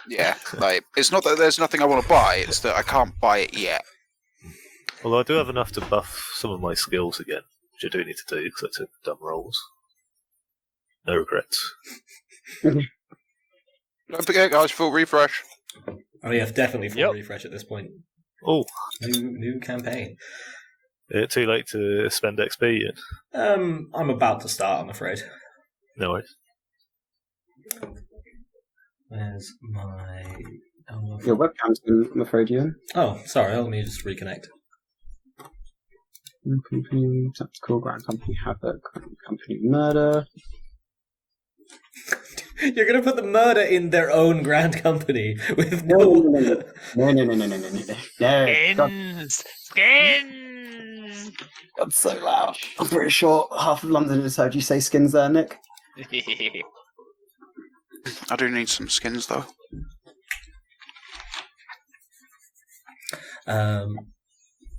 Yeah, like, it's not that there's nothing I want to buy, it's that I can't buy it yet. Although I do have enough to buff some of my skills again, which I do need to do because I took dumb rolls. No regrets. Don't forget, guys, full refresh. Oh yeah, definitely full refresh at this point. Oh, New campaign. is it too late to spend XP yet? I'm about to start, I'm afraid. No worries. Where's my... Your webcam's been, I'm afraid, Ewan. Oh, sorry, let me just reconnect. Company, Tactical, Grand Company, Havoc, Company Murder. You're going to put the murder in their own grand company with No. Skins! That's so loud. I'm pretty sure half of London has heard you say skins there, Nick. I do need some skins, though.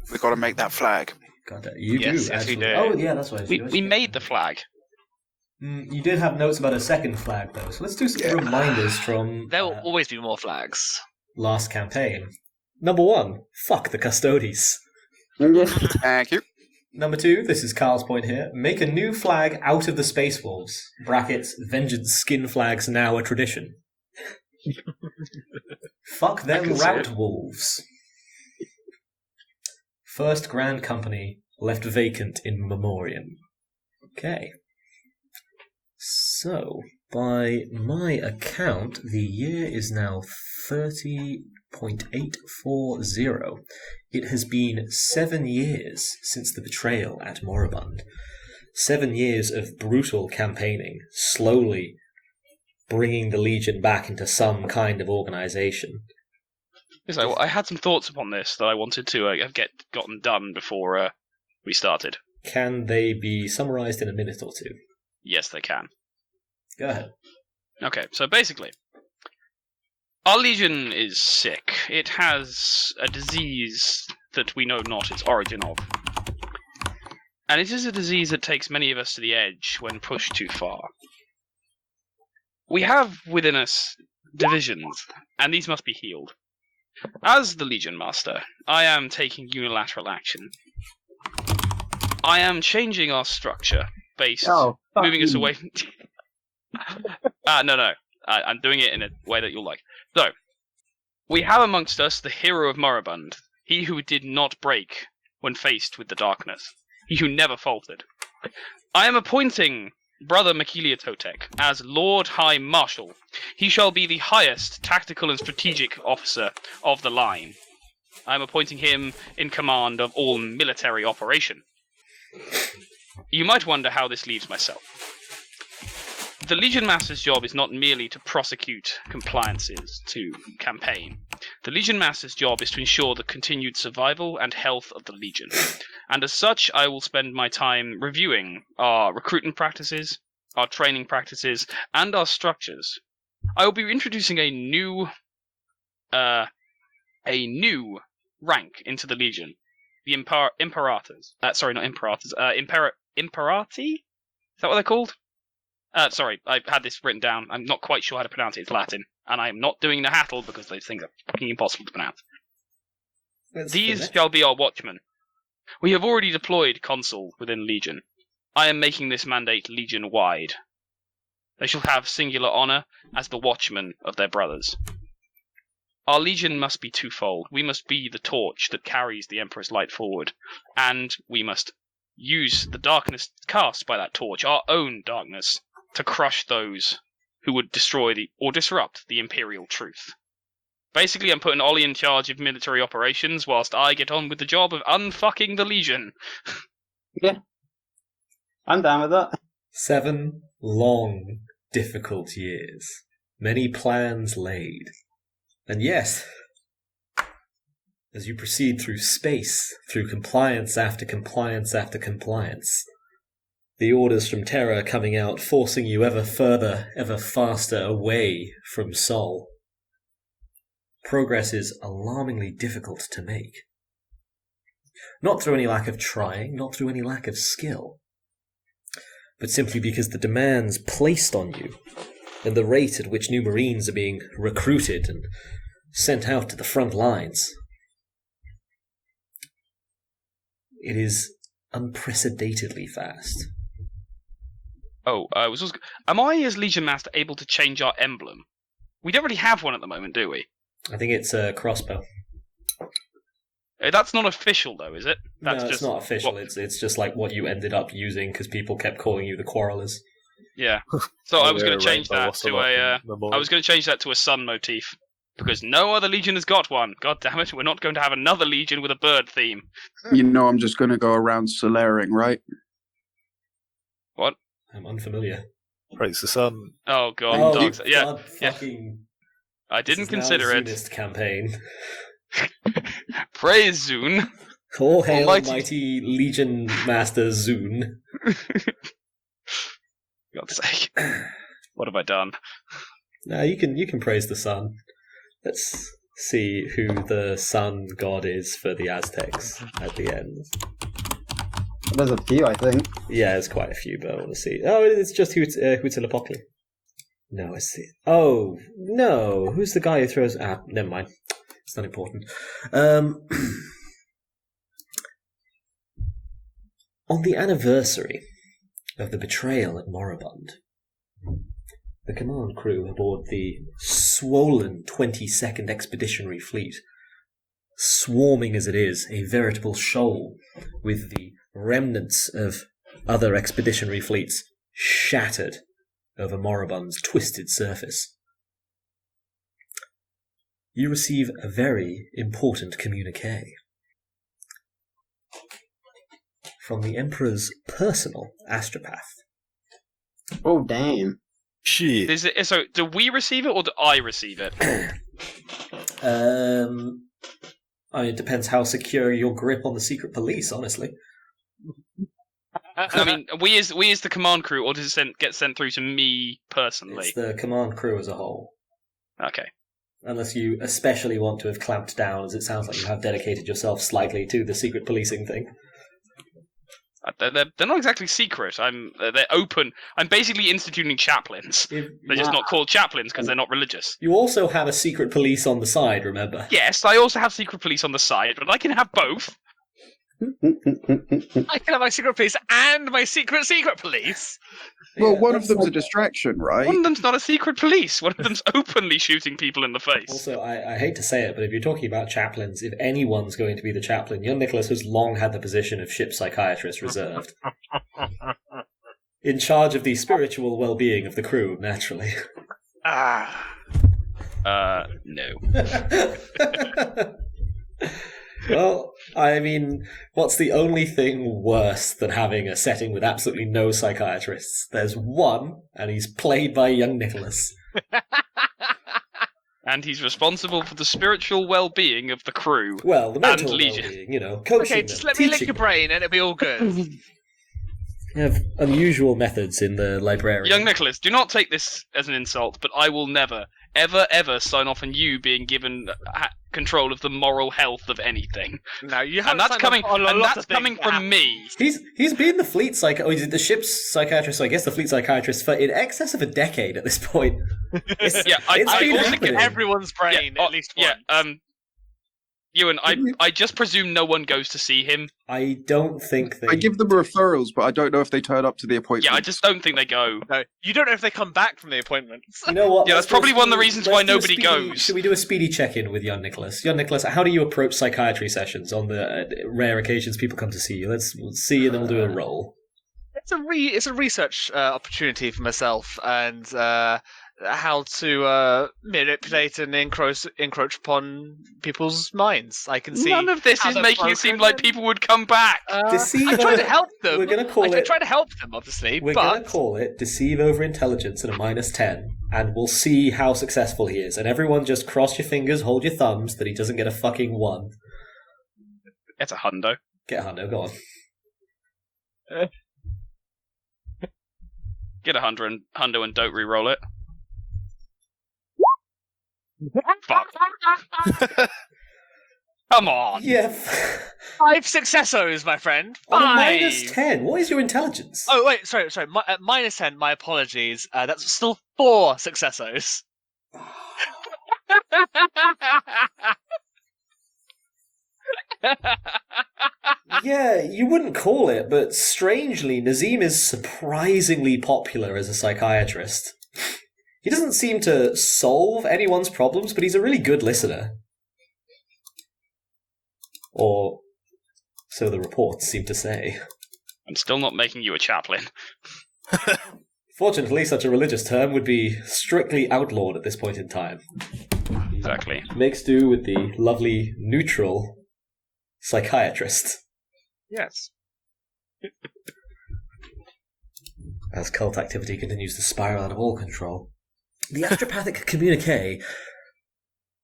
We've got to make that flag. God, you Yes, do, yes, we actually. do. Oh, yeah, that's right. We made the flag. You did have notes about a second flag, though, so let's do some reminders from There will always be more flags. last campaign. Number 1, fuck the Custodes. Thank you. Number 2, this is Carl's point here, make a new flag out of the Space Wolves. Brackets, Vengeance skin flags now a tradition. Fuck them rout wolves. First Grand Company left vacant in memoriam. Okay. So, by my account, the year is now 30.840. It has been 7 years since the betrayal at Moribund. 7 years of brutal campaigning, slowly bringing the Legion back into some kind of organisation. So I had some thoughts upon this that I wanted to have gotten done before we started. Can they be summarised in a minute or two? Yes, they can. Go ahead. Okay, so basically, our Legion is sick. It has a disease that we know not its origin of. And it is a disease that takes many of us to the edge when pushed too far. We have within us divisions, and these must be healed. As the Legion Master, I am taking unilateral action. I am changing our structure based, moving us away. No. I'm doing it in a way that you'll like. So, we have amongst us the hero of Moribund, he who did not break when faced with the darkness, he who never faltered. I am appointing Brother Macuiltotec as Lord High Marshal. He shall be the highest tactical and strategic officer of the line. I am appointing him in command of all military operation. You might wonder how this leaves myself. The Legion Master's job is not merely to prosecute compliances to campaign. The Legion Master's job is to ensure the continued survival and health of the Legion. And as such, I will spend my time reviewing our recruitment practices, our training practices, and our structures. I will be introducing a new rank into the Legion. The Imperators. Sorry, not Imperators. Imperati? Is that what they're called? Sorry, I had this written down. I'm not quite sure how to pronounce it. It's Latin. And I am not doing the Hattel because those things are fucking impossible to pronounce. These shall be our watchmen. We have already deployed Consul within Legion. I am making this mandate Legion-wide. They shall have singular honour as the watchmen of their brothers. Our Legion must be twofold. We must be the torch that carries the Emperor's light forward, and we must use the darkness cast by that torch, our own darkness, to crush those who would destroy or disrupt the Imperial truth. Basically, I'm putting Ollie in charge of military operations whilst I get on with the job of unfucking the Legion. Yeah. I'm down with that. 7 long, difficult years. Many plans laid. And yes, as you proceed through space, through compliance after compliance after compliance, the orders from Terra coming out, forcing you ever further, ever faster away from Sol. Progress is alarmingly difficult to make. Not through any lack of trying, not through any lack of skill, but simply because the demands placed on you and the rate at which new Marines are being recruited and sent out to the front lines. It is unprecedentedly fast. Oh, am I, as Legion Master, able to change our emblem? We don't really have one at the moment, do we? I think it's a crossbow. That's not official, though, is it? That's No, it's just not official. It's just like what you ended up using because people kept calling you the Quarrelers. Yeah. So I was Yeah, going to change Rainbow that to Ocelot a. in Memorial. I was going to change that to a sun motif because no other Legion has got one. God damn it! We're not going to have another Legion with a bird theme. You know, I'm just going to go around solaring, right? What? I'm unfamiliar. Praise the sun. Oh God, Oh, dogs. Yeah, God, yeah. fucking... I didn't This is now consider a it. Zunist campaign. Praise Zune. All hail Almighty- mighty Legion Master Zune. God's sake. What have I done? No, you can praise the sun. Let's see who the sun god is for the Aztecs at the end. There's a few, I think. Yeah, there's quite a few, but I want to see. Oh, it's just Huitzilopochtli. No, I see. Oh, no. Who's the guy who throws... Ah, never mind. It's not important. On the anniversary of the betrayal at Moribund, the command crew aboard the swollen 22nd Expeditionary Fleet, swarming as it is, a veritable shoal, with the remnants of other expeditionary fleets shattered over Moribund's twisted surface. You receive a very important communique from the Emperor's personal astropath. Oh, damn. Shit. Is it, so, do we receive it or do I receive it? I mean, it depends how secure your grip on the secret police, honestly. I mean, we as the command crew, or does it get sent through to me personally? It's the command crew as a whole. Okay. Unless you especially want to have clamped down, as it sounds like you have dedicated yourself slightly to the secret policing thing. They're not exactly secret. They're open. I'm basically instituting chaplains. They're just not called chaplains because they're not religious. You also have a secret police on the side, remember? Yes, I also have secret police on the side, but I can have both. I can have my secret police and my secret police. Well, Yeah, one of that's them's like- a distraction, right? One of them's not a secret police. One of them's openly shooting people in the face. Also, I hate to say it, but if you're talking about chaplains, if anyone's going to be the chaplain, young Nicholas has long had the position of ship psychiatrist reserved. In charge of the spiritual well-being of the crew, naturally. No. Well, I mean, what's the only thing worse than having a setting with absolutely no psychiatrists? There's one, and he's played by young Nicholas. And he's responsible for the spiritual well-being of the crew. Well, the mental Legion. well-being, you know, coaching Okay, them, just let me lick teaching your brain and it'll be all good. them. You have unusual methods in the librarian. Young Nicholas, do not take this as an insult, but I will never, ever sign off on you being given control of the moral health of anything. No, you And haven't. that's signed coming, up on a and lot that's of things coming that from happen. me. He's been the fleet he's the ship's psychiatrist, so I guess the fleet psychiatrist for in excess of a decade at this point. Yeah, I It's been also happening. get Everyone's brain Yeah, at least once. Yeah, Ewan, I just presume no one goes to see him. I don't think they... I give them referrals, but I don't know if they turn up to the appointment. Yeah, I just don't think they go. No, you don't know if they come back from the appointments. You know what? Yeah, let's that's probably do a one of the speedy- reasons let's why do a nobody speedy- goes. Should we do a speedy check-in with young Nicholas? Young Nicholas, how do you approach psychiatry sessions on the rare occasions people come to see you? We'll see and then we'll do a roll. It's a research opportunity for myself and how to manipulate and encroach upon people's minds. I can see None of this how is they're making it seem broken. like people would come back. Deceive I try over- to help them. We're going to call I it... try to help them, obviously, We're but going to call it Deceive Over Intelligence at a -10, and we'll see how successful he is. And everyone just cross your fingers, hold your thumbs, that he doesn't get a fucking 1. It's a hundo. Get a hundo, go on. Get a hundo and don't re-roll it. Fuck. Come on. Yeah. 5 successos, my friend. 5. On a minus 10. What is your intelligence? Oh wait, sorry. Minus 10. My apologies. That's still 4 successos. Yeah, you wouldn't call it, but strangely, Nazeem is surprisingly popular as a psychiatrist. He doesn't seem to solve anyone's problems, but he's a really good listener. Or so the reports seem to say. I'm still not making you a chaplain. Fortunately, such a religious term would be strictly outlawed at this point in time. Exactly. Makes do with the lovely, neutral psychiatrist. Yes. As cult activity continues to spiral out of all control, the astropathic communique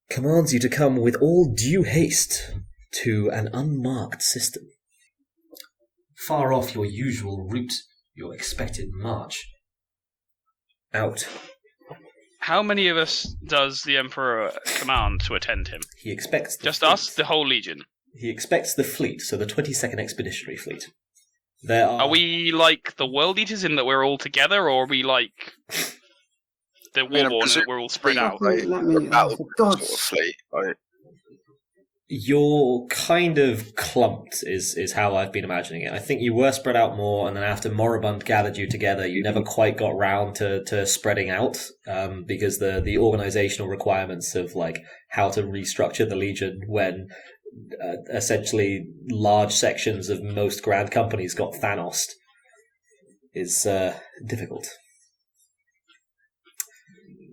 commands you to come with all due haste to an unmarked system. Far off your usual route, your expected march. Out. How many of us does the Emperor command to attend him? He expects the Just fleet. us, the whole Legion. He expects the fleet, so the 22nd Expeditionary Fleet. There Are we like the World Eaters in that we're all together, or are we like the Warborn in that we're all spread out? Right. Let me. Battle For God's sort of fleet. Right. You're kind of clumped, is how I've been imagining it. I think you were spread out more, and then after Moribund gathered you together, you never quite got round to spreading out, because the organizational requirements of like how to restructure the Legion when essentially large sections of most grand companies got Thanos'd is difficult.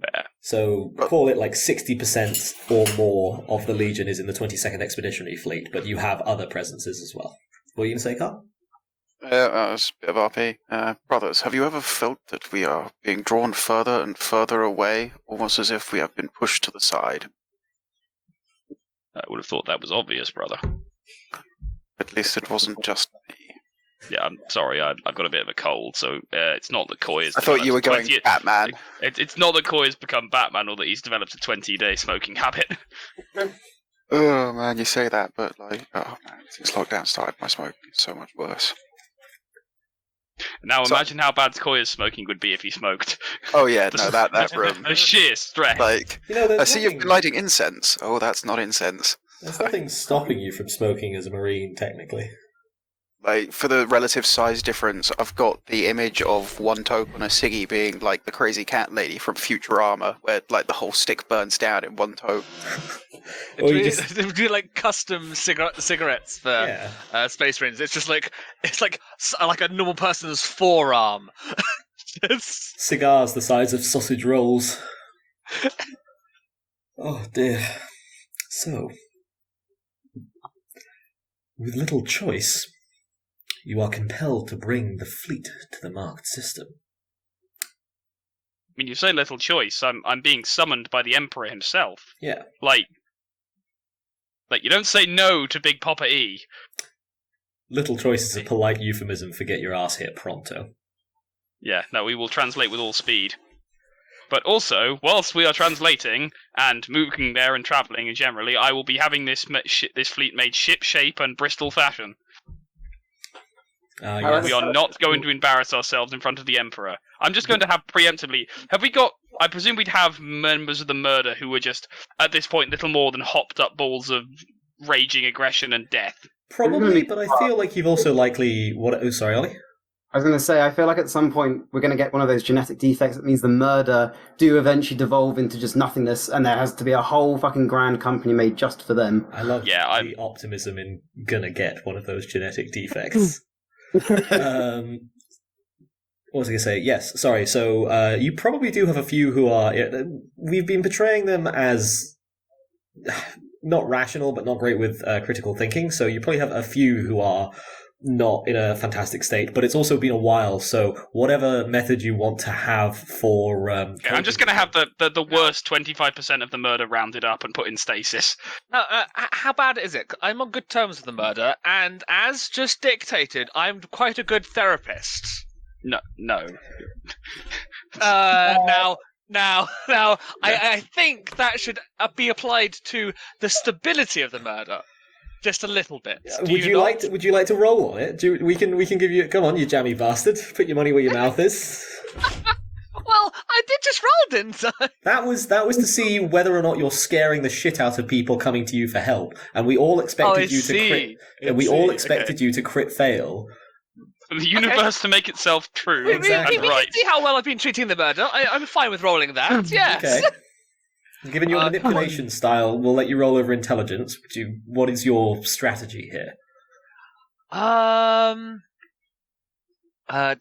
Fair. So call it like 60% or more of the Legion is in the 22nd Expeditionary Fleet, but you have other presences as well. What are you going to say, Carl? It's a bit of RP. Brothers, have you ever felt that we are being drawn further and further away, almost as if we have been pushed to the side? I would have thought that was obvious, brother. At least it wasn't just me. Yeah, I'm sorry, I've got a bit of a cold, so it's not that Coayah's I thought you were going Batman. It's not that Coayah's become Batman or that he's developed a 20-day smoking habit. Oh man, you say that, but like, oh man, since lockdown started, my smoking is so much worse. Now imagine how bad Coayah's smoking would be if he smoked. Oh yeah, no, that room. The sheer stress. Like, I see you've been lighting incense. Oh, that's not incense. There's nothing stopping you from smoking as a Marine, technically. Like, for the relative size difference, I've got the image of one toke on a ciggy being like the crazy cat lady from Futurama, where like the whole stick burns down in one toke. Or you just... do like custom cigarettes for Space Marines. It's just like like a normal person's forearm. Cigars the size of sausage rolls. Oh dear. So, with little choice, you are compelled to bring the fleet to the marked system. I mean, you say little choice. I'm being summoned by the Emperor himself. Yeah. Like you don't say no to Big Papa E. Little choice is a polite euphemism for get your ass hit pronto. Yeah, no, we will translate with all speed. But also, whilst we are translating and moving there and travelling, and generally, I will be having this fleet made ship shape and Bristol fashion. Yes. We are not going to embarrass ourselves in front of the Emperor. I'm just going to have preemptively... Have we got... I presume we'd have members of the murder who were just, at this point, little more than hopped up balls of raging aggression and death. Probably, but I feel like you've also likely... Oh, sorry, Ollie? I was going to say, I feel like at some point we're going to get one of those genetic defects that means the murder do eventually devolve into just nothingness, and there has to be a whole fucking grand company made just for them. I love the optimism in gonna get one of those genetic defects. What was I going to say? Yes, sorry. So you probably do have a few who are... We've been portraying them as not rational, but not great with critical thinking, so you probably have a few who are not in a fantastic state, but it's also been a while, so whatever method you want to have for... I'm just going to have the worst 25% of the murder rounded up and put in stasis. How bad is it? I'm on good terms with the murder, and as just dictated, I'm quite a good therapist. No. Now, I think that should be applied to the stability of the murder. Just a little bit. Would you like to roll on it? We can give you. Come on, you jammy bastard! Put your money where your mouth is. Well, I did just roll, didn't I? That was to see whether or not you're scaring the shit out of people coming to you for help, and we all expected you to crit. And we all expected you to crit fail. For the universe to make itself true. We Exactly. can see how well I've been treating the murder. I'm fine with rolling that. Yes. Okay. Given your manipulation style, we'll let you roll over intelligence. What is your strategy here?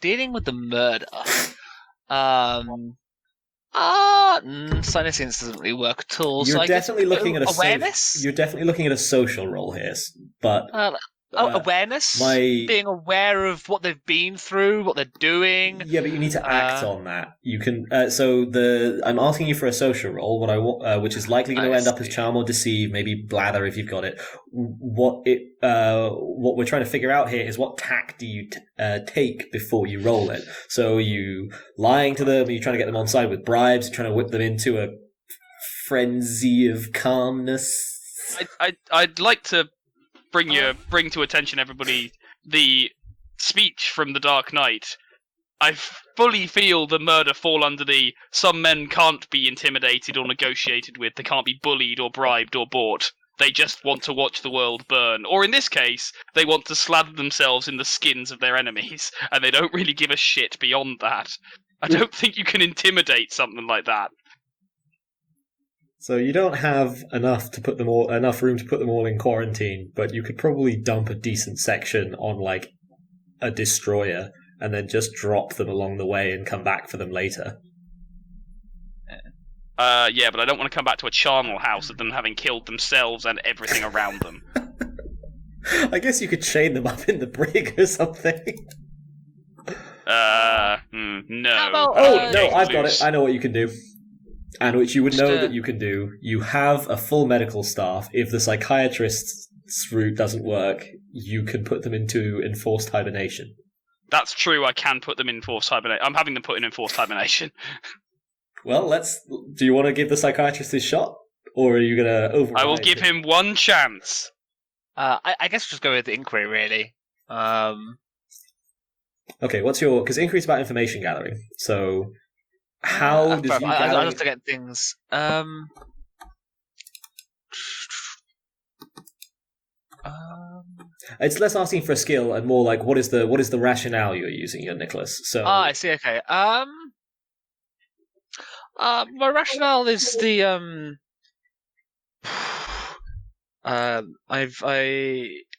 Dealing with the murder. Sinus doesn't really work at all. You're so definitely looking at awareness. You're definitely looking at a social role here, but awareness. Being aware of what they've been through, what they're doing. Yeah, but you need to act on that. You can. I'm asking you for a social role. Which is likely going to end up as charm or deceive, maybe blather if you've got it. What we're trying to figure out here is what tack do you take before you roll it. So are you lying to them? Are you trying to get them on side with bribes? Are you trying to whip them into a frenzy of calmness? I'd like to bring to attention everybody the speech from the Dark Knight. I fully feel the murder fall under the some men can't be intimidated or negotiated with, they can't be bullied or bribed or bought. They just want to watch the world burn. Or in this case, they want to slather themselves in the skins of their enemies, and they don't really give a shit beyond that. I don't think you can intimidate something like that. So you don't have enough room to put them all in quarantine, but you could probably dump a decent section on like a destroyer and then just drop them along the way and come back for them later. Yeah, but I don't want to come back to a charnel house of them having killed themselves and everything around them. I guess you could chain them up in the brig or something. No. I've got it. I know what you can do. And which you would know that you can do. You have a full medical staff. If the psychiatrist's route doesn't work, you can put them into enforced hibernation. That's true, I can put them in enforced hibernation. I'm having them put in enforced hibernation. Well, do you want to give the psychiatrist his shot? Or are you going to override I will give him one chance. I guess we'll just go with the inquiry, really. Okay, because inquiry's about information gathering. So how does you gather... I just to get things. It's less asking for a skill and more like what is the rationale you're using here, Nicholas? So I see. Okay. My rationale is the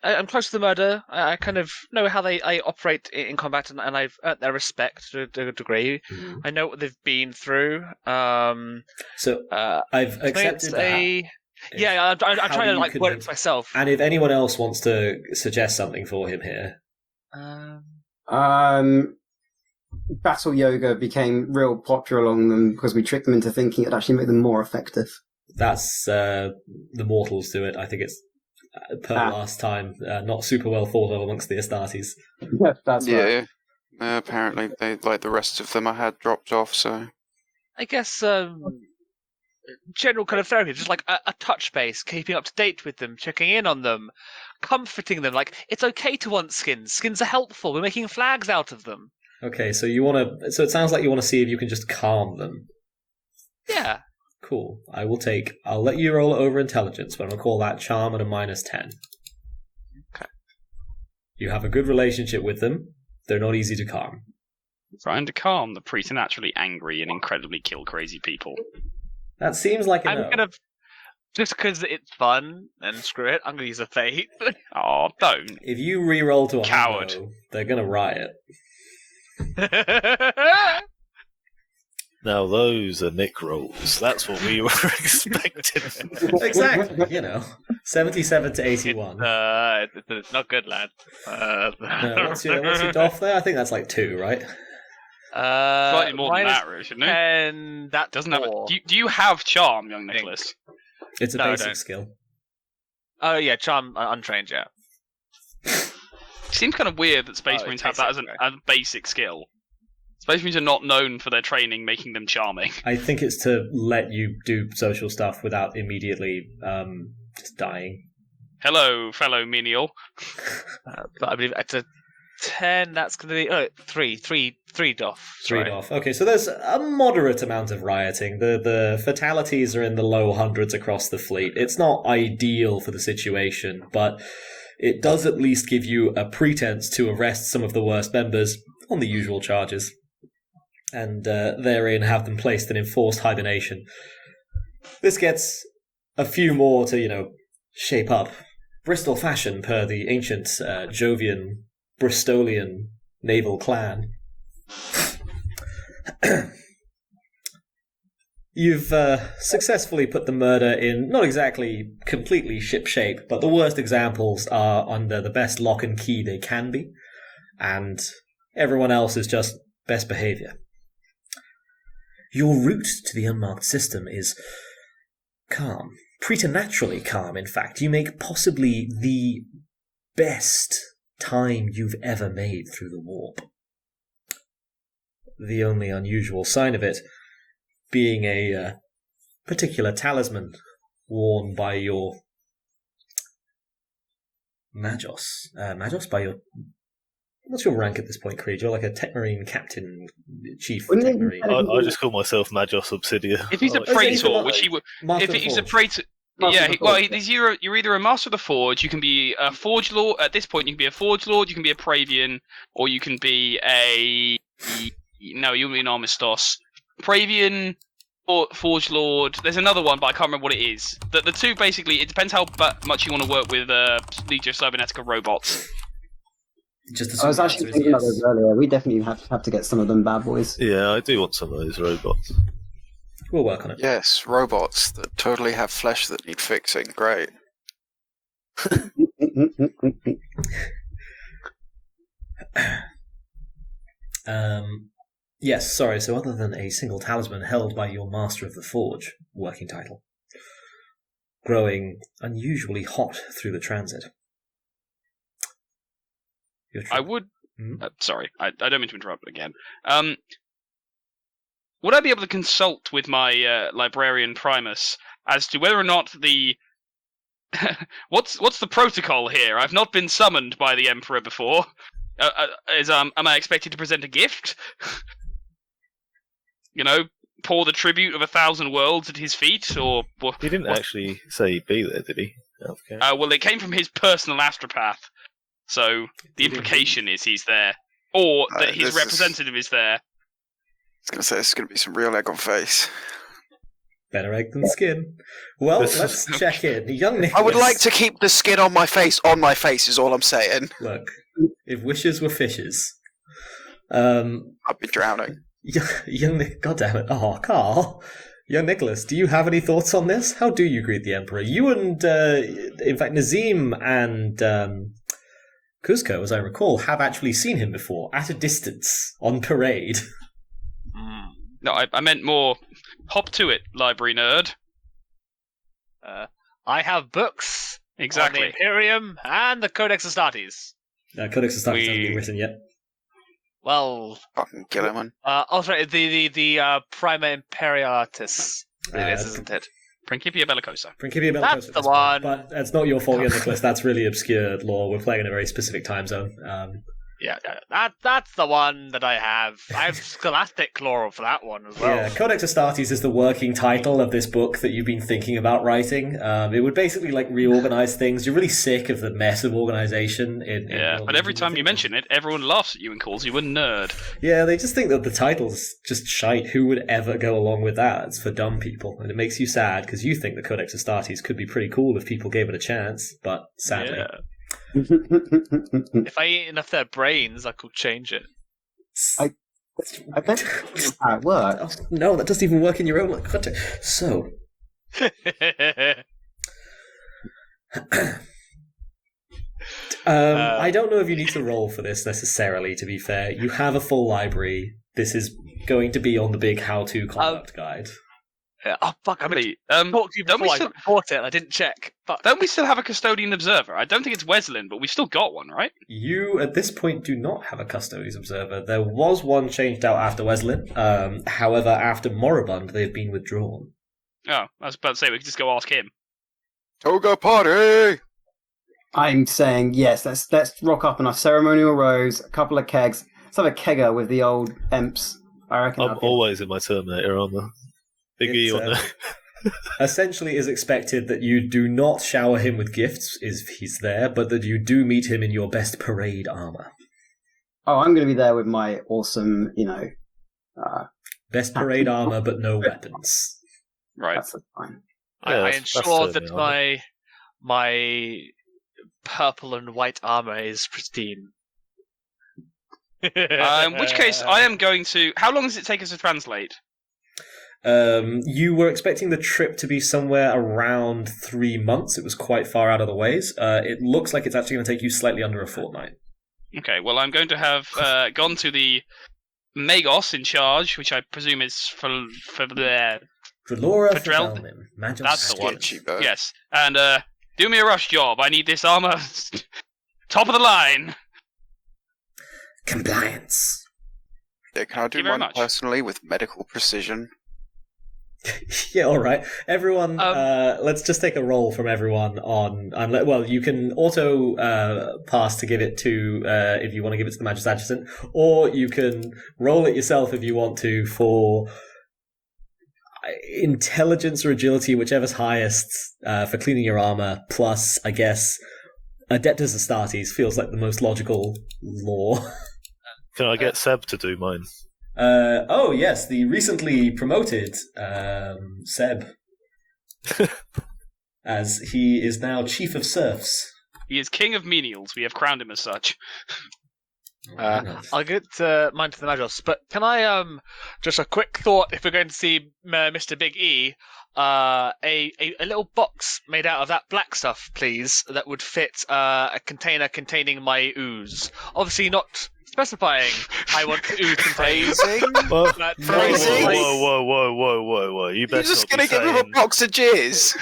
I'm close to the murder. I kind of know how they operate in combat, and I've earned their respect to a degree. Mm-hmm. I know what they've been through. So I've accepted that. Yeah, I'm trying to word it to myself. And if anyone else wants to suggest something for him here, battle yoga became real popular among them because we tricked them into thinking it'd actually make them more effective. That's the mortals do it. I think it's per last time not super well thought of amongst the Astartes. Yeah, that's right. Yeah, apparently they like the rest of them I had dropped off. So I guess general kind of therapy, just like a touch base, keeping up to date with them, checking in on them, comforting them. Like it's okay to want skins. Skins are helpful. We're making flags out of them. Okay, so you want to. So it sounds like you want to see if you can just calm them. Yeah. Cool. I'll let you roll over intelligence, but I'm gonna call that charm at a -10. Okay. You have a good relationship with them. They're not easy to calm. Trying to calm the preternaturally angry and incredibly kill crazy people. That seems like I'm gonna just because it's fun and screw it. I'm gonna use a fate. Oh, don't! If you re-roll to a coward, they're gonna riot. Now those are Nick rolls. That's what we were expecting. Exactly. 77 to 81. It's not good, lad. No, what's your doff there? I think that's like 2, right? Slightly more than that, really, shouldn't it? And that doesn't have. Do you have charm, young Nicholas? It's a basic skill. Oh yeah, charm untrained. Yeah. Seems kind of weird that Space Marines have that as a basic skill. Space Marines are not known for their training making them charming. I think it's to let you do social stuff without immediately just dying. Hello, fellow menial. But I believe it's a 10. That's going to be three doff. Three off. Okay, so there's a moderate amount of rioting. The fatalities are in the low hundreds across the fleet. It's not ideal for the situation, but it does at least give you a pretense to arrest some of the worst members on the usual charges, and therein have them placed in enforced hibernation. This gets a few more to, shape up. Bristol fashion, per the ancient Jovian Bristolian naval clan. You've successfully put the murder in not exactly completely shipshape, but the worst examples are under the best lock and key they can be, and everyone else is just best behavior. Your route to the unmarked system is calm, preternaturally calm, in fact. You make possibly the best time you've ever made through the warp. The only unusual sign of it being a particular talisman worn by your Magos. Magos, by your... What's your rank at this point, Cread? You're like a Techmarine captain, chief Techmarine. I just call myself Magos Obsidia. If he's a praetor, which he would... If he's a praetor... You're either a master of the forge, you can be a forge lord. At this point, you can be a forge lord, you can be a Pravian, or you can be a... No, you'll be an Armistos. Pravian, or Forge Lord. There's another one, but I can't remember what it is. The two, basically, it depends how much you want to work with Legio Cybernetica robots. I was actually thinking about those earlier. We definitely have to get some of them bad boys. Yeah, I do want some of those robots. We'll work on it. Yes, robots that totally have flesh that need fixing. Great. Yes, sorry, so other than a single talisman held by your Master of the Forge, working title, growing unusually hot through the transit. I would... sorry, I don't mean to interrupt again. Would I be able to consult with my Librarian Primus as to whether or not the... what's the protocol here? I've not been summoned by the Emperor before. Am I expected to present a gift? Pour the tribute of 1,000 worlds at his feet, or... He didn't actually say he'd be there, did he? Okay. Well, it came from his personal astropath, so the implication is he's there. Or that his representative is there. I was going to say, this is going to be some real egg on face. Better egg than skin. Well, let's check in. Young Nicholas... I would like to keep the skin on my face is all I'm saying. Look, if wishes were fishes... I'd be drowning. Young Nick, goddammit. Oh, Carl. Young Nicholas, do you have any thoughts on this? How do you greet the Emperor? You and, in fact, Nazeem and Kuzco, as I recall, have actually seen him before, at a distance, on parade. No, I meant more, hop to it, library nerd. I have books Exactly. on the Imperium and the Codex Astartes. Codex Astartes hasn't been written yet. Well, Fucking kill him, man. sorry, the Prima Imperialis, isn't it? Principia Bellicosa. Principia Bellicosa. That's the one. But that's not your fault, Young Nicholas. That's really obscure lore. We're playing in a very specific time zone. Yeah, that's the one that I have. I have Scholastic lore for that one as well. Yeah, Codex Astartes is the working title of this book that you've been thinking about writing. It would basically reorganize things. You're really sick of the mess of organization. But every time you mention it, everyone laughs at you and calls you a nerd. Yeah, they just think that the title's just shite. Who would ever go along with that? It's for dumb people. And it makes you sad because you think the Codex Astartes could be pretty cool if people gave it a chance. But sadly... Yeah. If I eat enough of their brains, I could change it. I bet that's how it works. No, that doesn't even work in your own context. So, I don't know if you need to roll for this necessarily, to be fair. You have a full library. This is going to be on the big how-to conduct guide. Oh, fuck, I meant Really? to talk to you before I bought it and I didn't check. Fuck. Don't we still have a custodian observer? I don't think it's Weslin, but we've still got one, right? You, at this point, do not have a Custodes Observer. There was one changed out after Weslin. However, after Moribund, they've been withdrawn. Oh, I was about to say, we could just go ask him. Toga party! I'm saying yes. Let's rock up on a ceremonial rose, a couple of kegs. Let's have a kegger with the old Emps. I reckon. I'm always in my Terminator armor. Big E on there. Essentially, is expected that you do not shower him with gifts if he's there, but that you do meet him in your best parade armor. Oh, I'm going to be there with my awesome, Best parade armor, but no weapons. Right. that's fine. Yeah, I that's ensure certainly that armor. my purple and white armor is pristine. In which case, I am going to. How long does it take us to translate? You were expecting the trip to be somewhere around 3 months. It was quite far out of the ways. It looks like it's actually going to take you slightly under a fortnight. Okay, well, I'm going to have gone to the Magos in charge, which I presume is for the Drelora Fadrel- Fidelmin, Magos That's the one. Sketchy bird. yes, and do me a rush job. I need this armor top of the line. Compliance. Yeah, can I do you very mine much. personally with medical precision? Yeah, all right. Everyone, let's just take a roll from everyone on. Well, you can auto pass to give it to if you want to give it to the Magis Adjutant, or you can roll it yourself if you want to for intelligence or agility, whichever's highest for cleaning your armor. Plus, I guess, Adeptus Astartes feels like the most logical law. Can I get Seb to do mine? Oh yes, the recently promoted Seb, as he is now Chief of Serfs. He is king of menials. We have crowned him as such. I'll get mine to the Magos, but can I just a quick thought? If we're going to see Mr. Big E, a little box made out of that black stuff, please, that would fit a container containing my ooze. Obviously not specifying I want the ooze contained. Phrasing? Well, But Phrasing? whoa. You You're best just not going be to give him a saying... box of jizz.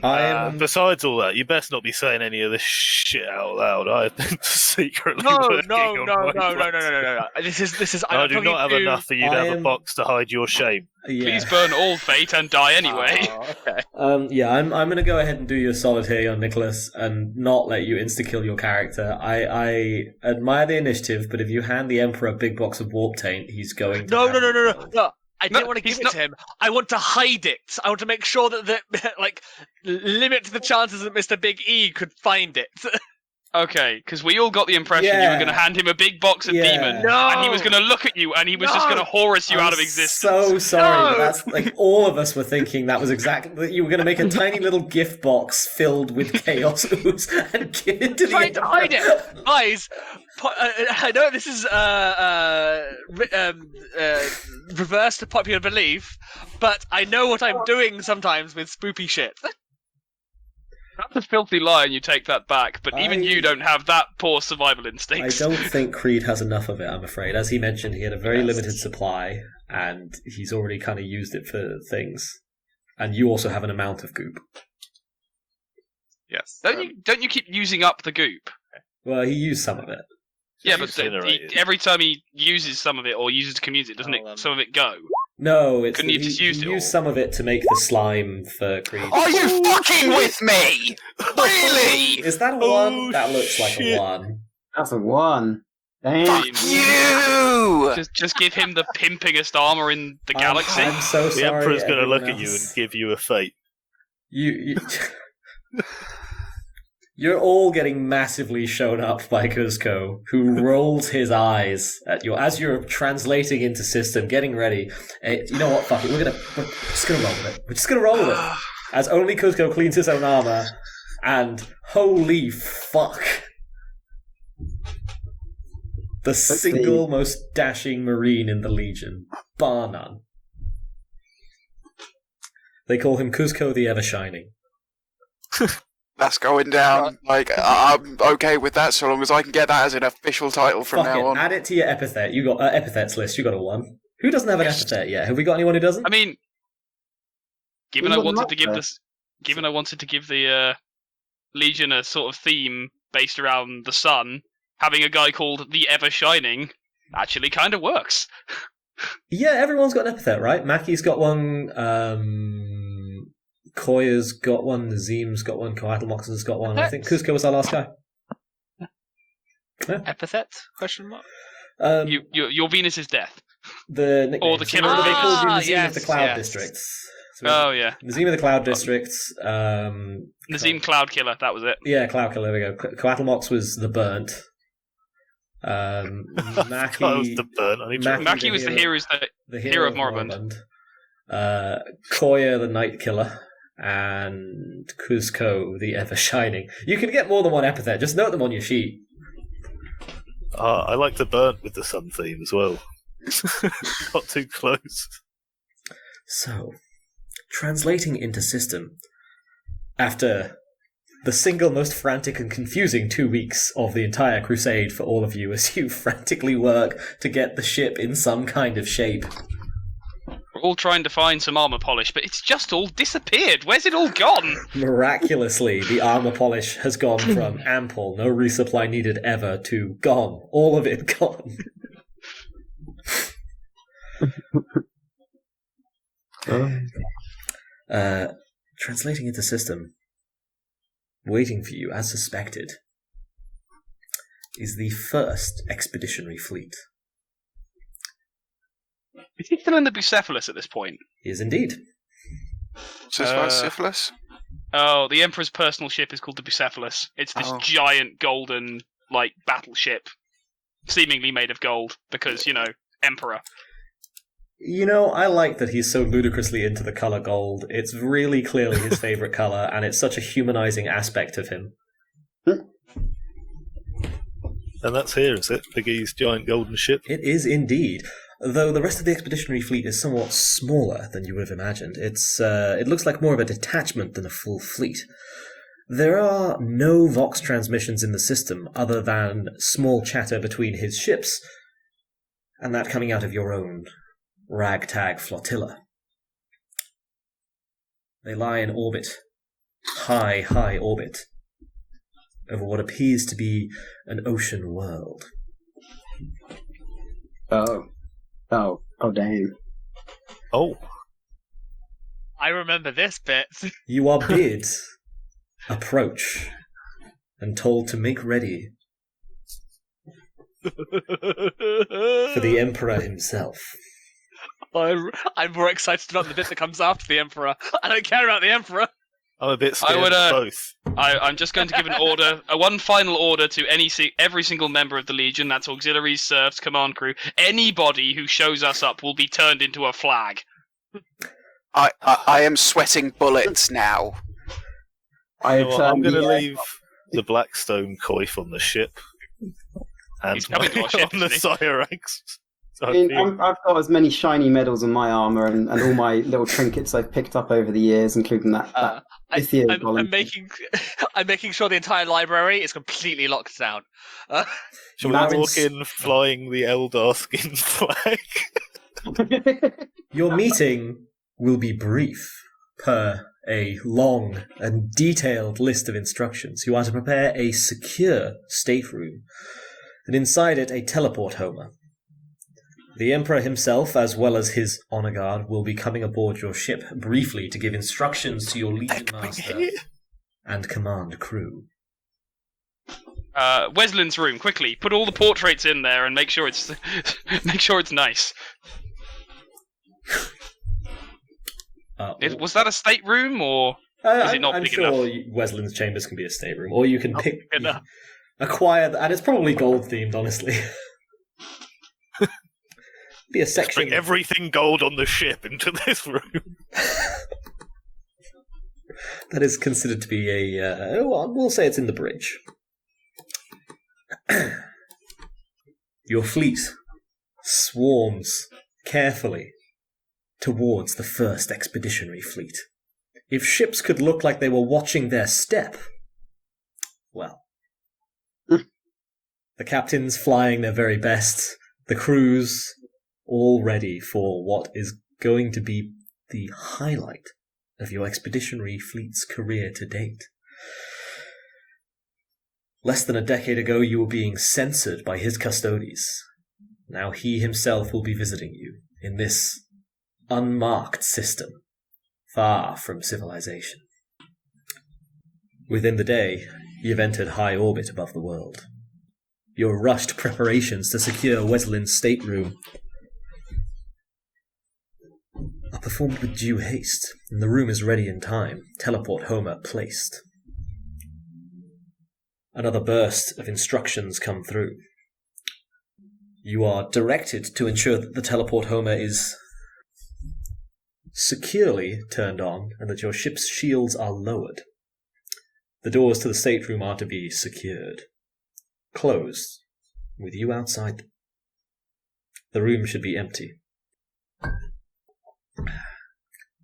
I am. Besides all that, you best not be saying any of this shit out loud. I've been secretly No. working on my plans. This is. I do not have enough for you to I have a am- box to hide your shame. Yeah. Please burn all fate and die anyway. Oh, okay. Yeah, I'm going to go ahead and do you a solid here, young Nicholas, and not let you insta-kill your character. I admire the initiative, but if you hand the Emperor a big box of warp taint, he's going to. No. have- I No, didn't want to he's give it not- to him. I want to hide it. I want to make sure that limit the chances that Mr. Big E could find it. Okay, because we all got the impression you Yeah. were going to hand him a big box of Yeah. demon, No. and he was going to look at you, and he was just No. going to Horus you I'm out of existence. So sorry, No. but that's like all of us were thinking that was exactly that you were going to make a tiny little gift box filled with chaos ooze and give it to the Trying to hide Emperor. it, guys. I know this is reverse to popular belief, but I know what I'm doing sometimes with spoopy shit. That's a filthy lie, and you take that back, but even you don't have that poor survival I instincts. don't think Creed has enough of it, I'm afraid. As he mentioned, he had a very Yes. limited supply, and he's already kind of used it for things. And you also have an amount of goop. Yes. Don't you keep using up the goop? Well, he used some of it. Yeah, but Incinerated. every time he uses some of it or uses to commute it, doesn't some of it go? No, it's Couldn't you he, just use he it used all? some of it to make the slime for Creed. Are you fucking with me? Really? Is that a one? That looks like shit. a one. That's a 1. Damn. Fuck you! Just give him the pimpingest armor in the galaxy. I'm so The sorry. Emperor's going to everyone look at you and else. give you a fate. You're all getting massively shown up by Kuzco, who rolls his eyes at you as you're translating into system, getting ready. You know what? Fuck it. We're just gonna roll with it. We're just gonna roll with it. As only Kuzco cleans his own armor, and holy fuck, the single most dashing marine in the Legion, bar none. They call him Kuzco the Ever-Shining. That's going down. Like, I'm okay with that so long as I can get that as an official title from Fuck now it. on. Add it to your epithet. You got epithets list. You got a 1. Who doesn't have an epithet yet? Have we got anyone who doesn't? I mean, given Who I would wanted not to give though? this, given I wanted to give the Legion a sort of theme based around the sun, having a guy called the Ever-Shining actually kind of works. Yeah, everyone's got an epithet, right? Mackie's got one. Coayah's got one, Nazeem's got one, Coatlmox has got one. I think Kuzco was our last guy. Yeah. Epithet? Question mark. Your Venus is death. The nickname. Or the killer They of called you Venus. Nazeem of the Cloud Yes. Districts. So Oh yeah, Nazeem of the Cloud Districts. Nazeem Cloud Killer. That was it. Yeah, Cloud Killer. There we go. Coatlmox was the burnt. That was Maccy, the burn. I need to Maccy was the hero of Moribund. Coayah the Night Killer, and Kuzco the Ever-Shining. You can get more than one epithet. Just note them on your sheet. I like the burnt with the sun theme as well. Not too close. So, translating into system, after the single most frantic and confusing 2 weeks of the entire Crusade for all of you as you frantically work to get the ship in some kind of shape. We're all trying to find some armor polish, but it's just all disappeared. Where's it all gone? Miraculously, the armor polish has gone from ample, no resupply needed ever, to gone. All of it gone. Translating into system, waiting for you, as suspected, is the first expeditionary fleet. Is he still in the Bucephalus at this point? He is indeed. So as far as syphilis? Oh, the Emperor's personal ship is called the Bucephalus. It's this giant golden, battleship, seemingly made of gold, because, Emperor. You know, I like that he's so ludicrously into the colour gold. It's really clearly his favourite colour, and it's such a humanising aspect of him. And that's here, is it? Piggy's giant golden ship? It is indeed. Though the rest of the expeditionary fleet is somewhat smaller than you would have imagined. It looks like more of a detachment than a full fleet. There are no Vox transmissions in the system other than small chatter between his ships, and that coming out of your own ragtag flotilla. They lie in orbit, high orbit, over what appears to be an ocean world. Oh, damn. Oh, I remember this bit. You are bid approach and told to make ready for the Emperor himself. I'm more excited about the bit that comes after the Emperor. I don't care about the Emperor. I'm a bit scared would, of both. I'm just going to give an order, one final order to every single member of the Legion. That's auxiliaries, serfs, command crew. Anybody who shows us up will be turned into a flag. I am sweating bullets now. I'm going to leave the Blackstone coif on the ship. And He's coming to our ship, on the isn't Cyrax. I mean, I've got as many shiny medals on my armour and all my little trinkets I've picked up over the years, including that ethereal golem. I'm making sure the entire library is completely locked down. Shall we walk in flying the Eldar skin flag? Your meeting will be brief, per a long and detailed list of instructions. You are to prepare a secure stateroom, and inside it a teleport homer. The Emperor himself, as well as his honor guard, will be coming aboard your ship briefly to give instructions to your Legion Master and command crew. Weslin's room, quickly. Put all the portraits in there and make sure it's nice. Was that a stateroom, or is it not I'm big sure enough? Weslin's chambers can be a stateroom, or you can acquire, and it's probably gold themed, honestly. Be a section. Bring everything gold on the ship into this room. That is considered to be we'll say it's in the bridge. Your fleet swarms carefully towards the first expeditionary fleet. If ships could look like they were watching their step, well, the captains flying their very best, the crews all ready for what is going to be the highlight of your expeditionary fleet's career to date. Less than a decade ago, you were being censored by his custodies. Now he himself will be visiting you in this unmarked system, far from civilization. Within the day, you've entered high orbit above the world. Your rushed preparations to secure Weslin's stateroom are performed with due haste, and the room is ready in time, teleport Homer placed. Another burst of instructions come through. You are directed to ensure that the teleport Homer is securely turned on and that your ship's shields are lowered. The doors to the stateroom are to be secured, closed, with you outside them. The room should be empty.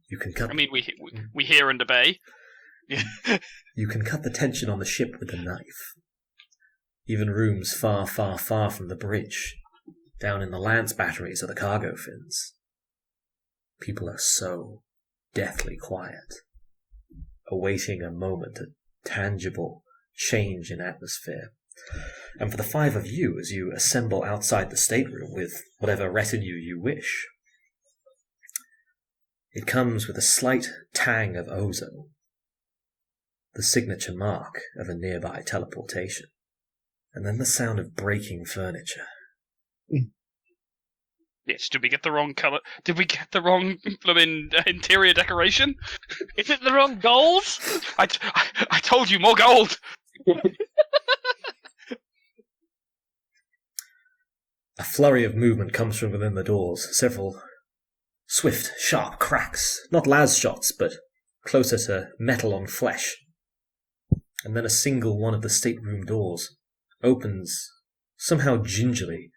You can cut. I mean, we hear and obey. You can cut the tension on the ship with a knife. Even rooms far, far, far from the bridge, down in the lance batteries or the cargo fins. People are so deathly quiet, awaiting a moment, a tangible change in atmosphere. And for the 5 of you, as you assemble outside the stateroom with whatever retinue you wish, it comes with a slight tang of ozone, the signature mark of a nearby teleportation, and then the sound of breaking furniture. Yes, did we get the wrong colour? Did we get the wrong blooming interior decoration? Is it the wrong gold? I told you, more gold! A flurry of movement comes from within the doors, several swift, sharp cracks, not las shots, but closer to metal on flesh. And then a single one of the stateroom doors opens, somehow gingerly,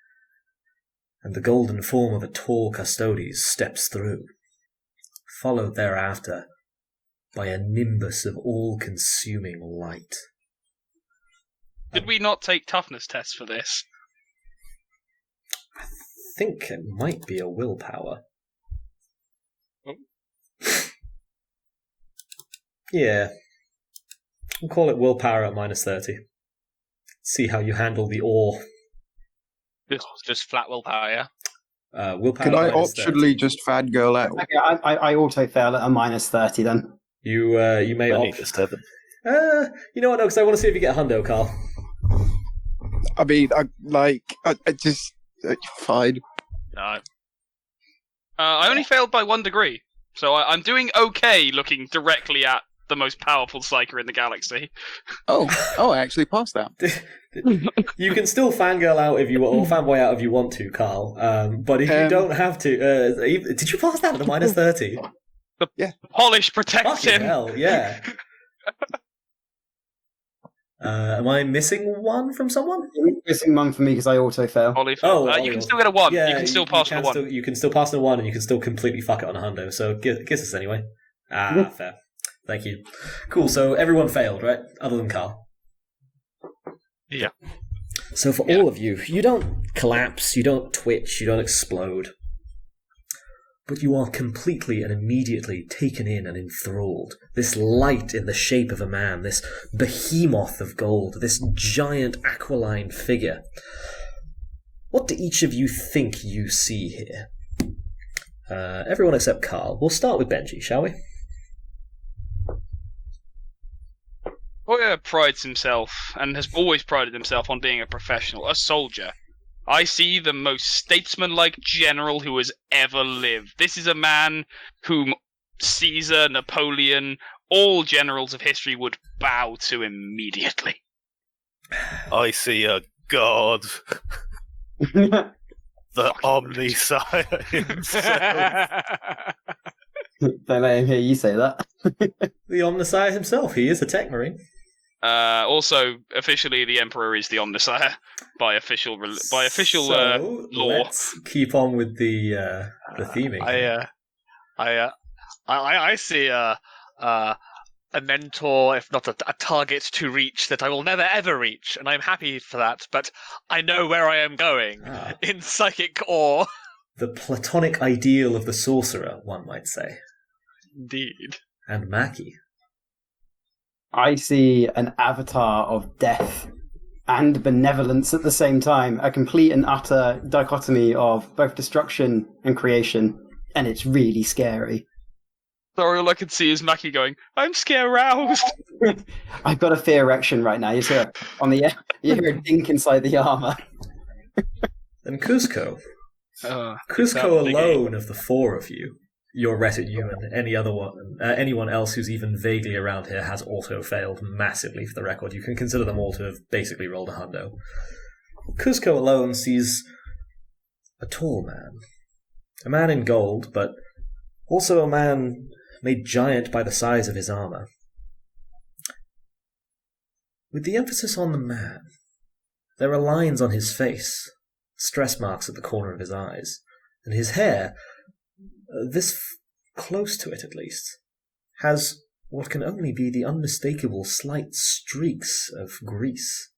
and the golden form of a tall custodes steps through, followed thereafter by a nimbus of all-consuming light. Did we not take toughness tests for this? I think it might be a willpower. Yeah. We'll call it willpower at -30. See how you handle the ore. Just flat willpower, yeah? Willpower. Could I at -30. optionally just fangirl out? Okay, I auto fail at a -30 then. You may I opt. need this 7. You know what? No, because I want to see if you get a hundo, Carl. I mean, I just fine. No. I only failed by 1 degree, so I'm doing okay looking directly at the most powerful psyker in the galaxy. Oh, I actually passed that. You can still fangirl out if you want, or fanboy out if you want to, Carl. But if you don't have to, did you pass that at a -30? Yeah. Polish protects Fucking him. hell, yeah. Am I missing one from someone? Missing one for me because I auto fail. Ollie, Ollie. you can still get a 1. Yeah, you can still pass on a 1. You can still pass on a 1, and you can still completely fuck it on a hundo. So kiss us anyway. Fair. Thank you. Cool. So everyone failed, right? Other than Carl. Yeah. So for all of you, you don't collapse, you don't twitch, you don't explode. But you are completely and immediately taken in and enthralled. This light in the shape of a man, this behemoth of gold, this giant aquiline figure. What do each of you think you see here? Everyone except Carl. We'll start with Benji, shall we? Coayah prides himself, and has always prided himself on being a professional, a soldier. I see the most statesman-like general who has ever lived. This is a man whom Caesar, Napoleon, all generals of history would bow to immediately. I see a god. The Omnisire himself. Don't let him hear you say that. The Omnisire himself. He is a tech marine. Also, officially, the Emperor is the Omnisire by official So, law. let's keep on with the theming. I see a mentor, if not a target to reach that I will never ever reach, and I'm happy for that. But I know where I am going in psychic ore. The platonic ideal of the sorcerer, one might say. Indeed. And Maccy. I see an avatar of death and benevolence at the same time. A complete and utter dichotomy of both destruction and creation. And it's really scary. Sorry, all I can see is Maccy going, I'm scaroused. I've got a fear erection right now. You hear you hear a dink inside the armor. And Kuzco. That Kuzco big alone of the four of you, your retinue and anyone else who's even vaguely around here has auto-failed massively for the record. You can consider them all to have basically rolled a hundo. Kuzco alone sees a tall man. A man in gold, but also a man made giant by the size of his armour. With the emphasis on the man, there are lines on his face, stress marks at the corner of his eyes, and his hair, close to it at least, has what can only be the unmistakable slight streaks of grease.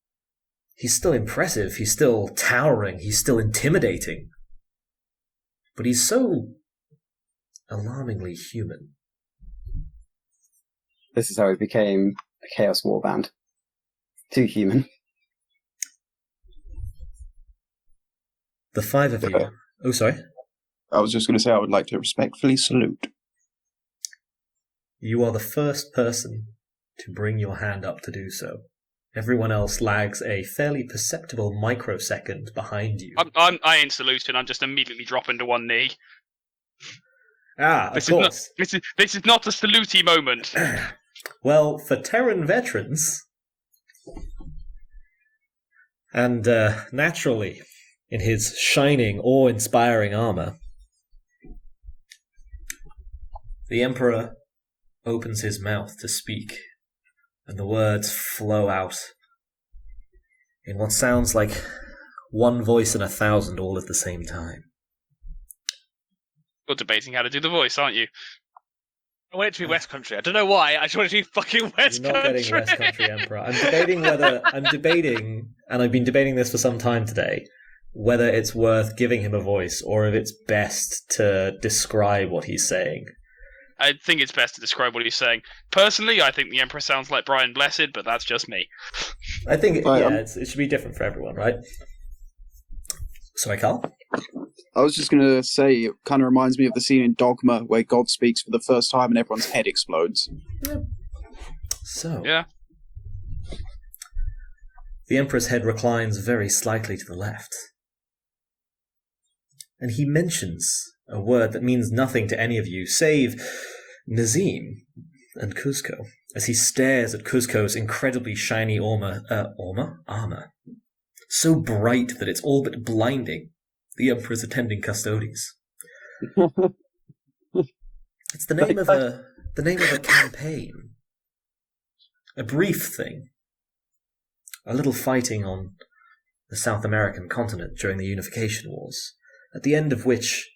He's still impressive, he's still towering, he's still intimidating, but he's so alarmingly human. This is how he became a Chaos Warband. Too human. The five of you... Oh, sorry? I was just going to say I would like to respectfully salute. You are the first person to bring your hand up to do so. Everyone else lags a fairly perceptible microsecond behind you. I ain't saluting, I'm just immediately dropping to one knee. Of course. This is not a salutey moment. Well, for Terran veterans, and naturally, in his shining, awe-inspiring armour, the Emperor opens his mouth to speak, and the words flow out in what sounds like one voice in 1,000 all at the same time. You're debating how to do the voice, aren't you? I want it to be West Country. I don't know why. I just want it to be fucking West You're not Country. getting West Country Emperor. I'm debating, and I've been debating this for some time today, whether it's worth giving him a voice or if it's best to describe what he's saying. I think it's best to describe what he's saying. Personally, I think the Emperor sounds like Brian Blessed, but that's just me. I think, it should be different for everyone, right? Sorry, Carl? I was just going to say, it kind of reminds me of the scene in Dogma where God speaks for the first time and everyone's head explodes. So, Yeah. the Emperor's head reclines very slightly to the left. And he mentions a word that means nothing to any of you, save Nazeem and Kuzco, as he stares at Kuzco's incredibly shiny armor. So bright that it's all but blinding the Emperor's attending custodies. It's the name of a campaign. A brief thing. A little fighting on the South American continent during the Unification Wars, at the end of which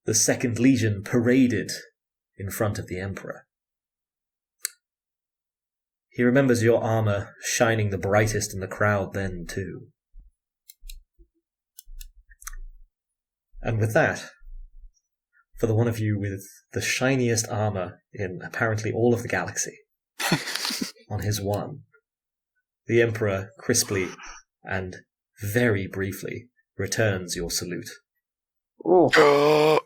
the Second Legion paraded in front of the Emperor. He remembers your armour shining the brightest in the crowd then, too. And with that, for the one of you with the shiniest armour in apparently all of the galaxy, on his one, the Emperor crisply and very briefly returns your salute. Oh.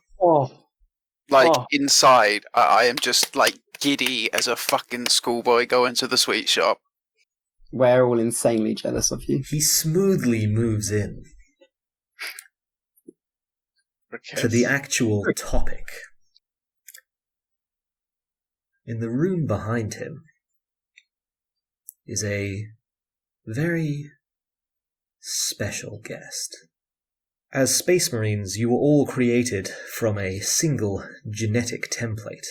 Inside, I am just like giddy as a fucking schoolboy going to the sweet shop. We're all insanely jealous of you. He smoothly moves in to the actual topic. In the room behind him is a very special guest. As Space Marines, you were all created from a single genetic template.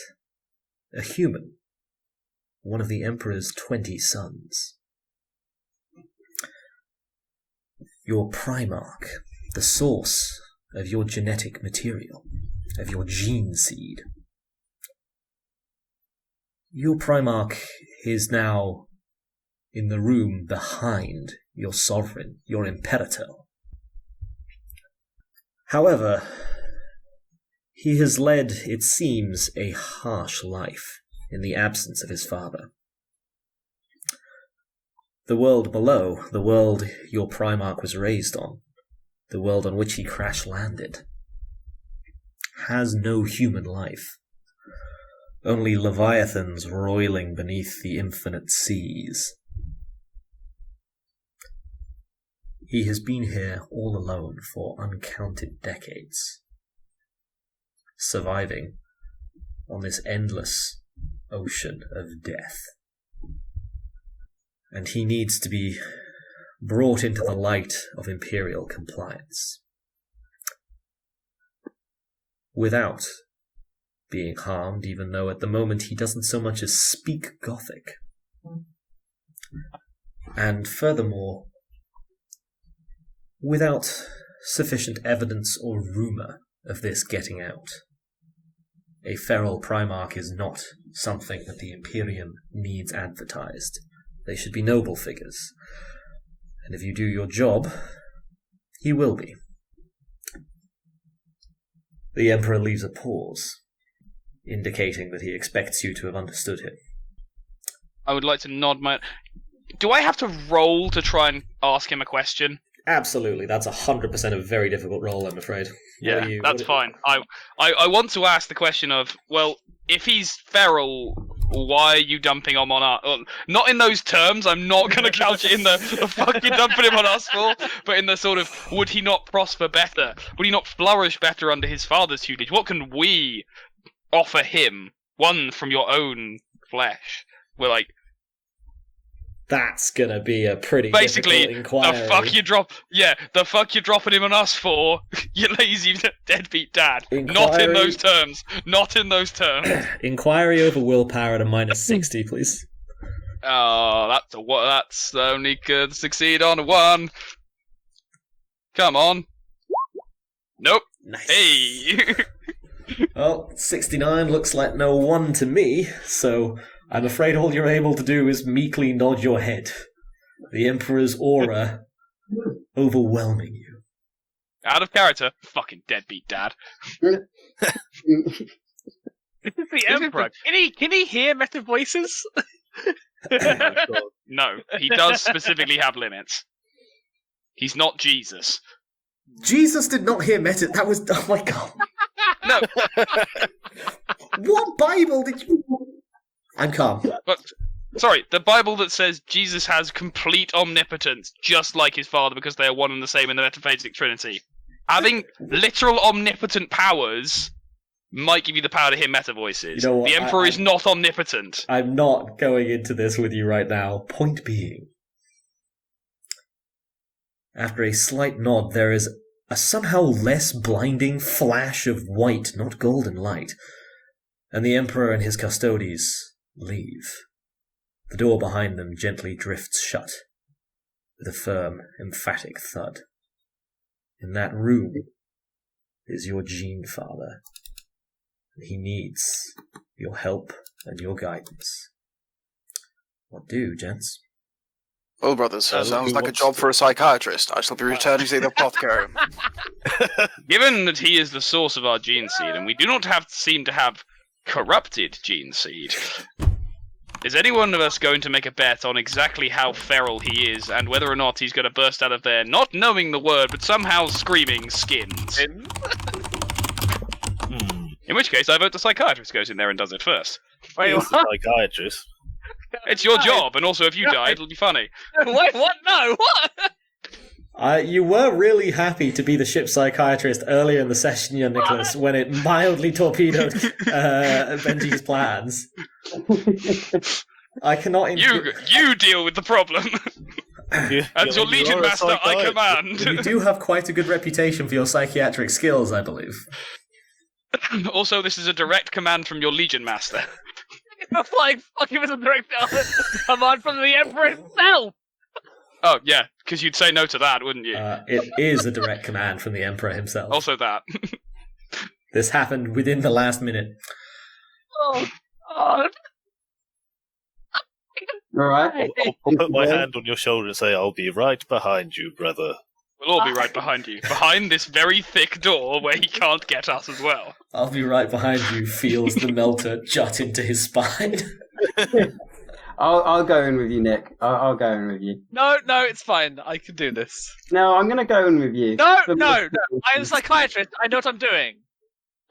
A human. One of the Emperor's 20 sons. Your Primarch, the source of your genetic material, of your gene seed. Your Primarch is now in the room behind your sovereign, your Imperator. However, he has led, it seems, a harsh life in the absence of his father. The world below, the world your Primarch was raised on, the world on which he crash-landed, has no human life. only leviathans roiling beneath the infinite seas. He has been here all alone for uncounted decades, surviving on this endless ocean of death. And he needs to be brought into the light of Imperial compliance, without being harmed, even though at the moment he doesn't so much as speak Gothic. And furthermore, without sufficient evidence or rumour of this getting out. A feral Primarch is not something that the Imperium needs advertised. They should be noble figures. And if you do your job, he will be. The Emperor leaves a pause, indicating that he expects you to have understood him. I would like to nod my... Do I have to roll to try and ask him a question? Absolutely, that's 100% a very difficult role, I'm afraid. That's fine. I want to ask the question of, well, if he's feral, why are you dumping him on us? Not in those terms, I'm not going to couch it in the fuck you dumping him on us for, but in the sort of, would he not prosper better? Would he not flourish better under his father's tutelage? What can we offer him? One from your own flesh. We're like, that's gonna be a pretty basically difficult inquiry. the fuck you're dropping him on us for, you lazy deadbeat dad. Not in those terms. Inquiry over willpower at a -60, please. Oh, that's only could succeed on a 1. Come on. Nope. Nice. Hey. Well, 69 looks like no 1 to me, so I'm afraid all you're able to do is meekly nod your head. The Emperor's aura overwhelming you. Out of character. Fucking deadbeat dad. This is the Emperor. Can he hear meta voices? No, he does specifically have limits. He's not Jesus. Jesus did not hear meta. That was... Oh my god. No. What Bible did you... I'm calm. But, sorry, the Bible that says Jesus has complete omnipotence, just like his father, because they are one and the same in the metaphasic trinity. Having literal omnipotent powers might give you the power to hear meta voices. You know what, the Emperor is not omnipotent. I'm not going into this with you right now. Point being, after a slight nod, there is a somehow less blinding flash of white, not golden light, and the Emperor and his custodies leave. The door behind them gently drifts shut, with a firm, emphatic thud. In that room is your Gene Father, and he needs your help and your guidance. What do, gents? Well, brothers, sounds like a job for a psychiatrist. I shall be returning to the Apothecary. Given that he is the source of our gene seed, and we do not seem to have corrupted gene seed, is any one of us going to make a bet on exactly how feral he is, and whether or not he's going to burst out of there, not knowing the word, but somehow screaming skins? In which case, I vote the psychiatrist goes in there and does it first. Wait, He's what? the psychiatrist. It's your job, and also if you die, it'll be funny. Wait, what? No, what? You were really happy to be the ship psychiatrist earlier in the session, young Nicholas, when it mildly torpedoed Benji's plans. I cannot... You deal with the problem. As your Legion Master, I command. You do have quite a good reputation for your psychiatric skills, I believe. Also, this is a direct command from your Legion Master. You're flying fucking with a direct command from the Emperor himself! Oh, yeah, because you'd say no to that, wouldn't you? It is a direct command from the Emperor himself. Also that. This happened within the last minute. Oh, God. Alright. I'll put my hand on your shoulder and say, I'll be right behind you, brother. We'll all be right behind you. Behind this very thick door where he can't get us as well. I'll be right behind you, feels the melter jut into his spine. I'll go in with you, Nick. I'll go in with you. No, it's fine. I can do this. No, I'm going to go in with you. No. I am a psychiatrist. I know what I'm doing.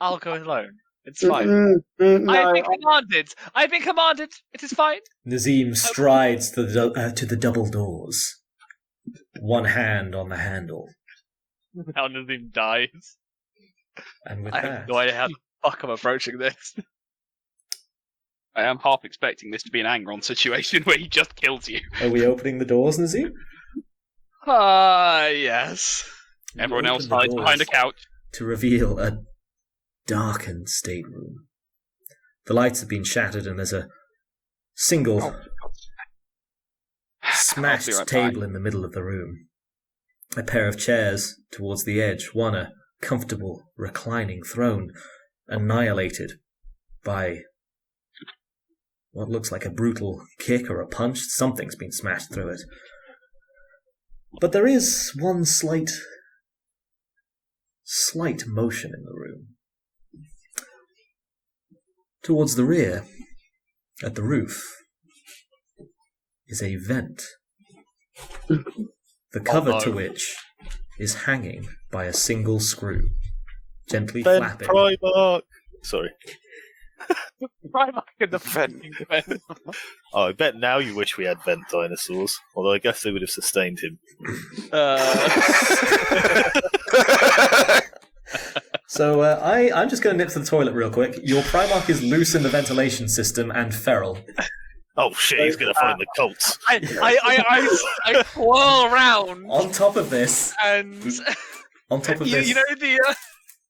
I'll go alone. It's fine. I've been commanded. I've been commanded. It is fine. Nazeem strides to the double doors, one hand on the handle. Now Nazeem dies. And with I that, have no idea how the fuck I'm approaching this. I am half expecting this to be an Angron situation where he just kills you. are we opening the doors, Nazeem? Yes. You Everyone else open the hides behind a doors couch. to reveal a darkened stateroom. The lights have been shattered, and there's a single smashed I'll be right table back. in the middle of the room. A pair of chairs towards the edge, one a comfortable reclining throne, annihilated by what looks like a brutal kick or a punch. Something's been smashed through it. But there is one slight motion in the room. Towards the rear, at the roof, is a vent, the cover to which is hanging by a single screw, gently Ben flapping. Primarch. Sorry. Primarch in the Vent. vent. Oh, I bet now you wish we had vent dinosaurs. Although I guess they would have sustained him. So I'm just going to nip to the toilet real quick. Your Primarch is loose in the ventilation system and feral. Oh shit, he's gonna find the cults. I whirl around On top of this, and you know the.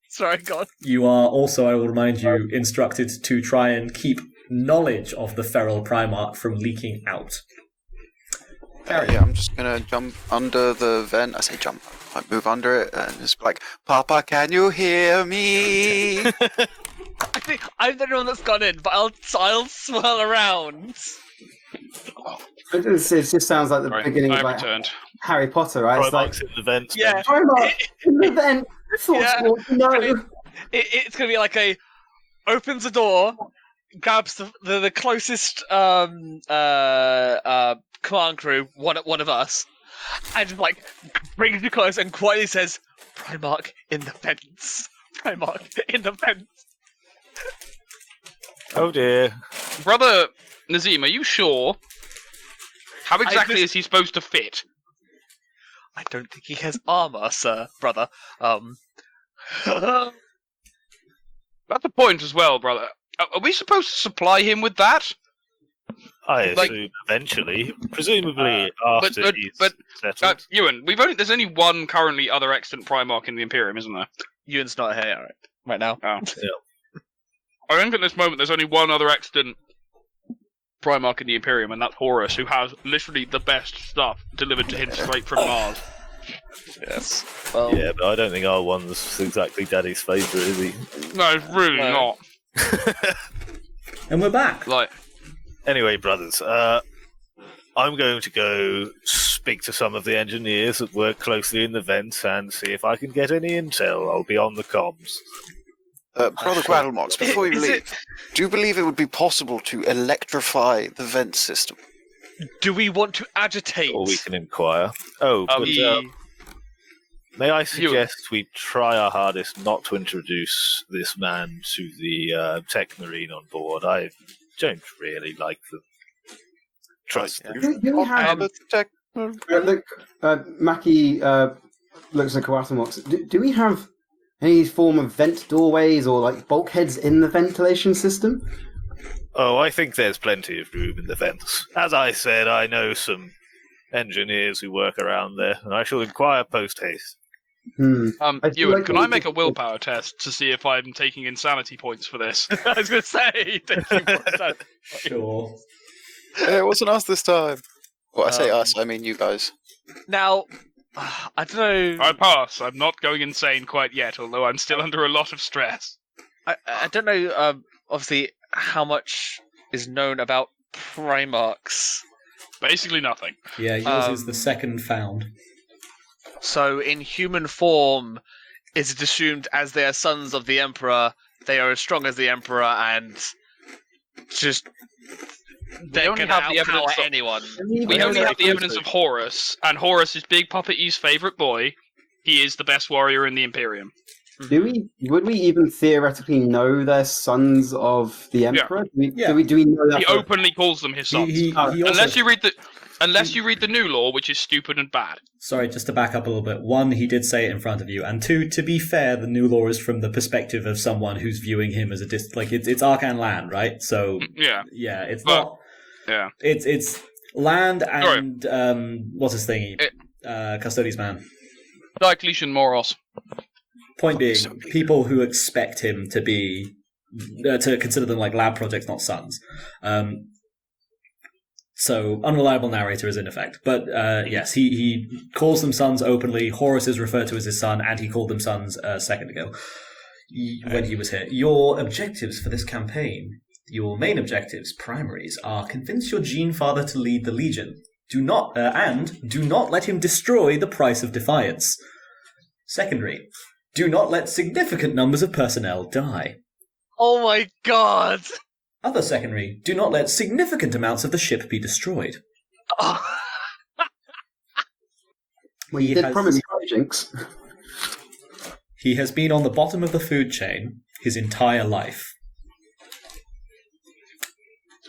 Sorry, God. You are also, I will remind you, instructed to try and keep knowledge of the feral Primarch from leaking out. Yeah, I'm just gonna jump under the vent. I say jump. I move under it and just be like, Papa, can you hear me? I think I'm the only one that's gone in, but I'll swirl around. It just sounds like the Sorry, beginning I of like returned. Harry Potter, right? It's like, Primarch's in the vents. Yeah. Primarch in the vent. Yeah. No. It's gonna be like opens the door, grabs the closest command crew, one of us, and just like brings you close and quietly says, "Primarch in the vents. Primarch in the vents." Oh dear. Brother Nazeem, are you sure? How exactly is he supposed to fit? I don't think he has armour, sir, brother. That's the point as well, brother. Are we supposed to supply him with that? I Like- assume eventually, presumably after he's settled. Ewan, there's only one currently other extant Primarch in the Imperium, isn't there? Ewan's not here right now. Oh. I think at this moment there's only one other extant Primarch in the Imperium, and that's Horus, who has literally the best stuff delivered to him straight from Mars. Yes. Well, Yeah, but I don't think our one's exactly Daddy's favourite, is he? No, it's really No. not. And we're back. Like, Anyway, brothers, I'm going to go speak to some of the engineers that work closely in the vents and see if I can get any intel. I'll be on the comms. Brother Coatlmox, before you Is leave, do you believe it would be possible to electrify the vent system? do we want to agitate? Or we can inquire. Oh, but may I suggest we try our hardest not to introduce this man to the tech marine on board? I don't really like them. Trust them. Do we have... Look, Maccy looks at Coatlmox. Do we have any form of vent doorways or like bulkheads in the ventilation system? Oh, I think there's plenty of room in the vents. As I said, I know some engineers who work around there, and I shall inquire post-haste. I feel Ewan, like can we I make a just- willpower test to see if I'm taking insanity points for this? I was going to say. Sure. It wasn't us this time. Well, I say us, I mean you guys. Now, I don't know. I pass. I'm not going insane quite yet, although I'm still under a lot of stress. I don't know. Obviously, how much is known about Primarchs? Basically nothing. Yeah, yours is the second found. So, in human form, is it assumed as they are sons of the Emperor, they are as strong as the Emperor, and just they only can have the outpower evidence of- anyone? We only have the evidence of Horus, and Horus is Big Papa E's favourite boy. He is the best warrior in the Imperium. Would we even theoretically know they're sons of the Emperor? Do we know that? He openly calls them his sons. He also, Unless you read the new law, which is stupid and bad. Sorry, just to back up a little bit. One, he did say it in front of you, and two, to be fair, the new law is from the perspective of someone who's viewing him as a it's Arcan land, right? So it's not. Yeah, it's land and what's his thingy? Custodian's man. Diocletian Moros. Point being, people who expect him to be to consider them like lab projects, not sons. So unreliable narrator is in effect. But yes, he calls them sons openly. Horus is referred to as his son, and he called them sons a second ago when he was here. Your objectives for this campaign, your main objectives, primaries, are convince your gene father to lead the Legion. Do not let him destroy the price of defiance. Secondary, do not let significant numbers of personnel die. Oh my god! Other secondary, do not let significant amounts of the ship be destroyed. Oh. Well, you did promise Jinx. He has been on the bottom of the food chain his entire life.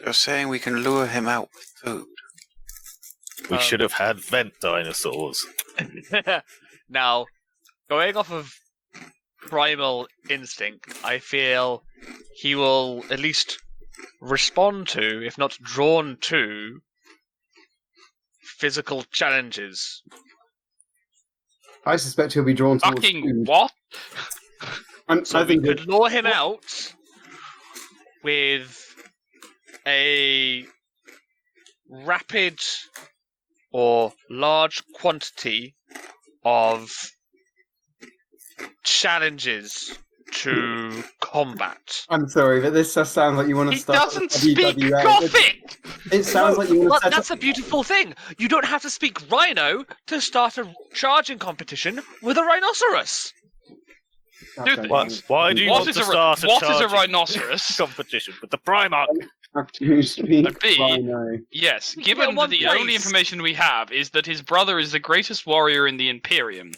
You're saying we can lure him out with food? We should have had vent dinosaurs. Now, going off of primal instinct, I feel he will at least respond to, if not drawn to, physical challenges. I suspect he'll be drawn towards fucking food. what? So we could lure him out with a rapid or large quantity of challenges to combat. I'm sorry, but this just sounds like you want to start. He doesn't speak Gothic! It sounds like you want to. That's a beautiful thing. You don't have to speak Rhino to start a charging competition with a rhinoceros. Okay. Why do you want to start a What is a rhinoceros? competition with the Primarch? And B, yes, given that the only information we have is that his brother is the greatest warrior in the Imperium,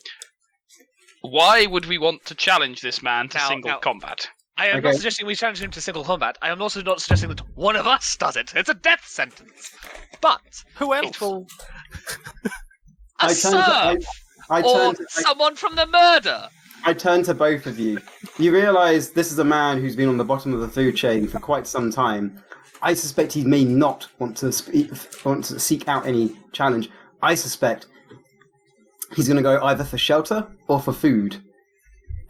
why would we want to challenge this man to single combat? I am not suggesting we challenge him to single combat. I am also not suggesting that one of us does it. It's a death sentence. But who else? It will... a serf! Someone from the murder! I turn to both of you. You realise this is a man who's been on the bottom of the food chain for quite some time. I suspect he may not want to seek out any challenge. I suspect he's going to go either for shelter or for food.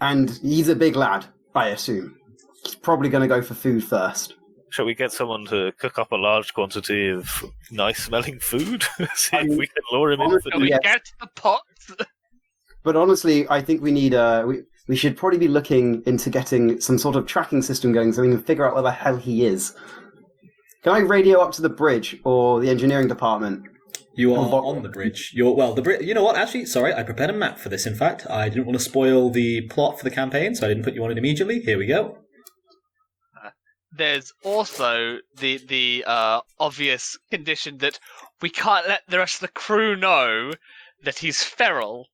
And he's a big lad, I assume. He's probably going to go for food first. Shall we get someone to cook up a large quantity of nice-smelling food? See if we can lure him in. Shall we get the pot? But honestly, I think we need we should probably be looking into getting some sort of tracking system going so we can figure out where the hell he is. Can I radio up to the bridge or the engineering department? You are on the bridge. You know what? Actually, sorry, I prepared a map for this. In fact, I didn't want to spoil the plot for the campaign, so I didn't put you on it immediately. Here we go. There's also the obvious condition that we can't let the rest of the crew know that he's feral.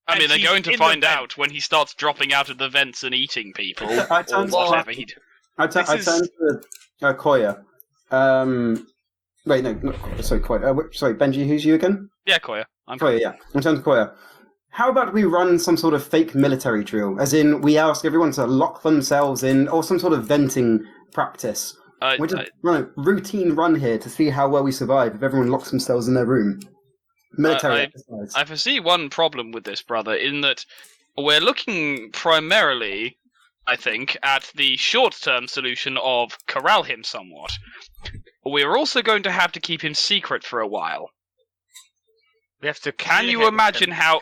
I mean, they're going to find out when he starts dropping out of the vents and eating people. I turn to Coayah. Wait, no, sorry, Coayah. Sorry, Benji, who's you again? Yeah, Coayah. I'm Coayah, yeah. In terms of Coayah. How about we run some sort of fake military drill? As in, we ask everyone to lock themselves in, or some sort of venting practice. We just run a routine run here to see how well we survive if everyone locks themselves in their room. Military exercise. I foresee one problem with this, brother, in that we're looking primarily, I think, at the short-term solution of corral him somewhat. We're also going to have to keep him secret for a while. We have to. Can you imagine how?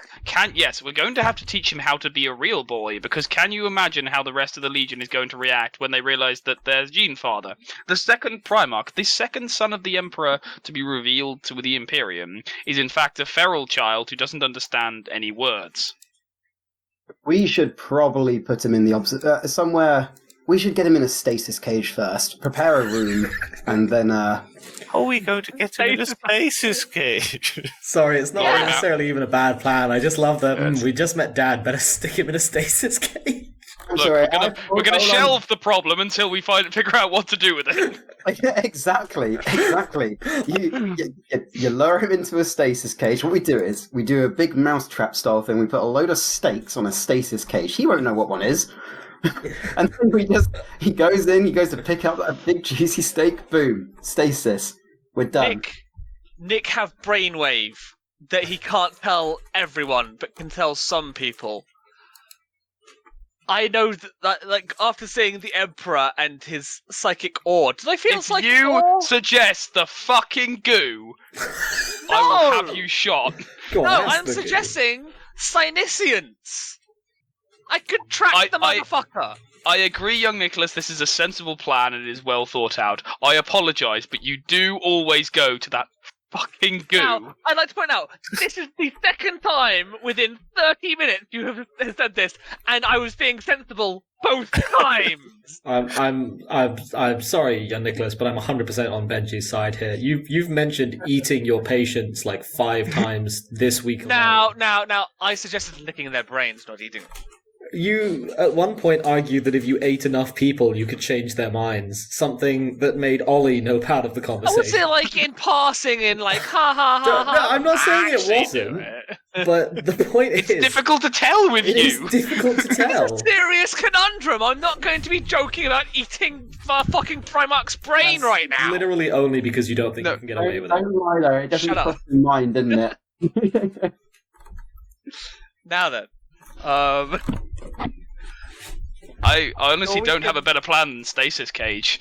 Yes, we're going to have to teach him how to be a real boy. Because can you imagine how the rest of the Legion is going to react when they realise that there's Gene Father, the second Primarch, the second son of the Emperor to be revealed to the Imperium, is in fact a feral child who doesn't understand any words. We should probably put him in the opposite somewhere we should get him in a stasis cage first. Prepare a room, and then How are we going to get him in a stasis cage? Sorry, it's not Yeah. necessarily even a bad plan. I just love that we just met Dad. Better stick him in a stasis cage. I'm Look, sorry. we're gonna hold on. shelve the problem until we figure out what to do with it. Yeah, exactly. You lower him into a stasis cage. What we do is we do a big mousetrap style thing. We put a load of stakes on a stasis cage. He won't know what one is. And then he goes to pick up a big juicy steak. Boom, stasis. We're done. Nick have brainwave that he can't tell everyone, but can tell some people. I know that, like, after seeing the Emperor and his psychic ore, did I feel If psychic you ore? suggest the fucking goo, I No! will have you shot. Go on, No, that's I'm the suggesting Synesians. I could track the motherfucker. I agree, young Nicholas, this is a sensible plan and it is well thought out. I apologise, but you do always go to that fucking goo. Now, I'd like to point out, this is the second time within 30 minutes you have said this, and I was being sensible both times. I'm sorry, young Nicholas, but I'm 100% on Benji's side here. You've mentioned eating your patients like 5 times this week alone. Now, I suggested licking their brains, not eating them. You, at one point, argued that if you ate enough people, you could change their minds. Something that made Ollie no part of the I conversation. would say, like, in passing, in like, ha ha ha ha. No, I'm not saying it Actually wasn't. do it. But the point It's is... difficult to tell with It is you. difficult to tell. It's a serious conundrum. I'm not going to be joking about eating fucking Primarch's brain right now. Literally only because you don't think No, you can get away with Don't it. lie though. It definitely Shut up. crossed your mind, didn't it? Now then, I honestly we don't can- have a better plan than stasis cage.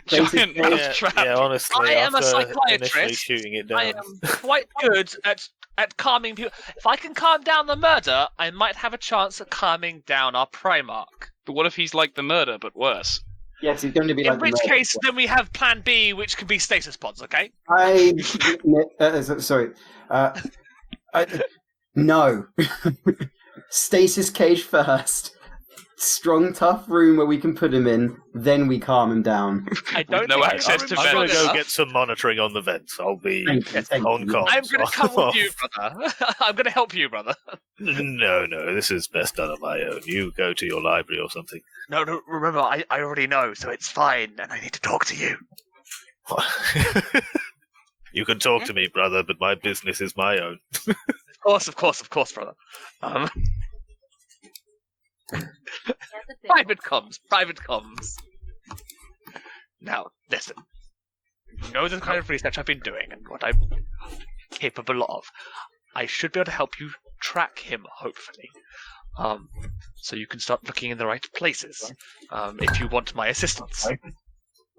Stasis Giant cage. mouse trap. Honestly, I am a after initially psychiatrist. shooting it down. I am quite good at calming people. If I can calm down the murder, I might have a chance at calming down our Primarch. But what if he's like the murder, but worse? Yes, he's going to be In like. the which murderer. case, then we have Plan B, which can be stasis pods. Okay. Sorry. No. Stasis cage first. Strong, tough room where we can put him in. Then we calm him down. I don't no think access to I'm going to vents. go get some monitoring on the vents. I'll be Thank on you. comms. I'm going to come with you, brother. I'm going to help you, brother. No, this is best done on my own. You go to your library or something. No, remember, I already know, so it's fine, and I need to talk to you. You can talk to me, brother, but my business is my own. Of course, brother. Private comms. Now, listen. You know the kind of research I've been doing and what I'm capable of. I should be able to help you track him, hopefully. So you can start looking in the right places. If you want my assistance.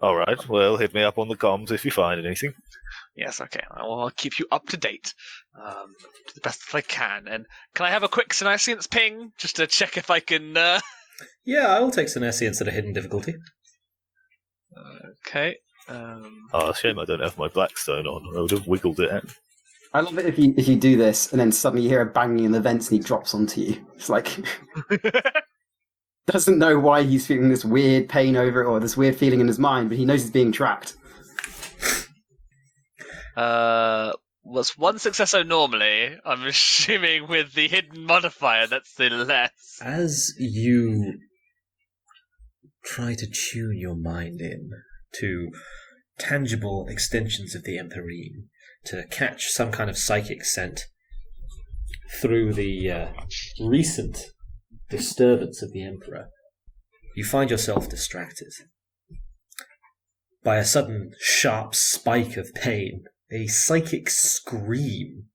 All right, well, hit me up on the comms if you find anything. Yes, okay. I'll keep you up to date to the best that I can. And can I have a quick Synesians ping just to check if I can? Yeah, I will take Synesians at a hidden difficulty. Okay. Oh, shame I don't have my Blackstone on. I would have wiggled it out. I love it if you do this and then suddenly you hear a banging in the vents and he drops onto you. It's like doesn't know why he's feeling this weird pain over it or this weird feeling in his mind, but he knows he's being tracked. Was one successor normally? I'm assuming with the hidden modifier, that's the less. As you try to tune your mind in to tangible extensions of the Emperine, to catch some kind of psychic scent through the recent disturbance of the Emperor, you find yourself distracted by a sudden sharp spike of pain, a psychic scream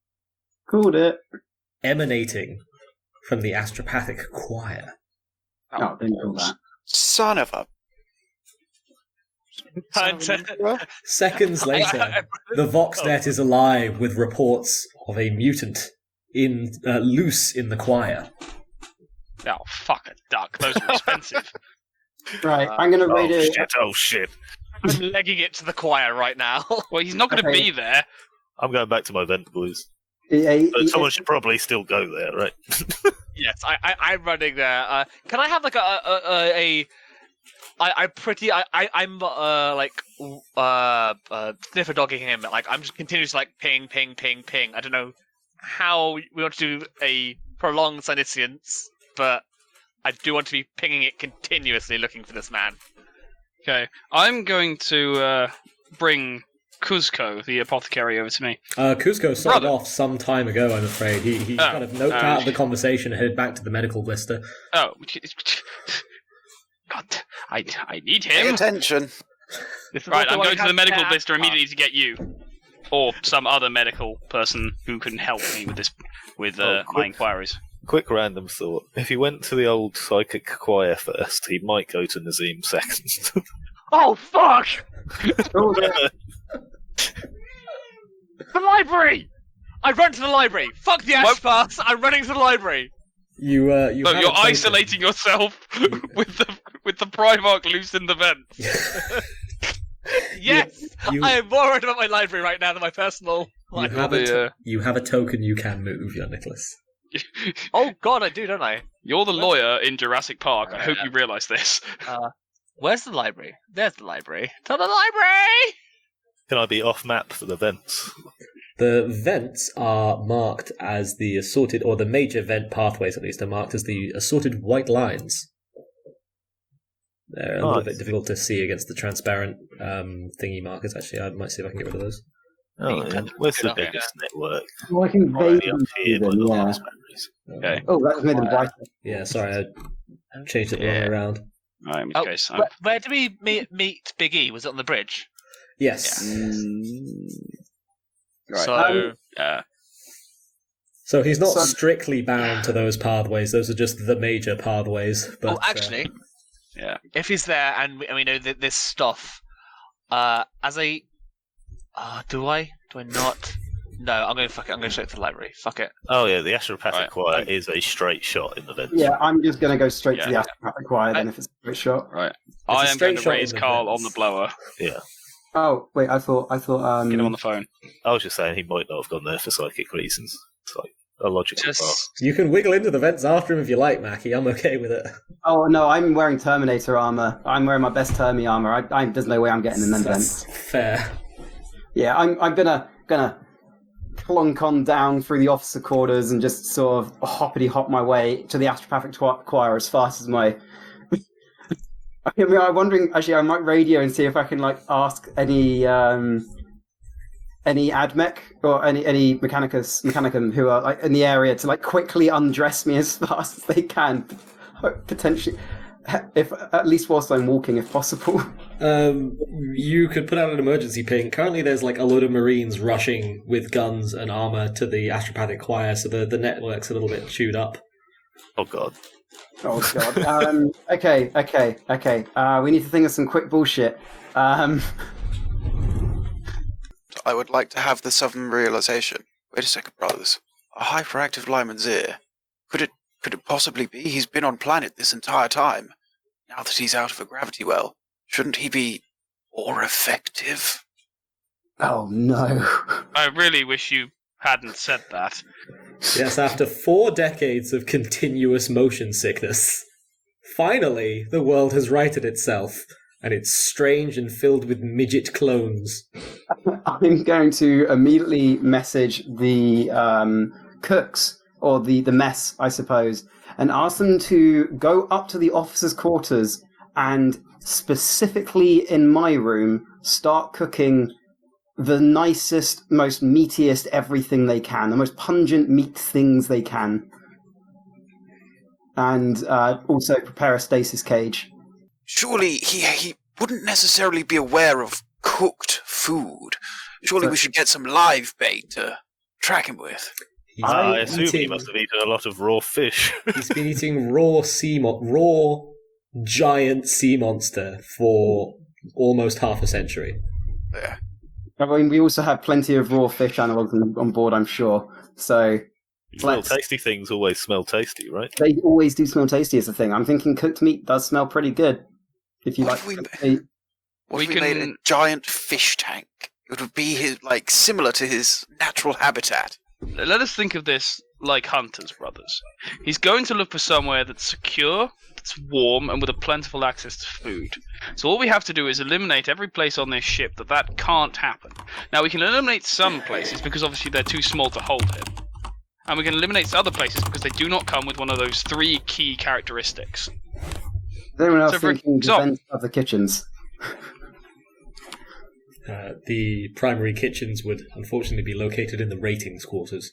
Called it. emanating from the astropathic choir. Oh, didn't call that. Son of a. Seconds later, the Voxnet is alive with reports of a mutant loose in the choir. Oh, fuck a duck. Those are expensive. Right, I'm going to rate it. Oh shit. I'm legging it to the choir right now. Well, he's not going to Okay. be there. I'm going back to my vent, boys. a- But someone should probably still go there, right? Yes, I'm running there. Can I have like a I'm sniffer dogging him. Like I'm just continuously like ping, ping, ping, ping. I don't know how we want to do a prolonged senescence, but I do want to be pinging it continuously, looking for this man. Okay, I'm going to bring Kuzco, the apothecary, over to me. Kuzco signed off some time ago, I'm afraid. He kind of noped out of the conversation and headed back to the medical blister. Oh, God, I need Pay him. attention. Right, I'm going to the medical blister immediately to get you, or some other medical person who can help me with this, with my inquiries. Quick random thought. If he went to the old psychic Coayah first, he might go to Nazeem second. Oh fuck! Oh, The library! I run to the library! Fuck the astropaths! I'm running to the library! You So have a you're token. isolating yourself with the Primarch loose in the vents. Yes! You- I am more worried about my library right now than my personal You life. have, you have a token you can move, young Nicholas. Oh god, I do, don't I? You're the lawyer in Jurassic Park. I hope you realise this. Where's the library? There's the library. To the library! Can I be off map for the vents? The vents are marked as the assorted, or the major vent pathways at least, are marked as the assorted white lines. They're a little bit difficult to see against the transparent thingy markers, actually. I might see if I can get rid of those. Oh, yeah. Where's the biggest network? well, I can Already vaguely up see here by them, the yeah. last memories. Okay. Oh, that's made them brighter. Yeah, sorry, I changed it the wrong way around. Right, in which Oh, case, where did we meet Big E? Was it on the bridge? Yes. Right. So, So he's not So- strictly bound to those pathways. Those are just the major pathways. But, actually, Yeah. if he's there and we know that this stuff, as a, do I not? No, I'm going to straight to the library. Fuck it. Oh yeah, the astropathic Right. choir is a straight shot in the vents. Yeah, I'm just going to go straight to Yeah. the astropathic choir then if it's a straight shot. Right. a I am straight going to shot raise in the Carl vents. on the blower. Yeah. Oh, wait, I thought, Get him on the phone. I was just saying he might not have gone there for psychic reasons. It's like a logical path. Just you can wiggle into the vents after him if you like, Mackie. I'm okay with it. oh no, I'm wearing Terminator armor. I'm wearing my best Termi armor. There's no way I'm getting in them That's vents. fair. Yeah, I'm gonna clunk on down through the officer quarters and just sort of hoppity hop my way to the astropathic choir as fast as my. I mean, I'm wondering. Actually, I might radio and see if I can ask any admech or any mechanicum who are in the area to quickly undress me as fast as they can, potentially, if at least whilst I'm walking, if possible. You could put out an emergency ping. Currently, there's a load of Marines rushing with guns and armor to the astropathic choir, so the network's a little bit chewed up. Oh god. Oh god. Okay. We need to think of some quick bullshit. I would like to have the sudden realization. Wait a second, brothers. A hyperactive lineman's ear. Could it possibly be he's been on planet this entire time? Now that he's out of a gravity well, shouldn't he be more effective? Oh no. I really wish you hadn't said that. Yes, after 4 decades of continuous motion sickness, finally the world has righted itself, and it's strange and filled with midget clones. I'm going to immediately message the cooks, or the mess, I suppose, and ask them to go up to the officers' quarters and specifically in my room start cooking the nicest, most meatiest everything they can, the most pungent meat things they can. And also prepare a stasis cage. Surely he wouldn't necessarily be aware of cooked food. Surely we should get some live bait to track him with. I assume he must have eaten a lot of raw fish. He's been eating raw giant sea monster for almost half a century. Yeah. I mean, we also have plenty of raw fish analogues on board, I'm sure. So Smell tasty things always smell tasty, right? they always do smell tasty as a thing. I'm thinking cooked meat does smell pretty good. If you What like if we- cooked meat. What if We we made a can- giant fish tank? It would be similar to his natural habitat. Let us think of this like hunters, brothers. He's going to look for somewhere that's secure, that's warm and with a plentiful access to food. So all we have to do is eliminate every place on this ship that can't happen. Now we can eliminate some places because obviously they're too small to hold him. And we can eliminate other places because they do not come with one of those 3 key characteristics. Is anyone else thinking defense of the kitchens? The primary kitchens would unfortunately be located in the ratings quarters.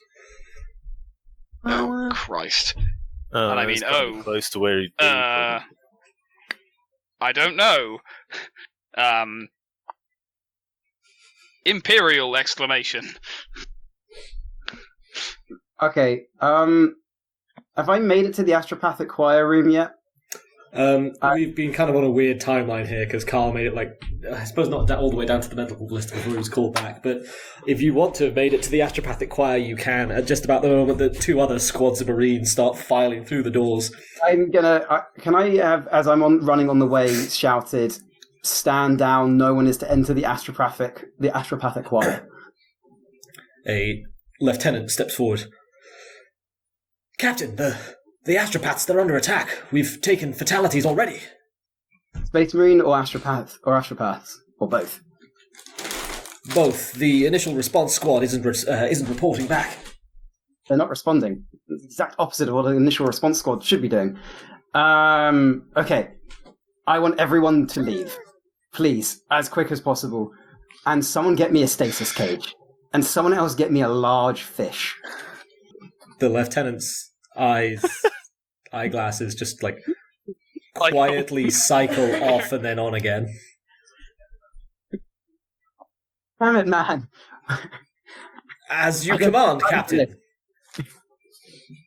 Oh, Christ. And I mean, close to where he'd be. I don't know. Imperial exclamation. Okay, have I made it to the astropathic choir room yet? We've been kind of on a weird timeline here because Carl made it, I suppose not all the way down to the mental list before he was called back, but if you want to have made it to the astropathic choir, you can, at just about the moment that 2 other squads of Marines start filing through the doors. I'm gonna, can I have, as I'm running on the way, shouted, "Stand down, no one is to enter the astropathic choir." A lieutenant steps forward. Captain, the astropaths, they're under attack. We've taken fatalities already. Space Marine or astropaths, or both? Both. The initial response squad isn't reporting back. They're not responding. It's the exact opposite of what an initial response squad should be doing. Okay. I want everyone to leave. Please, as quick as possible. And someone get me a stasis cage. And someone else get me a large fish. The lieutenant's eyeglasses just quietly cycle off and then on again. Damn it, man. As you command, Captain.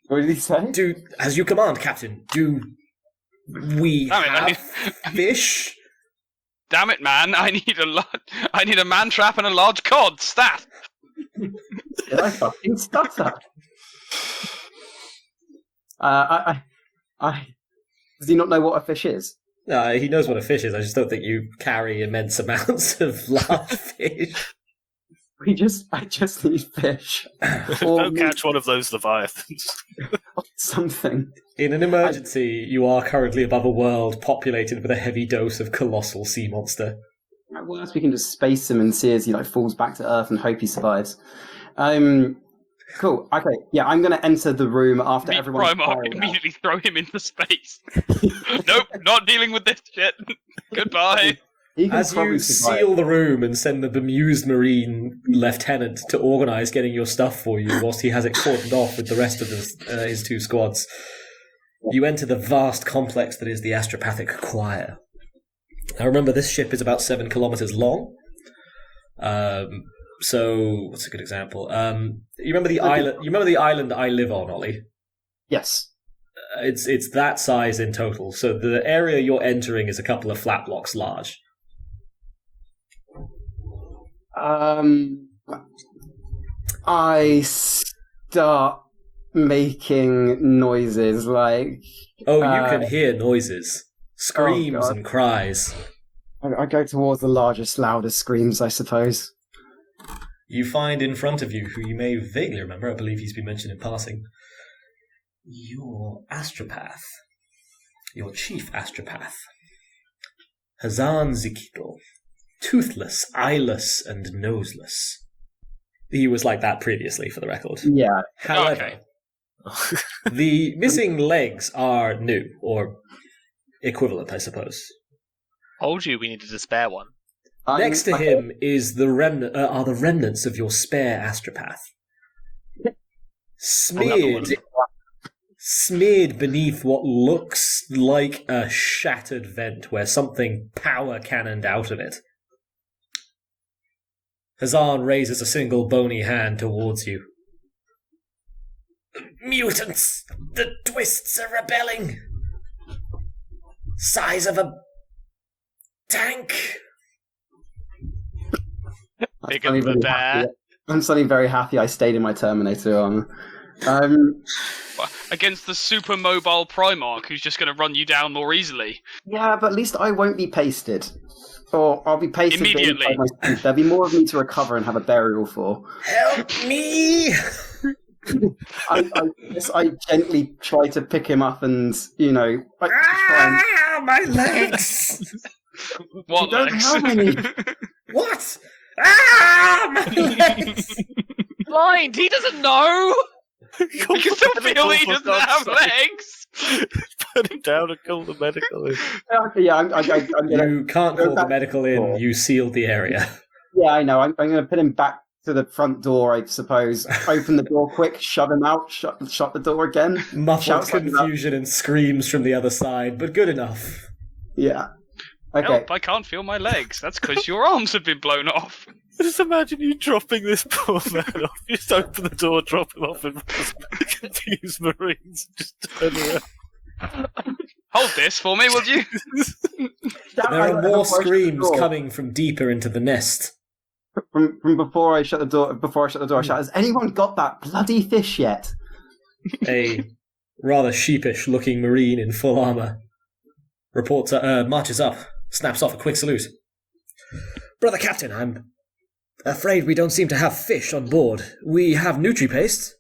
What did he say? As you command, Captain. Do we have fish? Damn it, man! I need a man trap and a large cod. Stat. Did I fucking stutter? Does he not know what a fish is? No, he knows what a fish is. I just don't think you carry immense amounts of large fish. I just need fish. Don't catch one of those leviathans. Something. In an emergency, you are currently above a world populated with a heavy dose of colossal sea monster. At worst, we can just space him and see as he falls back to Earth and hope he survives. Cool. Okay. Yeah, I'm going to enter the room after everyone's Primarch immediately throw him into space. Nope, not dealing with this shit. Goodbye. As you seal the room and send the bemused Marine lieutenant to organise getting your stuff for you whilst he has it cordoned off with the rest of his 2 squads, you enter the vast complex that is the astropathic choir. Now remember, this ship is about 7 kilometres long. So, what's a good example? You remember the island? You remember the island I live on, Ollie? Yes. It's that size in total. So the area you're entering is a couple of flat blocks large. I start making noises like. Oh, you can hear noises, screams and cries. I go towards the largest, loudest screams, I suppose. You find in front of you, who you may vaguely remember, I believe he's been mentioned in passing, your astropath, your chief astropath, Hazan Zikito, toothless, eyeless, and noseless. He was like that previously, for the record. Yeah. However, the missing legs are new, or equivalent, I suppose. Told you we needed a spare one. Next to him is the are the remnants of your spare astropath. Smeared beneath what looks like a shattered vent where something power cannoned out of it. Hazan raises a single bony hand towards you. Mutants! The twists are rebelling! Size of a tank! Bigger than that. I'm suddenly very happy I stayed in my Terminator armor. Against the super mobile Primarch, who's just going to run you down more easily. Yeah, but at least I won't be pasted. Or I'll be pasted immediately. There'll be more of me to recover and have a burial for. Help me! I gently try to pick him up and, My legs! What don't legs? have any. What? My legs! Blind. He doesn't know. You can still feel that he doesn't have legs. Put him down and call the medical in. Okay, yeah, I'm gonna. You can't call the medical in. You sealed the area. Yeah, I know. I'm gonna put him back to the front door, I suppose. Open the door quick, shove him out, shut the door again. Muffled Shouts like that. confusion and screams from the other side, but good enough. Yeah. Okay. Help, I can't feel my legs. That's because your arms have been blown off. Just imagine you dropping this poor man off. You just open the door, drop him off, and confuse Marines. Just turn around. Hold this for me, would you? There are more screams coming from deeper into the nest. From before I shut the door. I shout, "Has anyone got that bloody fish yet?" A rather sheepish-looking Marine in full armour marches up, snaps off a quick salute. Brother Captain, I'm afraid we don't seem to have fish on board. We have nutri-paste.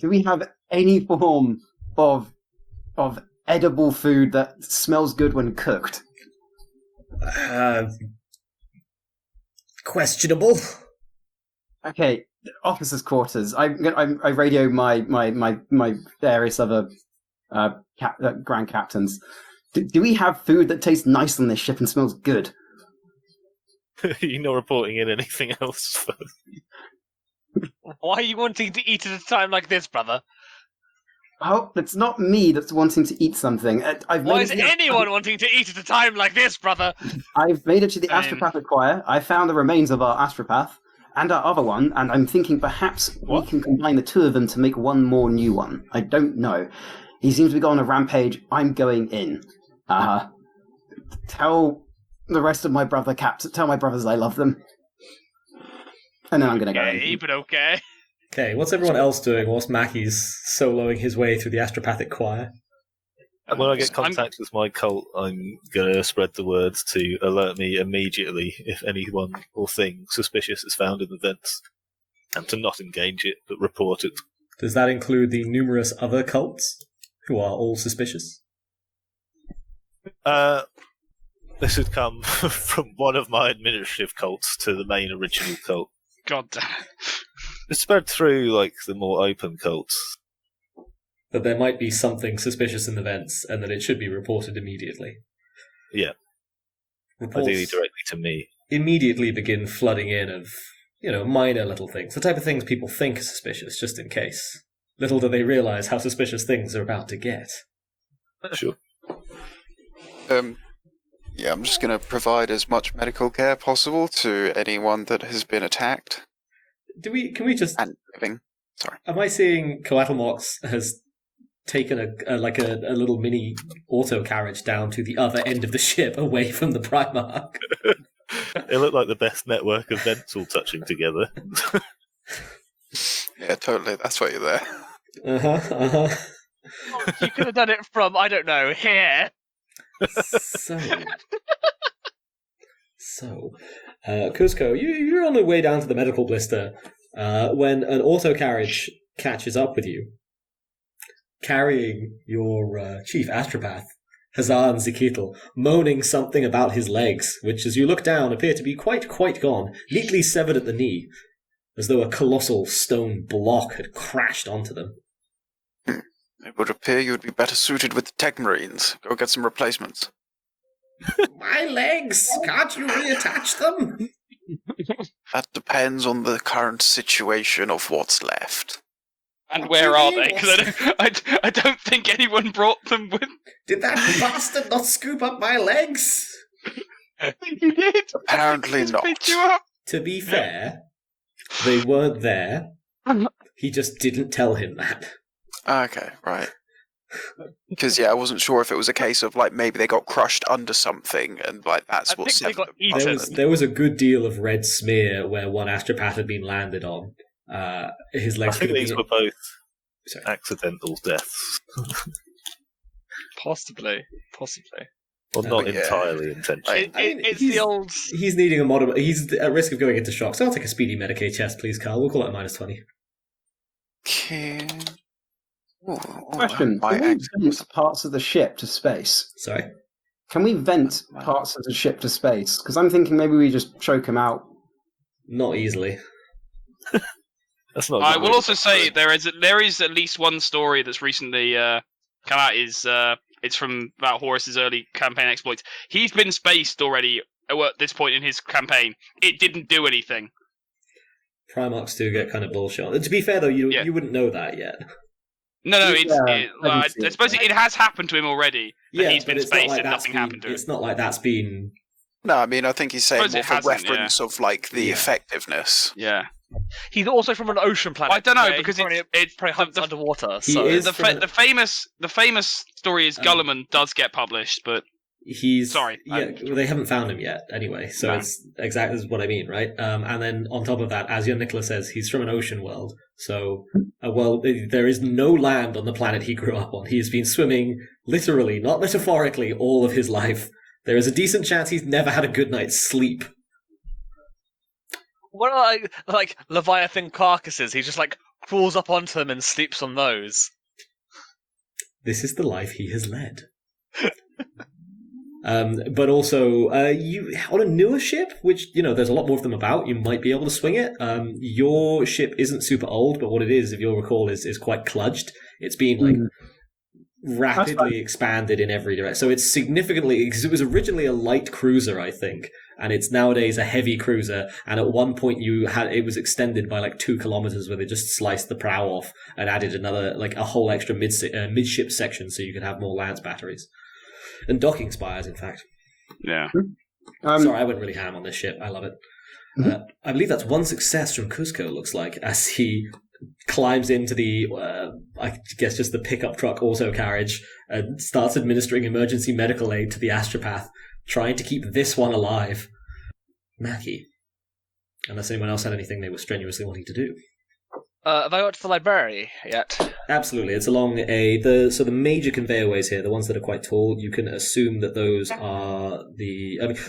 Do we have any form of edible food that smells good when cooked? Questionable. Okay, officers' quarters. I radio my various other grand captains. Do we have food that tastes nice on this ship and smells good? You're not reporting in anything else. Why are you wanting to eat at a time like this, brother? Oh, it's not me that's wanting to eat something. Why is anyone wanting to eat at a time like this, brother? I've made it to the astropathic choir. I found the remains of our astropath and our other one, and I'm thinking perhaps we can combine the two of them to make one more new one. I don't know. He seems to be going on a rampage. I'm going in. Tell the rest of my tell my brothers I love them. And then I'm going to go in. But okay. Okay, what's everyone else doing whilst Macky's soloing his way through the astropathic choir? And when I get contact with my cult, I'm going to spread the word to alert me immediately if anyone or thing suspicious is found in the vents, and to not engage it, but report it. Does that include the numerous other cults who are all suspicious? This would come from one of my administrative cults to the main original cult. God damn. It's spread through, the more open cults. That there might be something suspicious in the vents, and that it should be reported immediately. Yeah. Reports Ideally directly to me. immediately begin flooding in of, minor little things. The type of things people think are suspicious, just in case. Little do they realise how suspicious things are about to get. Sure. Yeah, I'm just going to provide as much medical care possible to anyone that has been attacked. Can we just... And living. Sorry. Am I seeing Coatlmox has taken a little mini auto carriage down to the other end of the ship, away from the Primarch? It looked like the best network of vents all touching together. Yeah, totally. That's why you're there. You could have done it from, I don't know, here. So, Kuzco, you're on the way down to the medical blister when an auto carriage catches up with you, carrying your chief astropath, Hazan Zikitel, moaning something about his legs, which, as you look down, appear to be quite gone, neatly severed at the knee, as though a colossal stone block had crashed onto them. It would appear you would be better suited with the Tech Marines. Go get some replacements. My legs! Can't you reattach them? That depends on the current situation of what's left. And where are they? Because I don't think anyone brought them with. Did that bastard not scoop up my legs? I think he did. Apparently Just not. picked you up. To be fair, they weren't there. He just didn't tell him that. Okay, right. Because, I wasn't sure if it was a case of, maybe they got crushed under something, and, that's what think they severed got them. eaten. There was a good deal of red smear where one astropath had been landed on. His legs I think could have these been... were both Sorry. accidental deaths. Possibly. Well, not yeah. entirely intentional. It's the old... He's needing a moderate... He's at risk of going into shock, so I'll take a speedy Medicaid test, please, Carl. We'll call it a -20. thinking. Ooh, Question: by Can we accident. vent parts of the ship to space? Sorry. Can we vent parts of the ship to space? Because I'm thinking maybe we just choke him out. Not easily. That's not. I will also say there is at least one story that's recently come out. It's from about Horus's early campaign exploits. He's been spaced already at this point in his campaign. It didn't do anything. Primarchs do get kind of bullshit. To be fair, though, you wouldn't know that yet. No, Yeah, I suppose it has happened to him already. Yeah, He's been but it's not spaced like and that's nothing been, happened to him. It's not like that's been... No, I mean, I think he's saying Suppose more it for hasn't, reference of like the effectiveness. Yeah. He's also from an ocean planet. I don't know where because he probably, it's probably hunts underwater. He So is the from the famous story is Gulliman does get published, but He's sorry. Yeah, they haven't found him yet. Anyway, so it's exactly what I mean, right? And then on top of that, as young Nicholas says, he's from an ocean world. So, there is no land on the planet he grew up on. He's been swimming literally, not metaphorically, all of his life. There is a decent chance he's never had a good night's sleep. what are like Leviathan carcasses? He just like crawls up onto them and sleeps on those. This is the life he has led. But also, you on a newer ship, which, there's a lot more of them about, you might be able to swing it. Your ship isn't super old, but what it is, if you'll recall, is quite kludged. It's been, rapidly expanded in every direction. So it's significantly, because it was originally a light cruiser, I think, and it's nowadays a heavy cruiser, and at one point it was extended by 2 kilometers where they just sliced the prow off and added another, a whole extra midship section so you could have more lance batteries. And docking spires, in fact. Yeah. Sorry, I went really ham on this ship. I love it. I believe that's one success from Kuzco, looks like, as he climbs into the, I guess just the pickup truck auto carriage and starts administering emergency medical aid to the astropath, trying to keep this one alive. Maccy. Unless anyone else had anything they were strenuously wanting to do. Have I got to the library yet? Absolutely. It's along the major conveyor ways here, the ones that are quite tall, you can assume that those are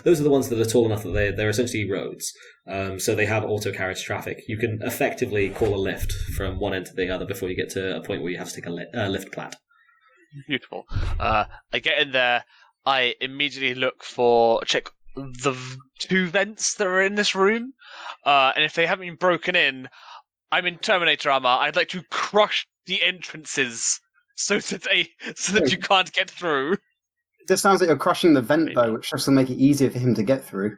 those are the ones that are tall enough that they're essentially roads. So they have auto carriage traffic. You can effectively call a lift from one end to the other before you get to a point where you have to take a lift plat. Beautiful. I get in there. I immediately check the 2 vents that are in this room, and if they haven't been broken in, I'm in Terminator armor. I'd like to crush the entrances so that you can't get through. This sounds like you're crushing the vent, though, which just will make it easier for him to get through.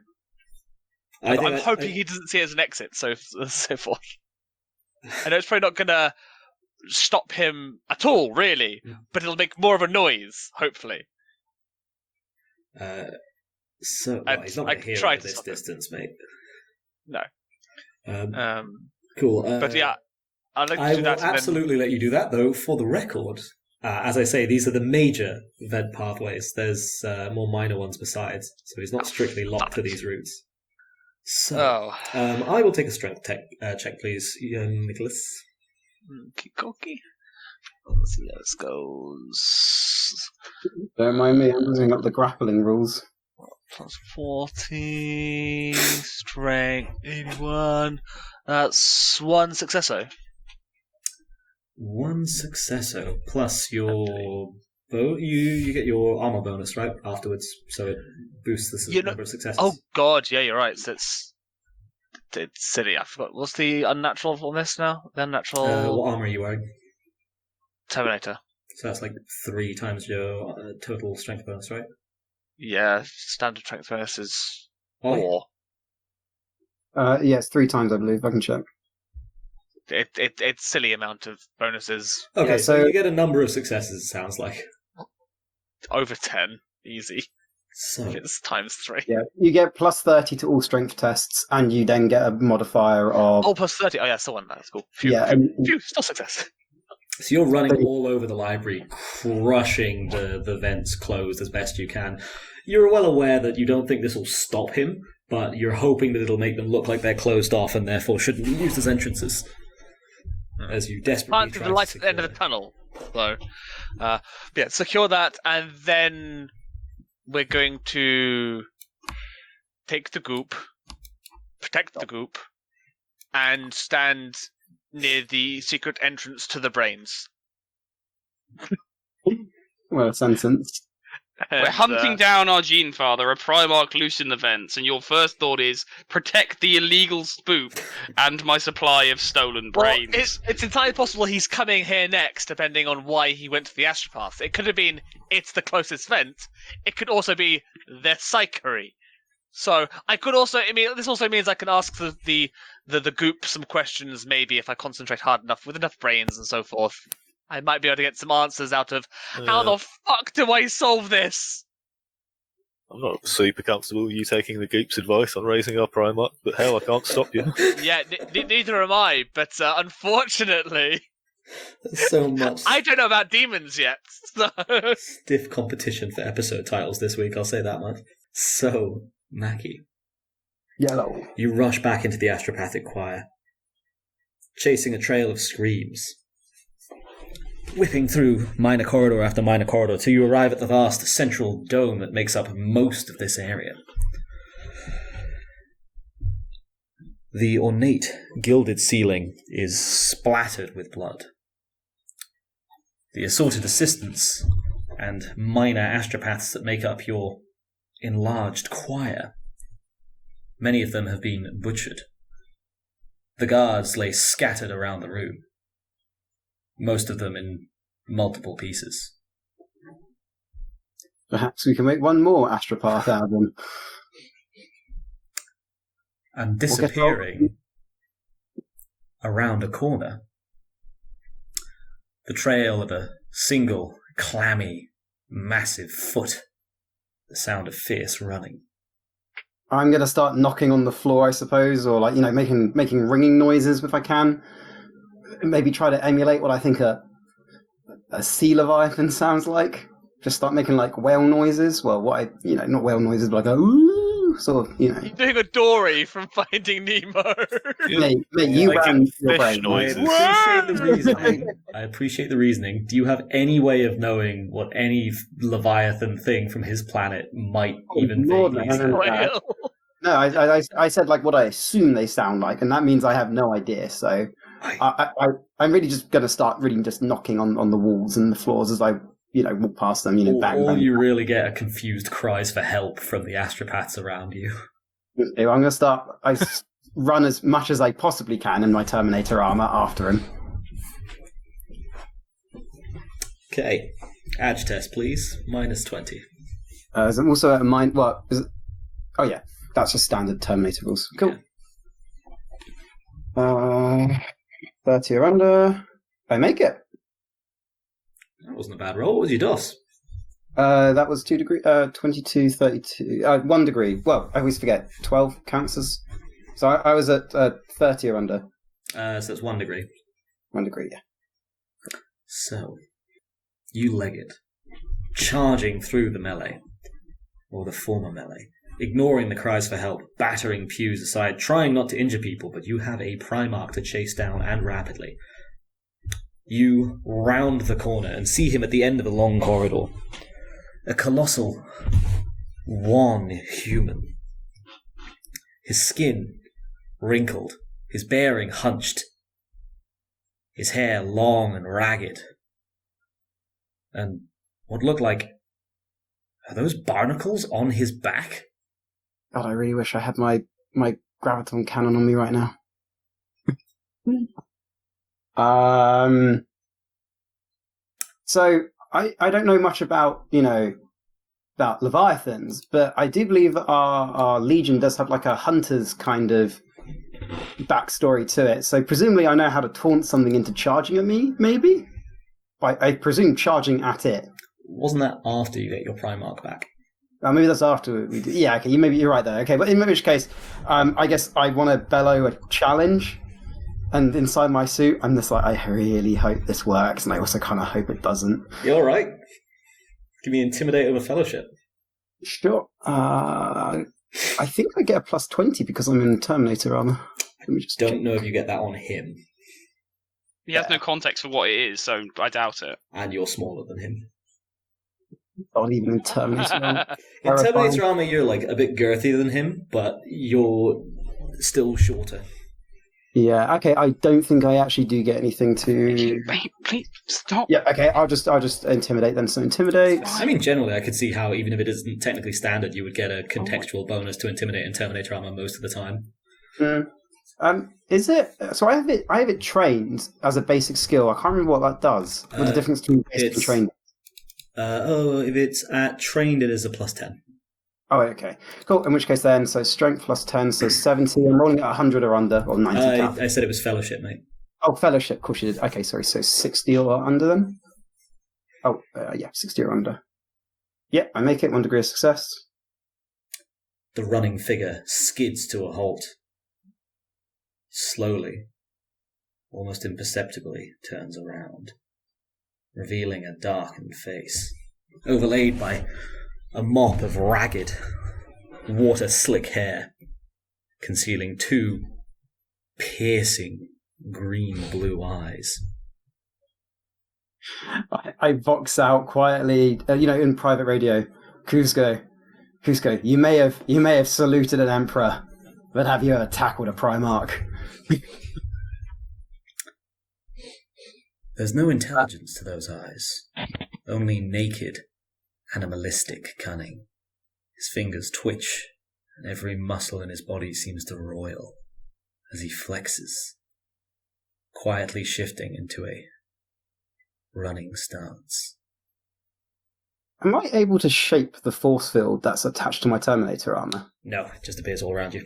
I'm hoping he doesn't see it as an exit, so forth. I know it's probably not going to stop him at all, really, but it'll make more of a noise, hopefully. He's not going to hear it at this distance, mate. No. Cool. But yeah, I'd like to I do that. will absolutely let you do that, though, for the record. As I say, these are the major vent pathways. There's more minor ones besides, so he's not strictly locked to these routes. So, I will take a strength check, please, Nicholas. Okie. Let's see how this goes. Don't mind me, I'm losing up the grappling rules. Plus 40, strength 81. That's 1 successo. 1 successo plus your you get your armor bonus right afterwards, so it boosts the number of successes. Oh god, yeah, you're right. So it's silly. I forgot. What's the unnatural on this now? The unnatural. What armor are you wearing? Terminator. So that's 3 times your total strength bonus, right? Yeah, standard strength bonus is Ollie? 4. Yes, 3 times, I believe. I can check. It's silly amount of bonuses. Okay, Yeah, so so you get a number of successes, it sounds like. Over 10. Easy. So It's times 3. yeah, you get plus 30 to all strength tests, and you then get a modifier of... Oh, plus 30. Oh, yeah, still 1. That's cool. Phew, Yeah, phew, still success. So you're running all over the library, crushing the vents closed as best you can. You're well aware that you don't think this will stop him, but you're hoping that it'll make them look like they're closed off and therefore shouldn't be used as entrances. As you desperately Can't see the light at the end of the tunnel, though. Yeah, secure that, and then we're going to take the goop, protect the goop, and stand near the secret entrance to the brains. Well, a sentence. We're And, hunting down our gene father, a Primarch loose in the vents, and your first thought is protect the illegal spook and my supply of stolen well, brains. it's entirely possible he's coming here next, depending on why he went to the astropaths. It could have been it's the closest vent. It could also be their psychiatry. So I could also, this also means I can ask the goop some questions. Maybe if I concentrate hard enough with enough brains and so forth, I might be able to get some answers out of how the fuck do I solve this? I'm not super comfortable with you taking the Goop's advice on raising our Primarch, but hell, I can't stop you. Yeah, neither am I, but unfortunately... There's so much I don't know about demons yet, so... stiff competition for episode titles this week, I'll say that much. So, Maccy, Yellow. you rush back into the astropathic choir, chasing a trail of screams, whipping through minor corridor after minor corridor till you arrive at the vast central dome that makes up most of this area. The ornate, gilded ceiling is splattered with blood. The assorted assistants and minor astropaths that make up your enlarged choir, many of them have been butchered. The guards lay scattered around the room, most of them in multiple pieces. Perhaps we can make one more astropath out of them. And disappearing around a corner, the trail of a single, clammy, massive foot, the sound of fierce running. I'm going to start knocking on the floor, I suppose, or making ringing noises if I can. Maybe try to emulate what I think a sea leviathan sounds like. Just start making whale noises. Well, not whale noises, but ooh, sort of, You're doing a Dory from Finding Nemo. Mate, you ran your brain. I appreciate the reasoning. Do you have any way of knowing what any leviathan thing from his planet might even vaguely sound like? No, I said what I assume they sound like, and that means I have no idea. So I'm really just going to start really just knocking on the walls and the floors as I walk past them. Bang, all bang. you really get are confused cries for help from the astropaths around you. I'm going to start. I run as much as I possibly can in my Terminator armor after him. Okay, Edge test, please. -20. Is it also a mind? What is it? Oh yeah, that's just standard Terminator rules. Cool. Yeah. 30 or under. I make it. That wasn't a bad roll. What was your DOS? That was 2 degree. 22, 32. 1 degree. Well, I always forget. 12 counts as. So I was at 30 or under. So that's 1 degree. 1 degree, yeah. So, you leg it, charging through the melee, or the former melee, ignoring the cries for help, battering pews aside, trying not to injure people, but you have a Primarch to chase down, and rapidly. You round the corner and see him at the end of a long corridor. A colossal, wan human. His skin wrinkled, his bearing hunched, his hair long and ragged, and what looked like... Are those barnacles on his back? God, I really wish I had my graviton cannon on me right now. So I don't know much about about leviathans, but I do believe our legion does have a hunter's kind of backstory to it. So presumably I know how to taunt something into charging at me. Maybe I presume charging at it. Wasn't that after you get your Primarch back? Maybe that's after we do. Yeah, okay. Maybe you're right there. Okay, but in which case, I guess I want to bellow a challenge. And inside my suit, I'm just I really hope this works, and I also kind of hope it doesn't. You all right? Give me Intimidate over Fellowship. Sure. I think I get a +20 because I'm in Terminator armor. Let me just Don't know if you get that on him. He has no context for what it is, so I doubt it. And you're smaller than him. Not even in Terminator armor. In Terminator armor, you're a bit girthier than him, but you're still shorter. Yeah. Okay. I don't think I actually do get anything to. Wait, please stop. Yeah. Okay. I'll just intimidate then. So intimidate. I mean, generally, I could see how even if it isn't technically standard, you would get a contextual bonus to intimidate and Terminator armor most of the time. Is it? So I have it trained as a basic skill. I can't remember what that does. What's the difference between basic and trained? If it's at trained, it is a +10. Oh, okay. Cool. In which case then, so strength +10, so 70. I'm rolling at 100 or under, or 90. I said it was fellowship, mate. Oh, fellowship. Of course you did. Okay, sorry. So 60 or under then? Oh, yeah, 60 or under. Yeah, I make it 1 degree of success. The running figure skids to a halt. Slowly, almost imperceptibly, turns around, revealing a darkened face, overlaid by a mop of ragged, water-slick hair, concealing 2 piercing green-blue eyes. I vox out quietly, in private radio. Kuzco, you may have saluted an emperor, but have you ever tackled a Primarch? There's no intelligence to those eyes, only naked, animalistic cunning. His fingers twitch, and every muscle in his body seems to roil as he flexes, quietly shifting into a running stance. Am I able to shape the force field that's attached to my Terminator armor? No, it just appears all around you.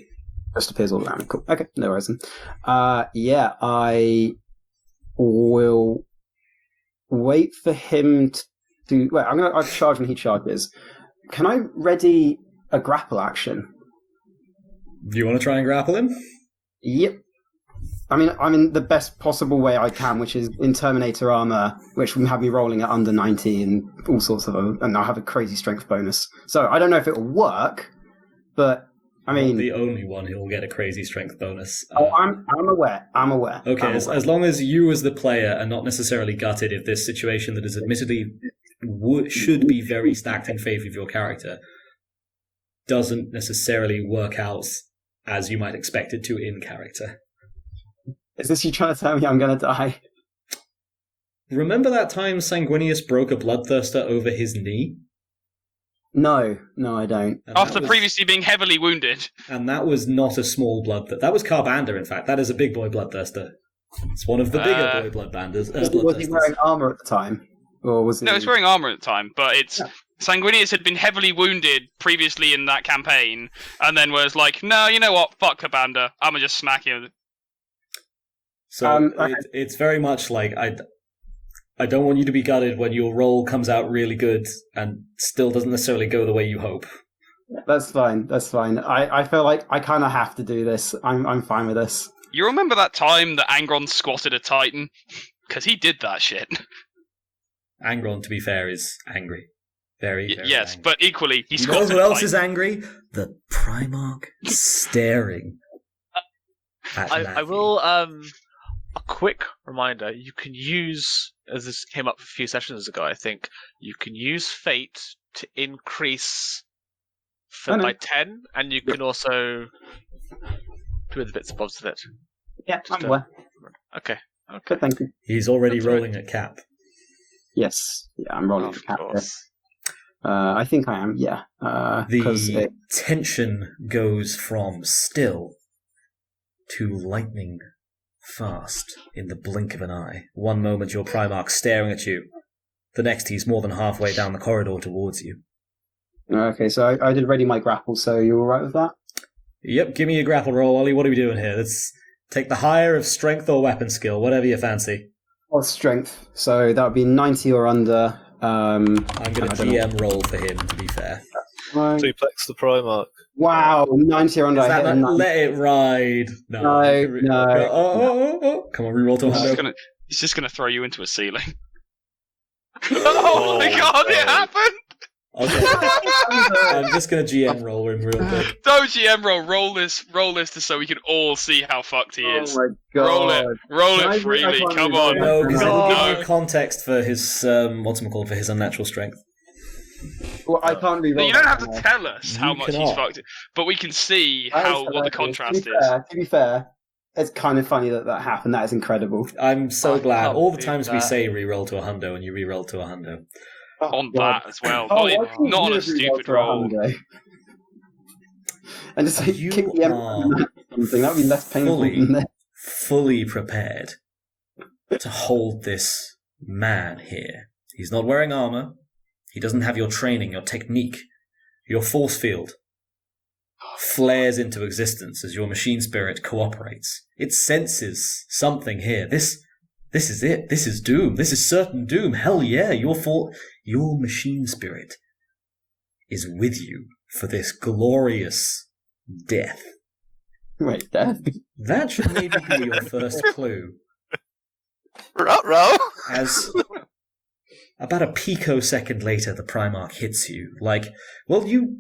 Just appears all around. Cool. Okay, no worries. Yeah, I will wait for him to. Wait, I'll charge when he charges. Can I ready a grapple action? Do you want to try and grapple him? Yep. I mean, I'm in the best possible way I can, which is in Terminator armor, which will have me rolling at under 90 and all sorts of, and I'll have a crazy strength bonus. So I don't know if it will work, but I mean, not the only one who will get a crazy strength bonus. I'm aware. Okay, as long as you as the player are not necessarily gutted if this situation that is admittedly should be very stacked in favor of your character doesn't necessarily work out as you might expect it to in character. Is this you trying to tell me I'm going to die? Remember that time Sanguinius broke a bloodthirster over his knee? No, I don't. And After previously being heavily wounded. And that was not a small bloodthirster. That was Carbander, in fact. That is a big boy bloodthirster. It's one of the bigger boy bloodbanders. Was he wearing armor at the time? Or was he... No, he was wearing armor at the time, but it's... Yeah. Sanguinius had been heavily wounded previously in that campaign, and then was like, no, you know what, fuck Carbander, I'm gonna just smack him. So it's very much like, I don't want you to be gutted when your roll comes out really good and still doesn't necessarily go the way you hope. That's fine. I feel like I kind of have to do this. I'm fine with this. You remember that time that Angron squatted a Titan? Because he did that shit. Angron, to be fair, is angry. Very yes, angry. But equally, he squatted a Titan. You know who else is Titan. angry? The Primarch staring at I will, a quick reminder, you can use, as this came up a few sessions ago, I think, you can use Fate to increase by 10, and you can also do the bits and bobs with it. Yeah, I'm aware. Okay. Good, thank you. He's already rolling at cap. Yes, yeah, I'm rolling at cap. I think I am, yeah. The tension goes from still to lightning fast in the blink of an eye. One moment your Primarch staring at you, the next he's more than halfway down the corridor towards you. Okay, so I did ready my grapple, so you're alright with that? Yep, give me a grapple roll, Ollie. What are we doing here? Let's take the higher of strength or weapon skill, whatever you fancy. Or strength, so that would be 90 or under. I'm going to GM roll for him, to be fair. Right. Duplex the Primarch. Wow, 90 or under. Let it ride. No. Oh. Come on, reroll to 100. He's just going to throw you into a ceiling. Oh my god, it happened! Okay. I'm just going to GM roll him real quick. Don't GM roll this just so we can all see how fucked he is. Oh my god. Roll it freely, come on. No, because it'll give you context for his, for his unnatural strength. Well, I can't re-roll. No, you don't have to tell us how much he's fucked it, but we can see what the contrast is. To be fair, it's kind of funny that happened. That is incredible. I'm so glad. can't All the believe times we that. say reroll to a hundo and you reroll to a hundo. On God. that as well. Oh, not why can't not on you a have rerolled stupid to a roll. hundo? And just like, You kick the are emperor or something. That would be less painful than this. fully prepared to hold this man here. He's not wearing armor. He doesn't have your training, your technique. Your force field flares into existence as your machine spirit cooperates. It senses something here. This is it. This is doom. This is certain doom. Hell yeah, your machine spirit is with you for this glorious death. Wait, death? That should maybe be your first clue. Ruh-roh! As about a picosecond later, the Primarch hits you. Like, well, you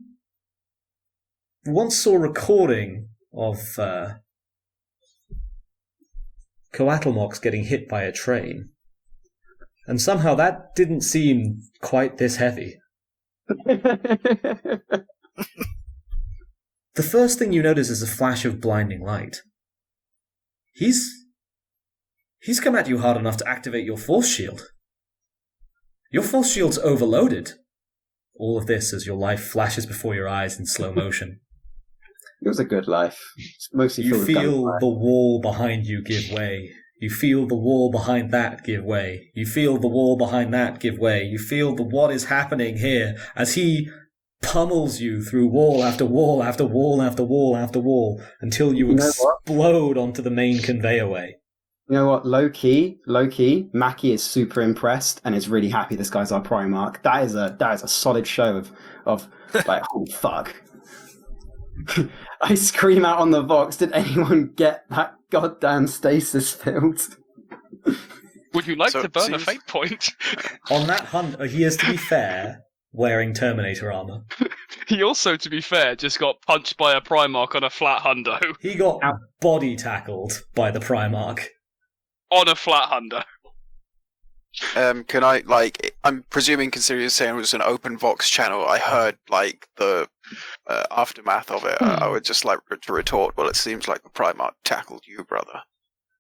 once saw a recording of Coatlmox getting hit by a train, and somehow that didn't seem quite this heavy. The first thing you notice is a flash of blinding light. He's come at you hard enough to activate your force shield. Your force shield's overloaded. All of this as your life flashes before your eyes in slow motion. It was a good life. It's mostly You full of feel gunfire. the wall behind you give way. You feel the wall behind that give way. You feel the wall behind that give way. You feel what is happening here as he pummels you through wall after wall after wall after wall after wall until you You know what? explode onto the main conveyor way. You know what? Low key, Maccy is super impressed and is really happy this guy's our Primarch. That is a solid show of like, holy fuck. I scream out on the Vox, did anyone get that goddamn stasis field? Would you like So to it burn a seems- fate point? On that hunt, he is, to be fair, wearing Terminator armor. He also, to be fair, just got punched by a Primarch on a flat hundo. He got Ow. body tackled by the Primarch. On a flat hundo. Can I, like, I'm presuming, considering you're saying it was an open Vox channel, I heard, like, the aftermath of it. I would just like to retort, well, it seems like the Primarch tackled you, brother.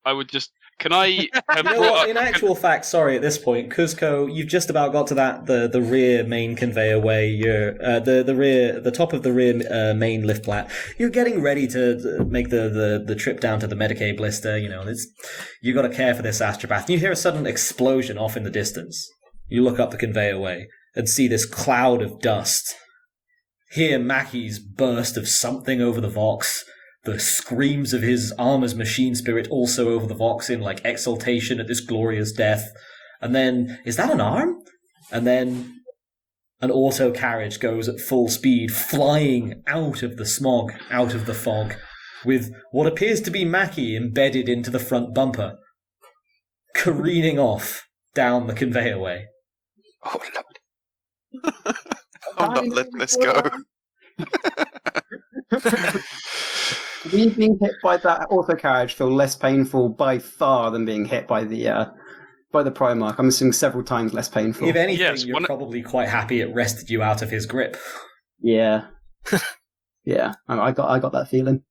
I would just... Can I have You know brought what, up... in actual fact, sorry, at this point, Kuzco, you've just about got to the rear main conveyor way. You're the top of the rear main lift plat. You're getting ready to make the trip down to the Medicaid blister. You know, you got to care for this astropath. And you hear a sudden explosion off in the distance. You look up the conveyor way and see this cloud of dust. Hear Maccy's burst of something over the Vox. The screams of his armor's machine spirit also over the Vox in, like, exultation at this glorious death. And then, is that an arm? And then an auto carriage goes at full speed, flying out of the smog, out of the fog, with what appears to be Maccy embedded into the front bumper, careening off down the conveyor way. Oh, Lord. I'm not letting this go. Me being hit by that auto carriage feel less painful by far than being hit by the Primarch. I'm assuming several times less painful. If anything, Yes, you're probably quite happy it wrested you out of his grip. Yeah, yeah. I got that feeling.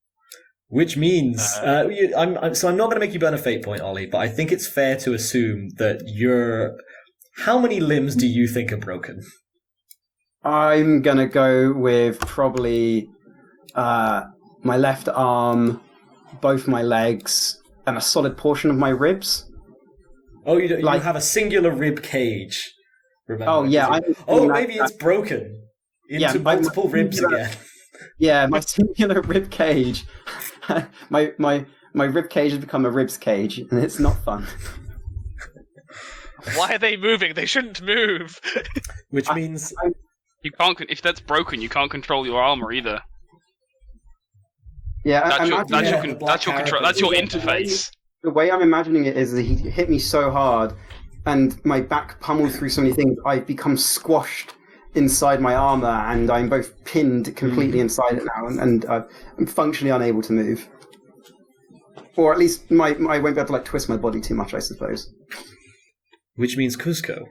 Which means, so I'm not going to make you burn a fate point, Ollie, but I think it's fair to assume that how many limbs do you think are broken? I'm gonna go with probably my left arm, both my legs, and a solid portion of my ribs. Oh, you Like- have a singular rib cage. Remember? Oh yeah, Maybe it's broken into Yeah, multiple ribs again. yeah, my singular rib cage. my rib cage has become a ribs cage, and it's not fun. Why are they moving? They shouldn't move. Which means You can't... If that's broken, you can't control your armor either. Yeah, That's your, imagine- that's your, the black control. That's your character. interface. the way I'm imagining it is that he hit me so hard, and my back pummeled through so many things, I've become squashed inside my armor, and I'm both pinned completely inside it now, and I'm functionally unable to move. Or at least I won't be able to, like, twist my body too much, I suppose. Which means Kuzco.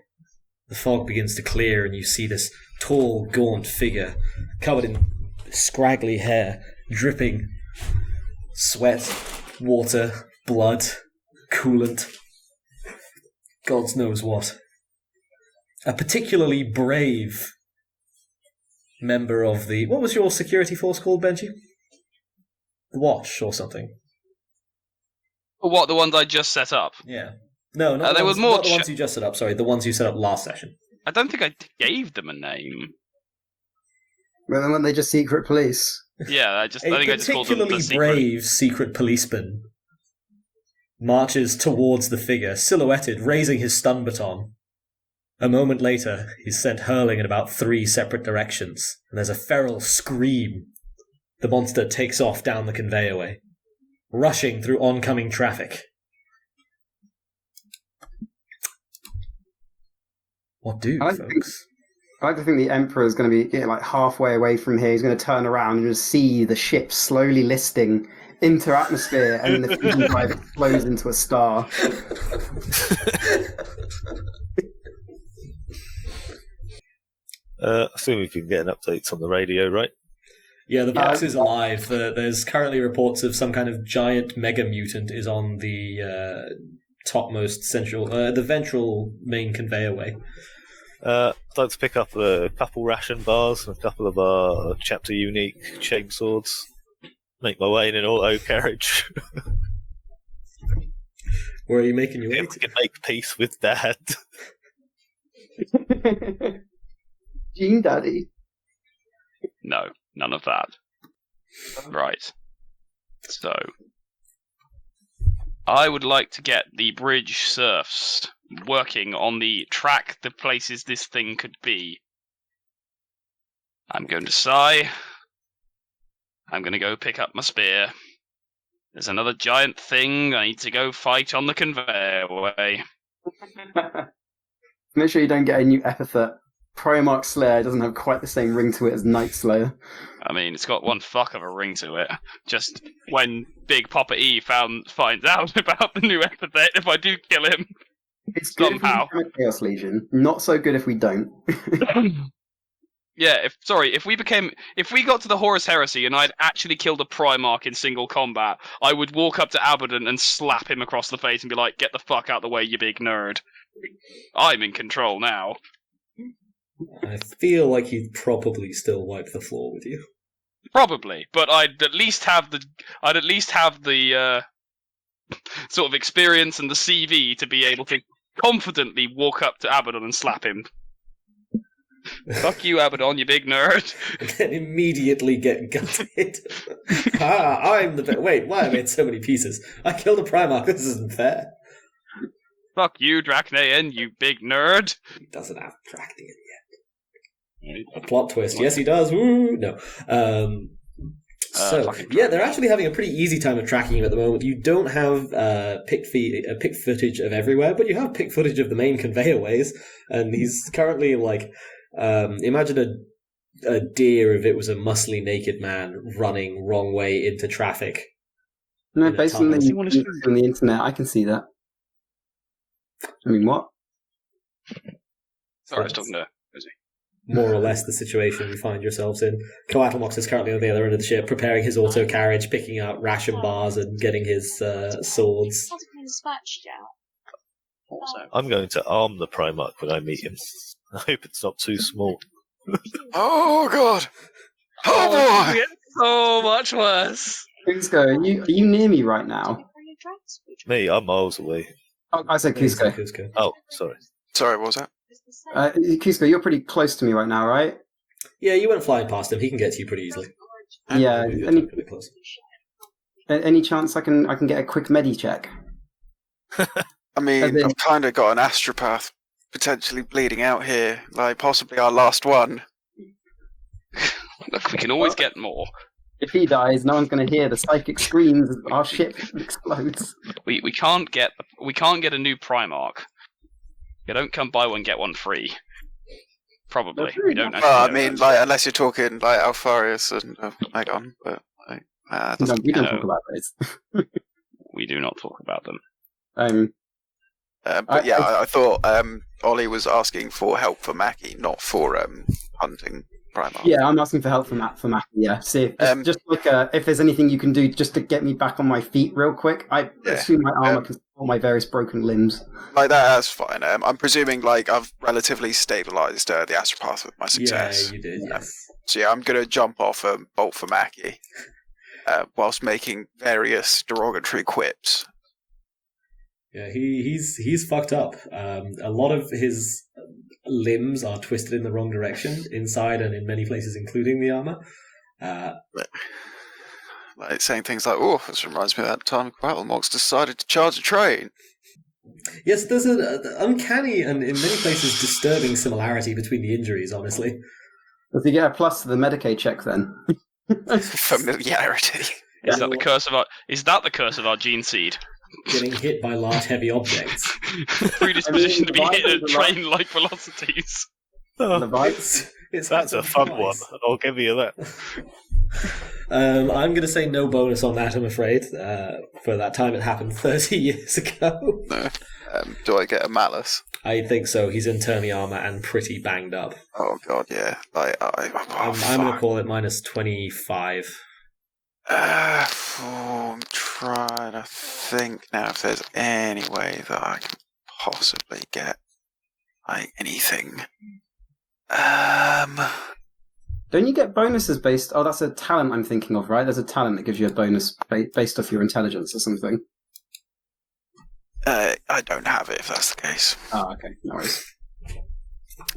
The fog begins to clear, and you see this tall, gaunt figure covered in scraggly hair, dripping sweat, water, blood, coolant, God knows what. A particularly brave member of the... What was your security force called, Benji? The Watch or something? What, the ones I just set up? Yeah. No, not, they the, were ones, more not the ones you just set up, sorry. The ones you set up last session. I don't think I gave them a name. Well, then weren't they just secret police? Yeah, I think I just called them the particularly secret. brave secret policeman marches towards the figure, silhouetted, raising his stun baton. A moment later, he's sent hurling in about 3 separate directions, and there's a feral scream. The monster takes off down the conveyorway, rushing through oncoming traffic. What do, folks? I like to think the Emperor is going to be like halfway away from here. He's going to turn around and just see the ship slowly listing into atmosphere, and then the fusion drive explodes into a star. I think we can get an update on the radio, right? Yeah, the box is alive. There's currently reports of some kind of giant mega mutant is on the topmost central, the ventral main conveyorway. I'd like to pick up a couple ration bars and a couple of our chapter unique chainswords. Make my way in an auto carriage. Where are you making your way We to? can make peace with Dad. Gene Daddy. No, none of that. Right. So, I would like to get the bridge surfs working on the track, the places this thing could be. I'm going to sigh. I'm going to go pick up my spear. There's another giant thing I need to go fight on the conveyor. Make sure you don't get a new epithet. Primarch Slayer doesn't have quite the same ring to it as Night Slayer. I mean, it's got one fuck of a ring to it. Just when Big Papa E finds out about the new epithet, if I do kill him, It's good somehow. if we become a Chaos Legion. Not so good if we don't. Yeah, if we got to the Horus Heresy and I'd actually killed a Primarch in single combat, I would walk up to Abaddon and slap him across the face and be like, "Get the fuck out the way, you big nerd. I'm in control now." I feel like he'd probably still wipe the floor with you. Probably, but I'd at least have the sort of experience and the CV to be able to confidently walk up to Abaddon and slap him. Fuck you, Abaddon, you big nerd. And then immediately get gutted. I'm the... Wait, why I made so many pieces? I killed a Primarch, this isn't fair. Fuck you, Dracnean, you big nerd. He doesn't have Dracnean yet. A plot twist. Yes, he does. Woo! No. Yeah, they're actually having a pretty easy time of tracking him at the moment. You don't have pick footage of everywhere, but you have pick footage of the main conveyorways, and he's currently like... imagine a deer if it was a muscly naked man running wrong way into traffic. No, based on the internet, I can see that. I mean, what? Sorry, I was talking to Busy. More or less the situation you find yourselves in. Coatlmox is currently on the other end of the ship, preparing his auto carriage, picking out ration bars and getting his swords. I'm going to arm the Primarch when I meet him. I hope it's not too small. Oh god! Oh boy! It's so much worse. Kuzco, are you near me right now? Me, I'm miles away. Oh, I said Kuzco. Oh, sorry. Sorry, what was that? Kuzco, you're pretty close to me right now, right? Yeah, you went flying past him. He can get to you pretty easily. Yeah. Pretty close. Any chance I can get a quick medi check? I mean, I've kind of got an astropath potentially bleeding out here, like possibly our last one. Look, we can always get more. If he dies, no one's going to hear the psychic screams as our ship explodes. We can't get a new Primarch. You don't come buy one get one free. Probably we don't. Well, I mean, like unless you're talking like Alfarius and Megon, but like, we don't talk about those. We do not talk about them. But I thought Ollie was asking for help for Maccy, not for hunting Primarch. Yeah, I'm asking for help from Mac. Yeah, see, if there's anything you can do just to get me back on my feet real quick. I assume my armor can support my various broken limbs. Like that's fine. I'm presuming like I've relatively stabilized the astropath with my success. Yeah, you did. Yes. So yeah, I'm gonna jump off and bolt for Maccy, whilst making various derogatory quips. Yeah, he's fucked up. A lot of his limbs are twisted in the wrong direction, inside and in many places, including the armor. Like saying things like, "Oh, this reminds me of that time Coatlmox decided to charge a train." Yes, there's an uncanny and in many places disturbing similarity between the injuries. Honestly, Does he get a plus to the Medicaid check then? Familiarity. Is that the curse of our? Is that the curse of our gene seed? getting hit by large, heavy objects. Predisposition to be hit at train-like velocities. That's a fun one. I'll give you that. I'm going to say no bonus on that, I'm afraid, for that time it happened 30 years ago. No. Do I get a malice? I think so. He's in turny armor and pretty banged up. Oh god, yeah. Like, I'm going to call it minus 25. I'm trying to think now if there's any way that I can possibly get like anything. Don't you get bonuses based? Oh, that's a talent I'm thinking of, right? There's a talent that gives you a bonus based off your intelligence or something. I don't have it if that's the case. Oh, okay, no worries.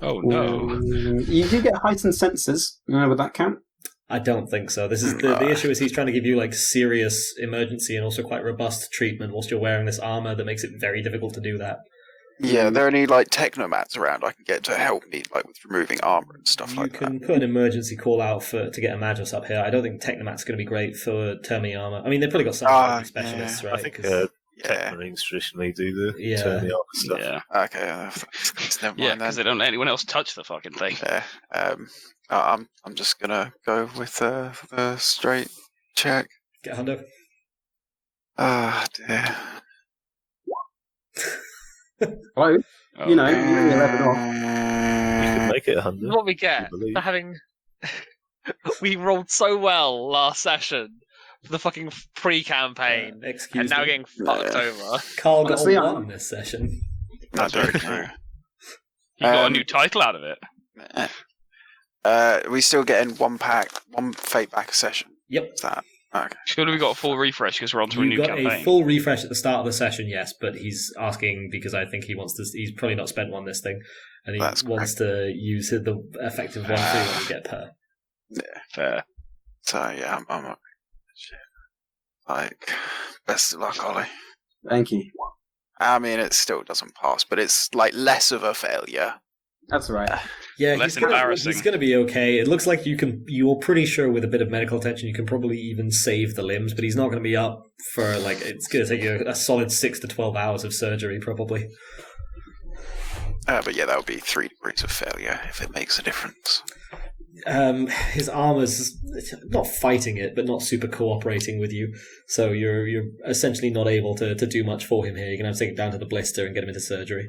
Oh no! You do get heightened senses. Would that count? I don't think so. This is the issue is he's trying to give you like serious emergency and also quite robust treatment whilst you're wearing this armor that makes it very difficult to do that. Yeah, are there any like technomats around I can get to help me like with removing armor and stuff like that? You can put an emergency call out to get a Magus up here. I don't think technomat's going to be great for turny armor. I mean, they've probably got some specialists, right? I think Tech Marines traditionally do the turny armor stuff. Yeah. Okay, never mind because they don't let anyone else touch the fucking thing. Yeah. I'm just gonna go with the straight check. Get Hundo. Ah, dear. Hello? Oh, You know, you're 11 off. You can make it 100. What we get for having... we rolled so well last session for the fucking pre-campaign, and now getting fucked over. Carl got Honestly, a 1 this session. I don't know. You got a new title out of it. We still getting one fate back a session. Yep. Is that okay? Surely we got a full refresh because we're onto a You new got campaign. a full refresh at the start of the session, yes, but he's asking because I think he wants to. He's probably not spent one this thing, and he wants to use the effective one free when you get per. Yeah, fair. So yeah, I'm shit. Like, best of luck, Ollie. Thank you. I mean, it still doesn't pass, but it's like less of a failure. That's right. Yeah, Less he's gonna embarrassing. be okay. It looks like you're pretty sure with a bit of medical attention you can probably even save the limbs, but he's not going to be up for like it's going to take you a solid 6 to 12 hours of surgery probably. But yeah, that would be 3 degrees of failure if it makes a difference. His armor's not fighting it, but not super cooperating with you. So you're essentially not able to do much for him here. You're going to have to take him down to the blister and get him into surgery.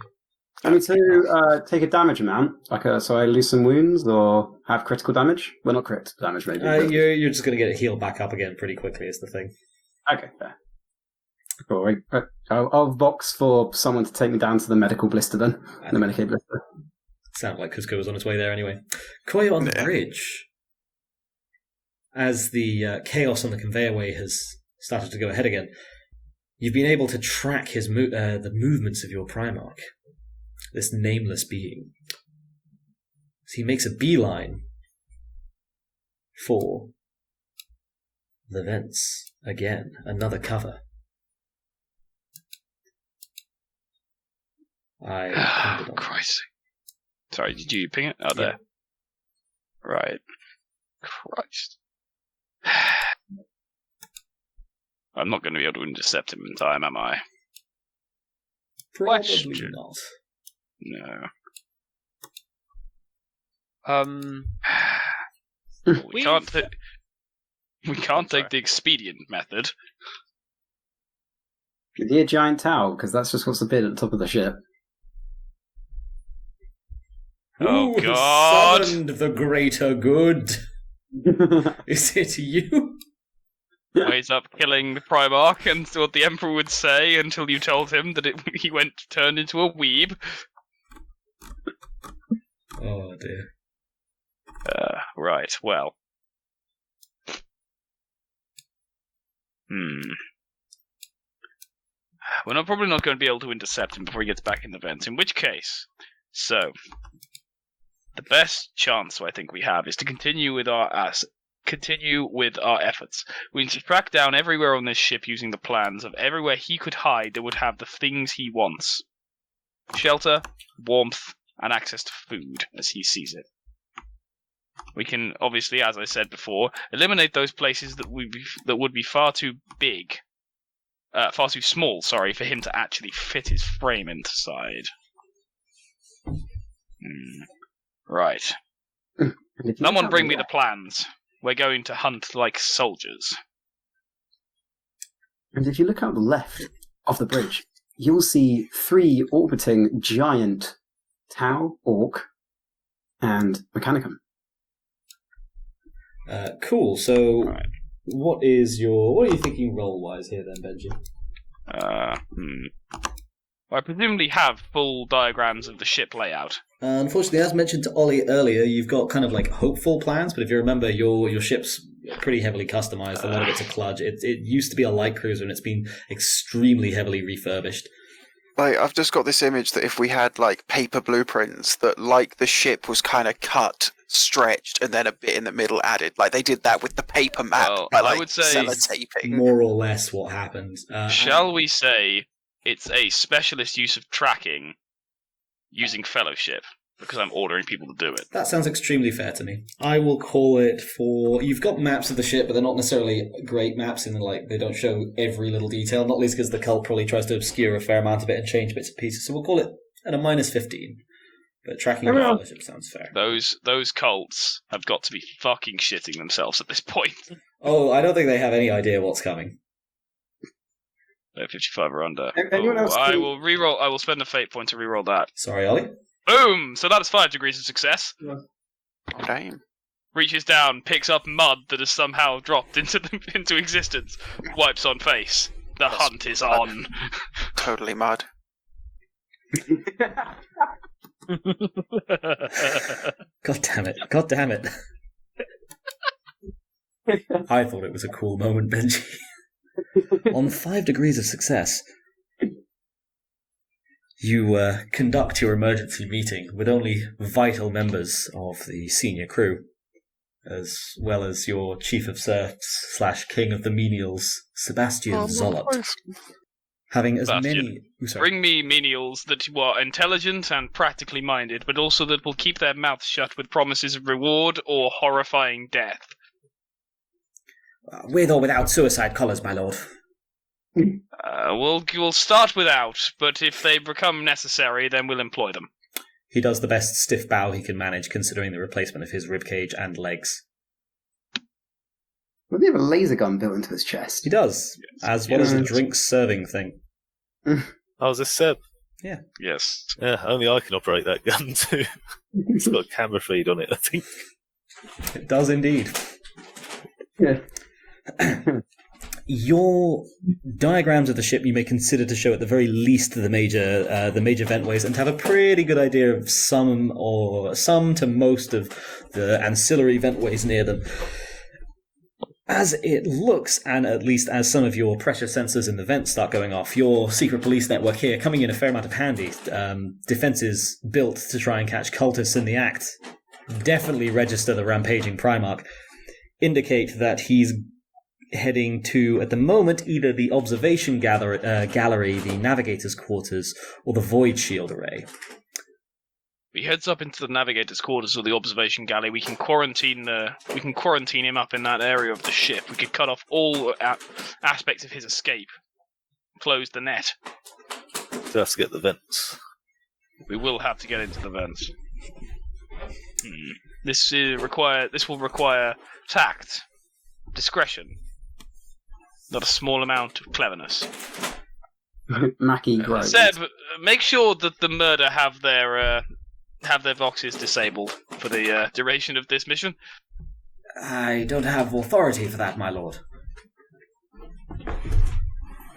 I mean, to take a damage amount, so I lose some wounds or have critical damage? Well, not critical damage, maybe. You're just going to get it healed back up again pretty quickly, is the thing. Okay, fair. Cool. I'll box for someone to take me down to the medical blister then. The Medicaid blister. Sounded like Kuzco was on his way there anyway. Coayah on the bridge. As the chaos on the conveyor way has started to go ahead again, you've been able to track his the movements of your Primarch. This nameless being. So he makes a beeline for the vents. Again, another cover. Oh, Christ. Sorry, did you ping it? Oh, there. Right. Christ. I'm not going to be able to intercept him in time, am I? Probably not. No. We can't take the expedient method. Is he a giant towel? Because that's just what's appeared at the top of the ship. Oh, Who God. has summoned the greater good? Is it you? Ways up killing the Primarch, and what the Emperor would say until you told him that he turned into a weeb. Oh dear. Right, well. We're probably not going to be able to intercept him before he gets back in the vents, in which case, the best chance I think we have is to continue with our efforts. We need to track down everywhere on this ship using the plans of everywhere he could hide that would have the things he wants. Shelter, warmth, and access to food as he sees it. We can obviously, as I said before, eliminate those places that would be far too small, for him to actually fit his frame inside. Right. Someone bring me the plans. We're going to hunt like soldiers. And if you look out the left of the bridge, you'll see 3 orbiting giant Tau, Orc, and Mechanicum. Cool. So, what are you thinking role-wise here then, Benji? I presumably have full diagrams of the ship layout. Unfortunately, as mentioned to Ollie earlier, you've got kind of like hopeful plans, but if you remember, your ship's pretty heavily customized. A lot of it's a kludge. It used to be a light cruiser, and it's been extremely heavily refurbished. Like, I've just got this image that if we had, like, paper blueprints that, like, the ship was kind of cut, stretched, and then a bit in the middle added. Like, they did that with the paper map by, like, I would say sellotaping. More or less what happened. Shall we say it's a specialist use of tracking using fellowship? Because I'm ordering people to do it. That sounds extremely fair to me. I will call it for... You've got maps of the ship, but they're not necessarily great maps in the, like, they don't show every little detail, not least because the cult probably tries to obscure a fair amount of it and change bits and pieces. So we'll call it at a -15. But tracking the fellowship sounds fair. Those cults have got to be fucking shitting themselves at this point. Oh, I don't think they have any idea what's coming. 55 or under. Anyone else I will reroll. I will spend a fate point to reroll that. Sorry, Ollie? Boom! So that is 5 degrees of success. Damn. Reaches down, picks up mud that has somehow dropped into existence, wipes on face. The hunt is on. Totally mud. God damn it. God damn it. I thought it was a cool moment, Benji. On 5 degrees of success, you conduct your emergency meeting with only vital members of the senior crew, as well as your chief of serfs / king of the menials, Sebastian Zolot. Having as Sebastian, many... bring me menials that are intelligent and practically minded, but also that will keep their mouths shut with promises of reward or horrifying death. With or without suicide collars, my lord. We'll start without, but if they become necessary, then we'll employ them. He does the best stiff bow he can manage, considering the replacement of his ribcage and legs. Does he have a laser gun built into his chest? He does, as well as a drink-serving thing. Oh, is this Seb? Yeah. Yes. Yeah, only I can operate that gun too. It's got a camera feed on it, I think. It does indeed. Yeah. Your diagrams of the ship you may consider to show at the very least the major ventways and to have a pretty good idea of some to most of the ancillary ventways near them. As it looks, and at least as some of your pressure sensors in the vents start going off, your secret police network here coming in a fair amount of handy. Defenses built to try and catch cultists in the act definitely register the rampaging Primarch. Indicate that he's heading to, at the moment, either the observation gallery, the navigator's quarters, or the void shield array. He heads up into the navigator's quarters or the observation galley. We can quarantine him up in that area of the ship. We could cut off all aspects of his escape. Close the net. So have to get the vents. We will have to get into the vents. This will require tact, discretion, not a small amount of cleverness. Maccy grows. Seb, make sure that the murder have their have their voxes disabled for the duration of this mission? I don't have authority for that, my lord.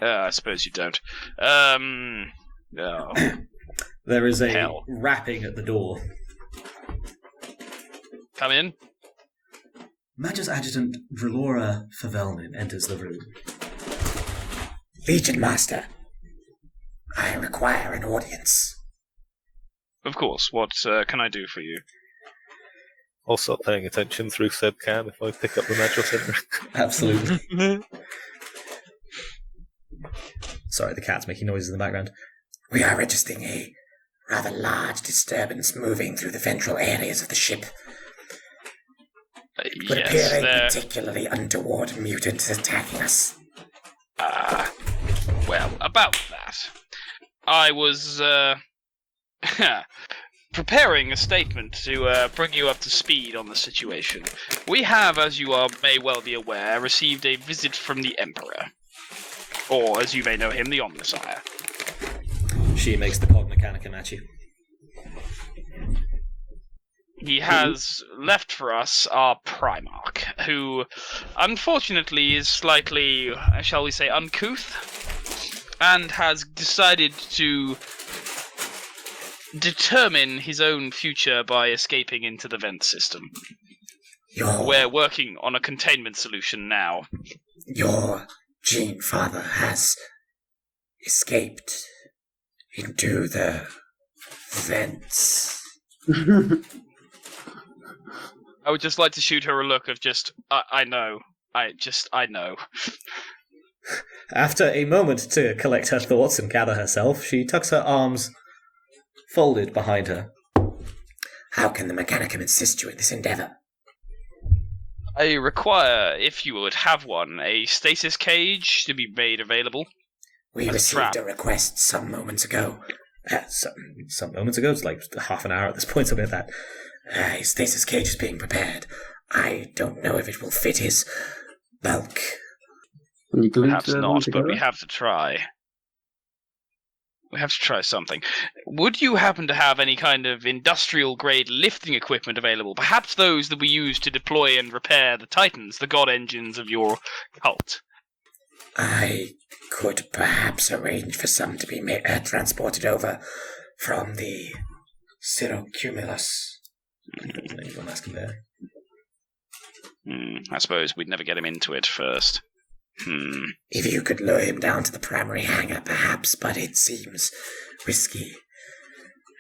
I suppose you don't. No. There is a Hell. rapping at the door. Come in. Magus Adjutant Relora Favelmin enters the room. Legion Master, I require an audience. Of course. What can I do for you? I'll start paying attention through said cam if I pick up the magical center. Absolutely. Sorry, the cat's making noises in the background. We are registering a rather large disturbance moving through the ventral areas of the ship. It would appear a particularly untoward mutant is attacking us. Well, about that. I was, preparing a statement to bring you up to speed on the situation. We have, as you may well be aware, received a visit from the Emperor. Or, as you may know him, the Omnisire. She makes the cog mechanicum at you. He has left for us our Primarch, who, unfortunately, is slightly, shall we say, uncouth, and has decided to determine his own future by escaping into the vent system. We're working on a containment solution now. Your Gene Father has escaped into the vents. I would just like to shoot her a look of just, I know. I know. After a moment to collect her thoughts and gather herself, she tucks her arms folded behind her. How can the Mechanicum assist you in this endeavour? I require, if you would have one, a stasis cage to be made available. We received a request some moments ago. Some moments ago? It's like half an hour at this point, something like that. A stasis cage is being prepared. I don't know if it will fit his bulk. Perhaps not, but we have to try. We have to try something. Would you happen to have any kind of industrial-grade lifting equipment available? Perhaps those that we use to deploy and repair the Titans, the god engines of your cult? I could perhaps arrange for some to be transported over from the Cirrocumulus. I suppose we'd never get him into it first. If you could lure him down to the primary hangar, perhaps, but it seems risky.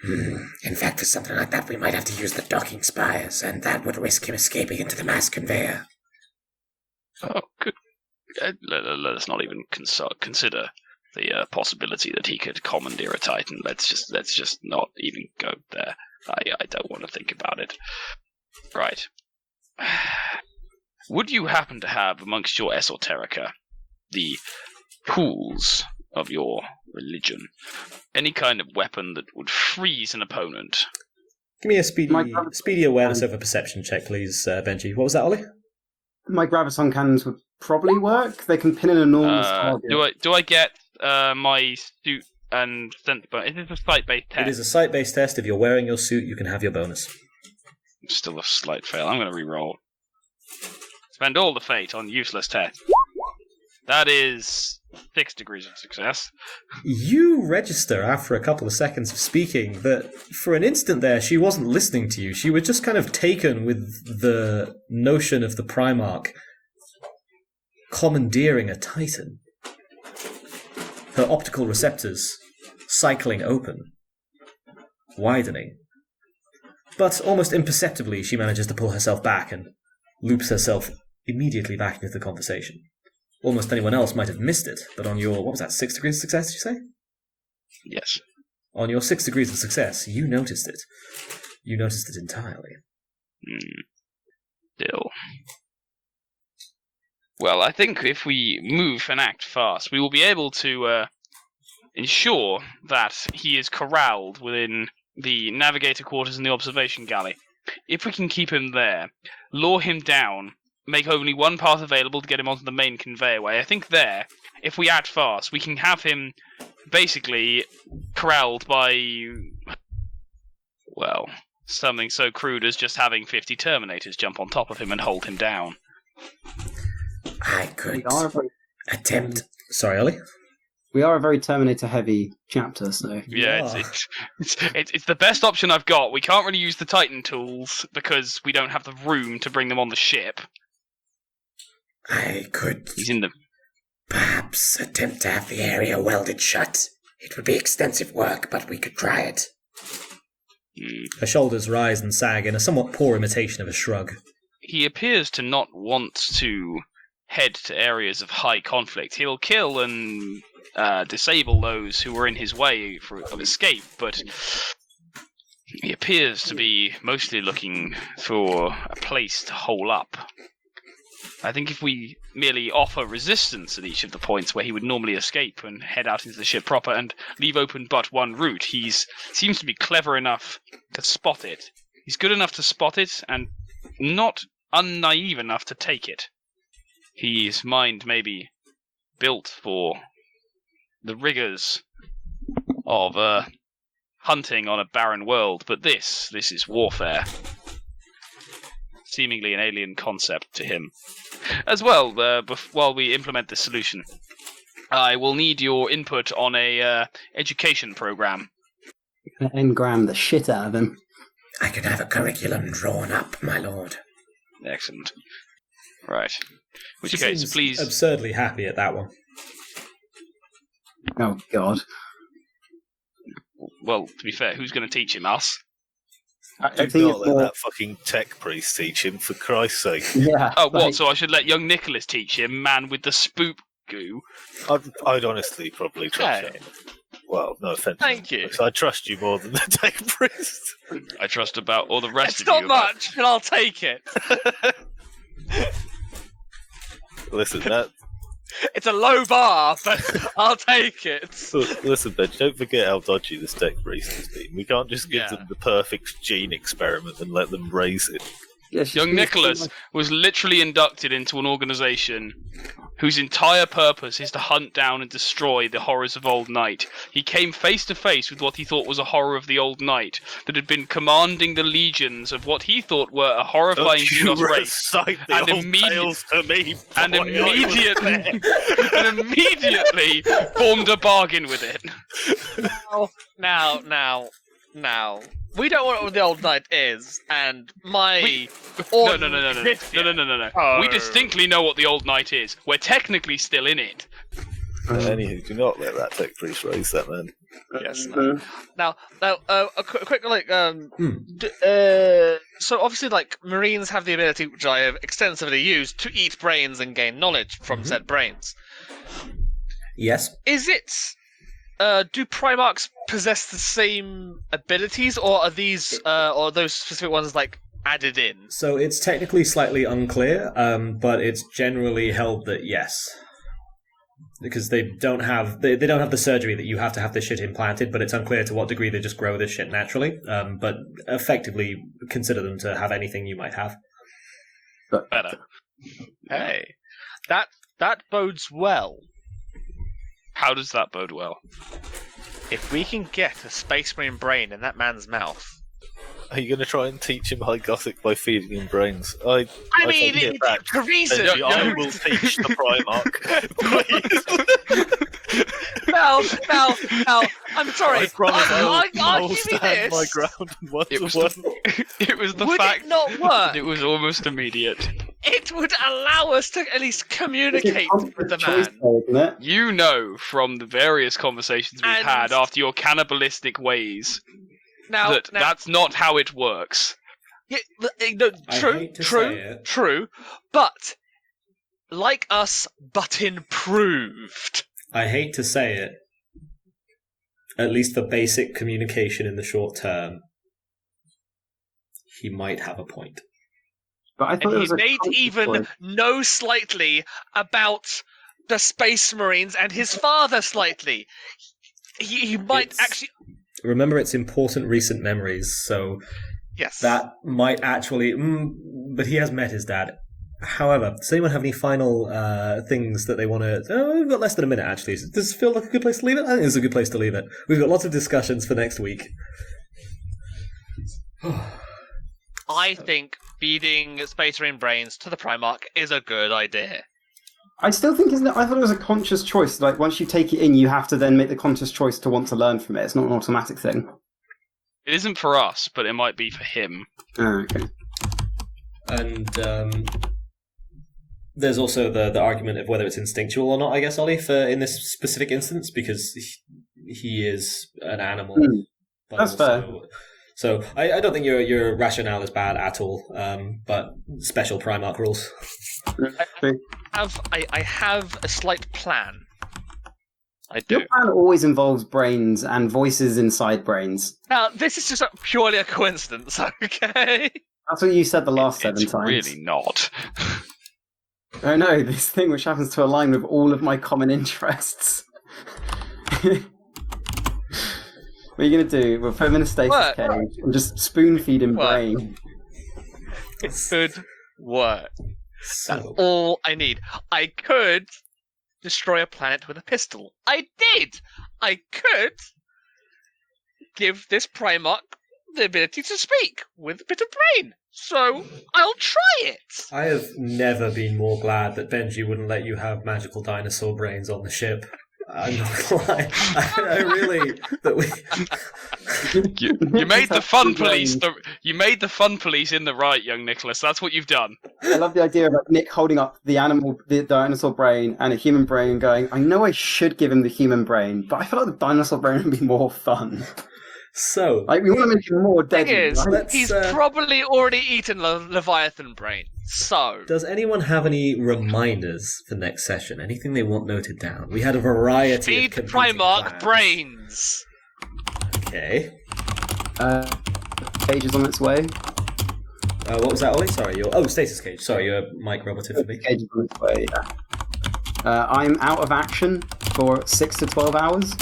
In fact, for something like that, we might have to use the docking spires, and that would risk him escaping into the mass conveyor. Oh, good. Let us not even consider the possibility that he could commandeer a Titan. Let's just not even go there. I don't want to think about it. Right. Would you happen to have amongst your esoterica, the pools of your religion, any kind of weapon that would freeze an opponent? Give me a speedy awareness over perception check, please, Benji. What was that, Ollie? My graviton cannons would probably work. They can pin an enormous target. Do I get my suit and sense bonus? Is this a site-based test? It is a site-based test. If you're wearing your suit, you can have your bonus. Still a slight fail. I'm going to re-roll. Spend all the fate on useless test. That is 6 degrees of success. You register after a couple of seconds of speaking that for an instant there she wasn't listening to you. She was just kind of taken with the notion of the Primarch commandeering a Titan. Her optical receptors cycling open, widening. But almost imperceptibly she manages to pull herself back and loops herself immediately back into the conversation. Almost anyone else might have missed it, but on your, 6 degrees of success, did you say? Yes. On your 6 degrees of success, you noticed it. You noticed it entirely. Still. Well, I think if we move and act fast, we will be able to ensure that he is corralled within the navigator quarters and the observation galley. If we can keep him there, lure him down, make only one path available to get him onto the main conveyor way, I think there, if we act fast, we can have him basically corralled by Well, something so crude as just having 50 Terminators jump on top of him and hold him down. I could We are a very, attempt. Sorry, Ollie? we are a very Terminator-heavy chapter, so... Yeah, it's the best option I've got. We can't really use the Titan tools because we don't have the room to bring them on the ship. I could He's in the... perhaps attempt to have the area welded shut. It would be extensive work, but we could try it. Her shoulders rise and sag in a somewhat poor imitation of a shrug. He appears to not want to head to areas of high conflict. He'll kill and disable those who are in his way of escape, but he appears to be mostly looking for a place to hole up. I think if we merely offer resistance at each of the points where he would normally escape and head out into the ship proper and leave open but one route, he seems to be clever enough to spot it. He's good enough to spot it and not unnaive enough to take it. His mind may be built for the rigors of hunting on a barren world, but this is warfare. Seemingly an alien concept to him. As well, while we implement this solution, I will need your input on a education program. Engram the shit out of him. I can have a curriculum drawn up, my lord. Excellent. Right. Which She case, seems please... absurdly happy at that one. Oh, God. Well, to be fair, who's going to teach him? Us? I Do think not it's let more... that fucking tech priest teach him, for Christ's sake. Yeah. Oh, what? like- So I should let young Nicholas teach him, man with the spoop goo? I'd honestly probably trust Okay. him. Well, no offense. Thank you. I trust you more than the tech priest. I trust about all the rest It's of not you. about- much, and I'll take it. Listen, that. It's a low bar, but I'll take it. Listen, Benji, don't forget how dodgy this tech priest has been. We can't just give Yeah. them the perfect gene experiment and let them raise it. Yeah, she's Young been- Nicholas was literally inducted into an organization whose entire purpose is to hunt down and destroy the horrors of Old Night. He came face to face with what he thought was a horror of the Old Night that had been commanding the legions of what he thought were a horrifying Xenos race. recite the And old tales to me, And boy, I was immediately, there. and immediately formed a bargain with it. Now. We don't know what the old night is, and my... No. Oh. We distinctly know what the Old Night is. We're technically still in it. Anywho, do not let that tech priest raise that, man. Yes. Now, a quick so obviously, like, Marines have the ability, which I have extensively used, to eat brains and gain knowledge from said brains. Yes. Is it? Do Primarchs possess the same abilities, or are these, or those specific ones like added in? So it's technically slightly unclear, but it's generally held that yes. Because they don't have the surgery that you have to have this shit implanted, but it's unclear to what degree they just grow this shit naturally. But effectively consider them to have anything you might have. Better. Hey, that bodes well. How does that bode well? If we can get a Space Marine brain in that man's mouth. Are you going to try and teach him High Gothic by feeding him brains? I mean, take it back. the reason. Benji, I will teach the Primarch. Please. Now, I'm sorry. I promise I I'll will give you stand my this. ground and one It to was one. It was the Would fact it not work? that it was almost immediate. It would allow us to at least communicate with the Choice man. there, isn't it? You know from the various conversations we've And- had after your cannibalistic ways Now, that's not how it works. yeah, no, I true, hate to say it. true. But like us, but improved. I hate to say it. At least for basic communication in the short term, he might have a point. But I thought And it he was a made conscious even choice. know slightly about the Space Marines and his father slightly. He might It's- actually. Remember, it's important recent memories, so Yes. that might actually... but he has met his dad. However, does anyone have any final things that they want to... Oh, we've got less than a minute, actually. Does this feel like a good place to leave it? I think it's a good place to leave it. We've got lots of discussions for next week. I think feeding Space Marine brains to the Primarch is a good idea. I still think I thought it was a conscious choice. Like, once you take it in, you have to then make the conscious choice to want to learn from it. It's not an automatic thing. It isn't for us, but it might be for him. Oh, okay. And there's also the argument of whether it's instinctual or not, I guess, Ollie, in this specific instance, because he is an animal. That's fair. So I don't think your rationale is bad at all, but special Primarch rules. I have a slight plan. I do. Your plan always involves brains and voices inside brains. Now, this is just purely a coincidence, okay? That's what you said the last 7 it's times. Really not. Oh no, this thing which happens to align with all of my common interests. What are you going to do? We'll put him in a stasis cage and just spoon feed him brain. It could work. So, That's all I need. I could destroy a planet with a pistol. I did! I could give this Primarch the ability to speak with a bit of brain. So, I'll try it! I have never been more glad that Benji wouldn't let you have magical dinosaur brains on the ship. I'm not gonna lie. I really You made the fun police. You made the fun police in the right, young Nicholas. That's what you've done. I love the idea of Nick holding up the dinosaur brain and a human brain and going, I know I should give him the human brain, but I feel like the dinosaur brain would be more fun. So, Like, we want to make him more deadly. Thing is, right? he's probably already eaten Leviathan brain. So, does anyone have any reminders for next session? Anything they want noted down? We had a variety feed of competing Primarch plans. brains. Okay. Cage is on its way. What was that, Ollie? Sorry, stasis cage. Sorry, your mic roboted for me. Cage is on its way, yeah. I'm out of action for 6 to 12 hours.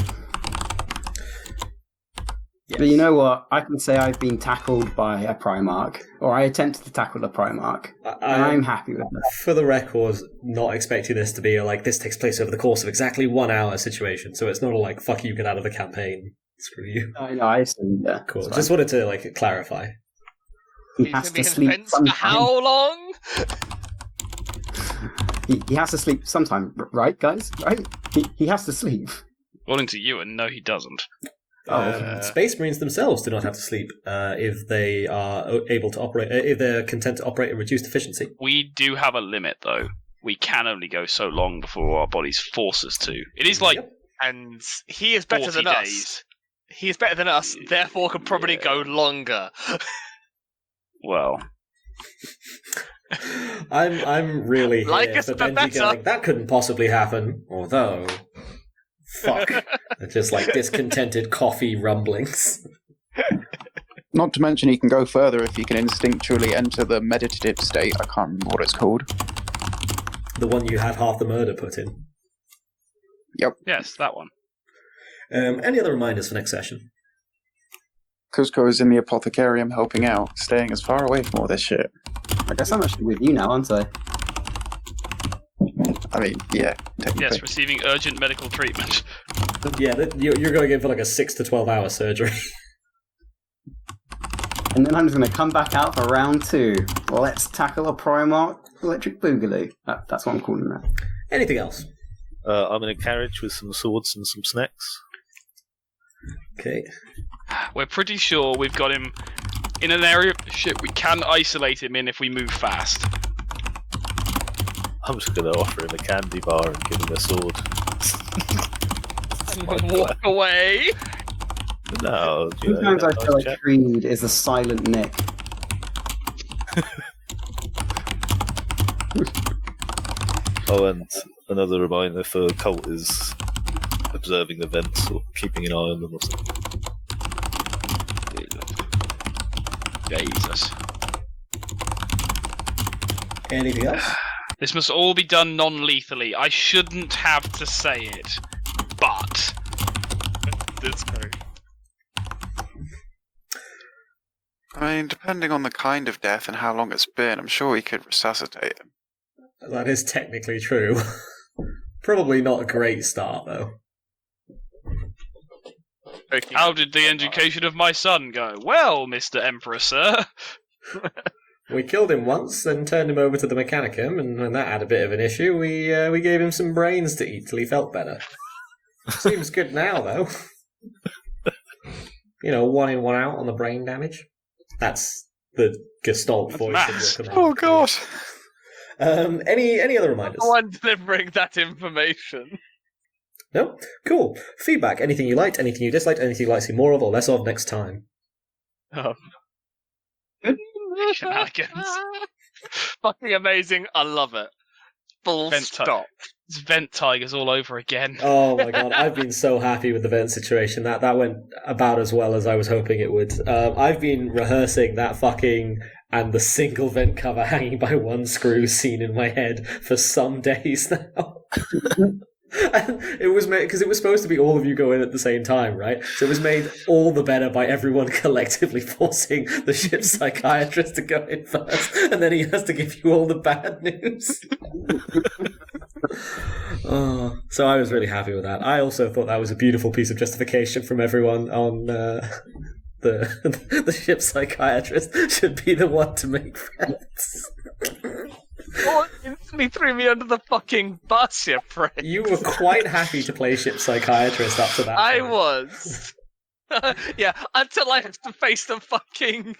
Yes. But you know what? I can say I've been tackled by a Primarch, or I attempted to tackle a Primarch, and I'm happy with that. For the record, not expecting this to be this takes place over the course of exactly 1 hour situation, so it's not a fuck you, get out of the campaign, screw you. I know, I assume, yeah. Cool. Just wanted to clarify. He He's has gonna be to in sleep defense for sometime. how long? He has to sleep sometime, right, guys? Right? He has to sleep. According to you, and no, he doesn't. Space Marines themselves do not have to sleep if they are able to operate. If they're content to operate at reduced efficiency. We do have a limit, though. We can only go so long before our bodies force us to. It is like And he is better 40 than us. days. He is better than us, therefore can probably go longer. Well, I'm really here Like us, for but Benji better. going, that couldn't possibly happen. Although, fuck, just discontented coffee rumblings. Not to mention he can go further if he can instinctually enter the meditative state. I can't remember what it's called. The one you had half the murder put in. yes, that one. Any other reminders for next session? Kuzco is in the Apothecary helping out, staying as far away from all this shit. I guess I'm actually with you now, aren't I? I mean, yeah, technically. Yes, receiving urgent medical treatment. Yeah, you're going in for a 6 to 12 hour surgery. And then I'm just going to come back out for round 2. Let's tackle a Primarch electric boogaloo. That's what I'm calling that. Anything else? I'm in a carriage with some swords and some snacks. Okay. We're pretty sure we've got him in an area of the ship we can isolate him in if we move fast. I'm just going to offer him a candy bar and give him a sword. And walk away. No, Sometimes I feel like chat. Cread is a silent Nick. Oh, and another reminder for Colt is observing the vents or keeping an eye on them or something. Jesus. Anything else? This must all be done non-lethally. I shouldn't have to say it, but That's great. I mean, depending on the kind of death and how long it's been, I'm sure we could resuscitate him. That is technically true. Probably not a great start, though. How did the education of my son go? Well, Mr. Emperor, sir. We killed him once, then turned him over to the Mechanicum, and when that had a bit of an issue, we gave him some brains to eat till he felt better. Seems good now, though. One in, one out on the brain damage. That's the Gestalt voice. Of your Oh god. Any other reminders? No one delivering that information. No? Cool. Feedback. Anything you liked, anything you disliked, anything you'd like to see more of or less of next time. Shenanigans. Fucking amazing. I love it. Full Vent stop. It's Vent Tigers all over again. Oh my god, I've been so happy with the vent situation. That went about as well as I was hoping it would. I've been rehearsing that fucking and the single vent cover hanging by one screw scene in my head for some days now. And it was made because it was supposed to be all of you go in at the same time, right? So it was made all the better by everyone collectively forcing the ship's psychiatrist to go in first, and then he has to give you all the bad news. So I was really happy with that. I also thought that was a beautiful piece of justification from everyone on the ship's psychiatrist should be the one to make friends. Oh, instantly threw me under the fucking bus, you prick. You were quite happy to play ship psychiatrist up to that I point. was. Yeah, until I had to face the fucking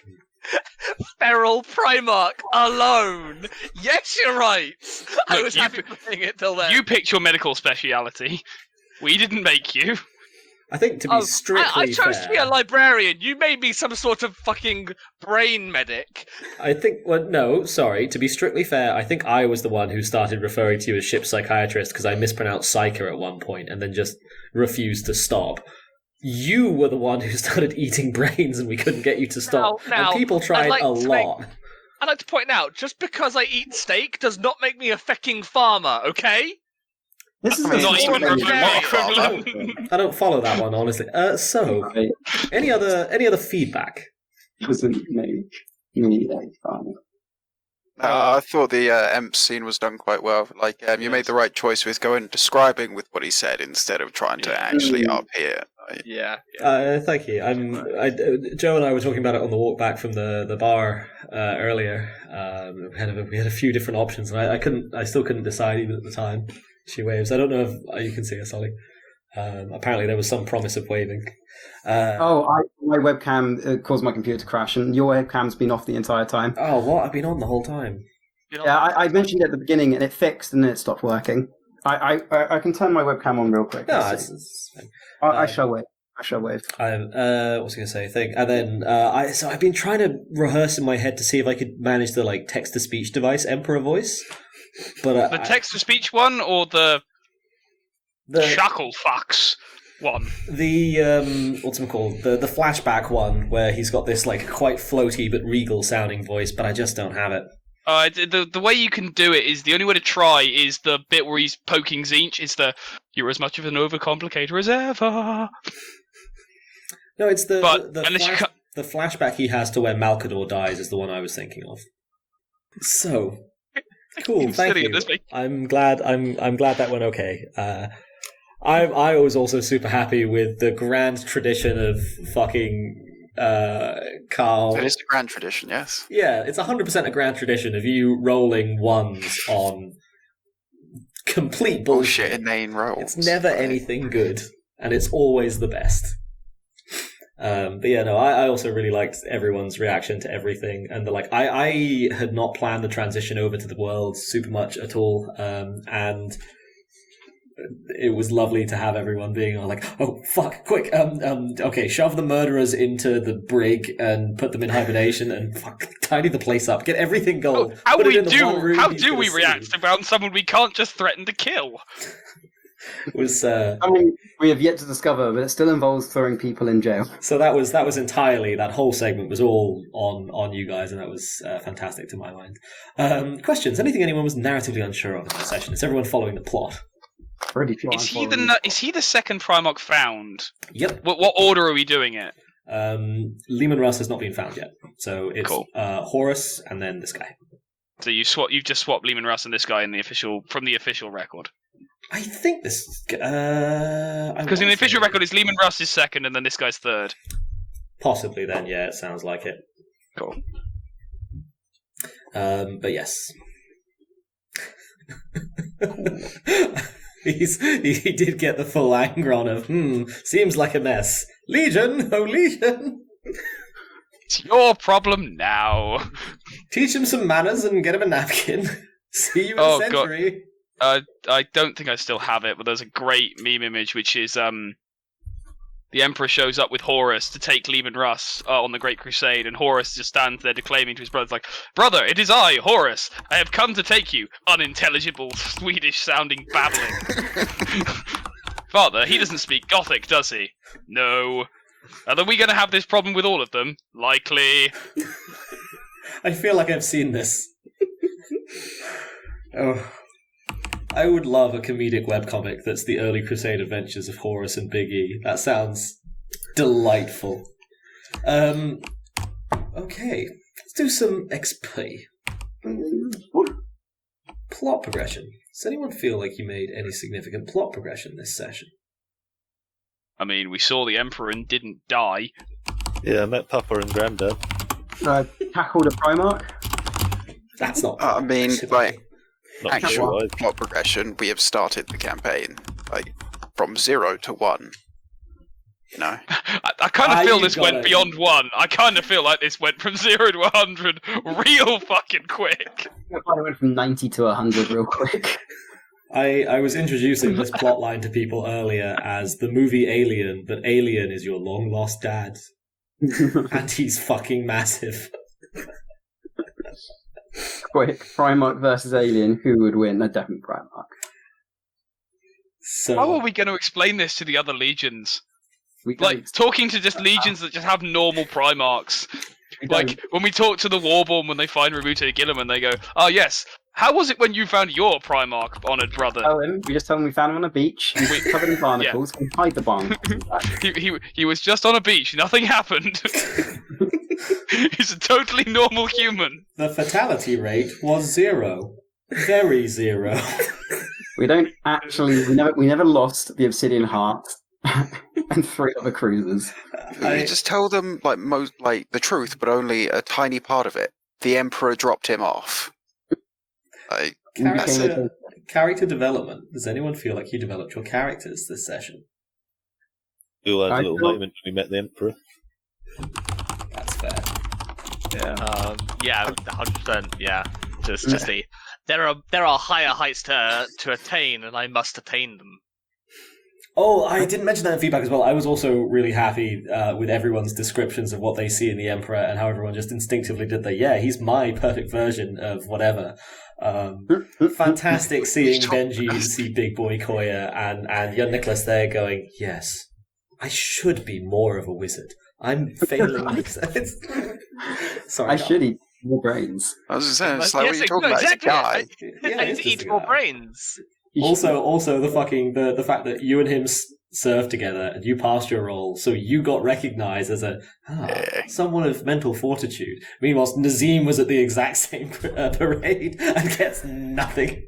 feral Primarch alone. Yes, you're right. I Look, was happy playing it till then. You picked your medical speciality. We didn't make you. I think to be strictly I chose fair, to be a librarian. You made me some sort of fucking brain medic. I think, to be strictly fair, I think I was the one who started referring to you as ship psychiatrist because I mispronounced psyker at one point and then just refused to stop. You were the one who started eating brains and we couldn't get you to stop. Now, and people tried a lot. I'd like to point out, just because I eat steak does not make me a fecking farmer, okay? This is Not even remotely equivalent. I don't follow that one, honestly. So, any other feedback? Doesn't make me a farmer. I thought the Emps scene was done quite well. Like, you made the right choice with going describing with what he said instead of trying to actually up here. Yeah. Thank you. Joe and I were talking about it on the walk back from the bar earlier. We had a few different options, and I still couldn't decide even at the time. She waves. I don't know if you can see us, Ollie. Apparently, there was some promise of waving. My webcam caused my computer to crash, and your webcam's been off the entire time. Oh, what? I've been on the whole time. Yeah, I mentioned it at the beginning, and it fixed, and then it stopped working. I can turn my webcam on real quick. No, it's fine. I shall wait. What was I going to say? And then I've been trying to rehearse in my head to see if I could manage the text to speech device Emperor voice. But The text-to-speech one or the Shackle Fox one? The what's it called? The flashback one where he's got this quite floaty but regal sounding voice, but I just don't have it. The way you can do it is the only way to try is the bit where he's poking Zinch. It's you're as much of an overcomplicator as ever. No, it's the flashback he has to where Malcador dies is the one I was thinking of. So. Cool, thank you. I'm glad that went okay. I was also super happy with the grand tradition of fucking Carl. It is a grand tradition, yes. Yeah, it's 100% a grand tradition of you rolling ones on complete bullshit. Inane rolls. It's never anything good, and it's always the best. But yeah, no, I also really liked everyone's reaction to everything, and I had not planned the transition over to the world super much at all, and it was lovely to have everyone being all oh fuck, quick, okay, shove the murderers into the brig and put them in hibernation and tidy the place up, get everything gold. How do we react around someone we can't just threaten to kill? Was we have yet to discover, but it still involves throwing people in jail. So that was entirely, that whole segment was all on you guys, and that was fantastic to my mind. Questions? Anything anyone was narratively unsure of in this session? Is everyone following the plot? Is he the second Primarch found? Yep. What order are we doing it? Lehman Russ has not been found yet, so it's cool. Horus and then this guy. So you've just swapped Lehman Russ and this guy from the official record. I think this. Because in the official record, it's Lehman Russ is second, and then this guy's third. Possibly then, yeah, it sounds like it. Cool. But yes. He did get the full anger on of, seems like a mess. Legion, oh Legion! It's your problem now. Teach him some manners and get him a napkin. See you in a century. God. I don't think I still have it, but there's a great meme image, which is the Emperor shows up with Horus to take Lehman Russ on the Great Crusade, and Horus just stands there declaiming to his brothers, like, "Brother, it is I, Horus. I have come to take you." Unintelligible, Swedish-sounding babbling. "Father, he doesn't speak Gothic, does he?" "No." "Are we going to have this problem with all of them?" "Likely." I feel like I've seen this. Oh. I would love a comedic webcomic that's the early Crusade adventures of Horus and Big E. That sounds delightful. Okay, let's do some XP. Plot progression. Does anyone feel like you made any significant plot progression this session? I mean, we saw the Emperor and didn't die. Yeah, I met Papa and Grandad. Tackled a Primarch. That's not. I mean, like, Not actual sure. plot progression, we have started the campaign, like, from 0 to 1. You know? I kind of feel this went beyond 1. I kind of feel like this went from 0 to 100 real fucking quick. I went from 90 to 100 real quick. I was introducing this plotline to people earlier as the movie Alien, but Alien is your long-lost dad. And he's fucking massive. Quick, Primarch versus Alien, who would win? A definite Primarch. So, How are we going to explain this to the other legions? We Like, don't- talking to just legions that just have normal Primarchs. we Like, don't- when we talk to the Warborn when they find Ramute Gilliam and they go, "Oh yes, how was it when you found your Primarch, honoured brother?" we just tell him we found him on a beach, covered in barnacles, and hide the barnacles. He was just on a beach, nothing happened. He's a totally normal human. the fatality rate was 0. Very 0. We don't actually. We never lost the Obsidian Heart and 3 other cruisers. You just tell them like the truth, but only a tiny part of it. The Emperor dropped him off. Like, that's it. Character development. Does anyone feel like you developed your characters this session? We all had I a little feel- moment when we met the Emperor. That's fair. Yeah, 100%. Yeah, just the there are higher heights to attain, and I must attain them. Oh, I didn't mention that in feedback as well. I was also really happy with everyone's descriptions of what they see in the Emperor and how everyone just instinctively did he's my perfect version of whatever. Fantastic seeing Benji see Big Boy Coayah and young Nicholas there going, yes, I should be more of a wizard. I'm failing. Sorry, I should eat more brains. I was just saying, it's like, Yes, what are you talking about? exactly. It's a guy. I need to eat more brains. Also, the fact that you and him served together and you passed your role, so you got recognised as someone of mental fortitude. Meanwhile, Nazeem was at the exact same parade and gets nothing.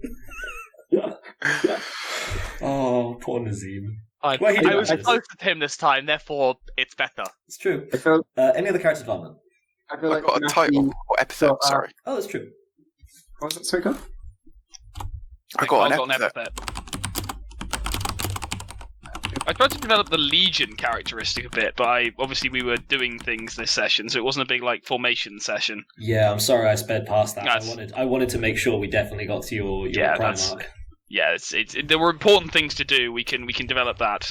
Oh, poor Nazeem. I was close to him this time, therefore it's better. It's true. I feel Any other character development? I feel I like got a Maccy title or epithet, got, sorry. Oh, that's true. What was it? Sorry, go. I got Carl an epithet. I tried to develop the Legion characteristic a bit, but obviously we were doing things this session, so it wasn't a big formation session. Yeah, I'm sorry I sped past that. That's- I wanted to make sure we definitely got to your Primarch. Yeah, there were important things to do. We can develop that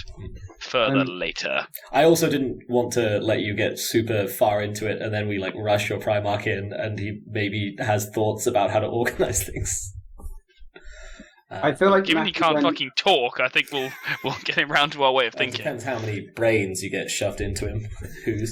further later. I also didn't want to let you get super far into it and then we rush your Primarch in and he maybe has thoughts about how to organize things. I feel like Given he Maccy can't went- fucking talk, I think we'll get him round to our way of It thinking. depends how many brains you get shoved into him.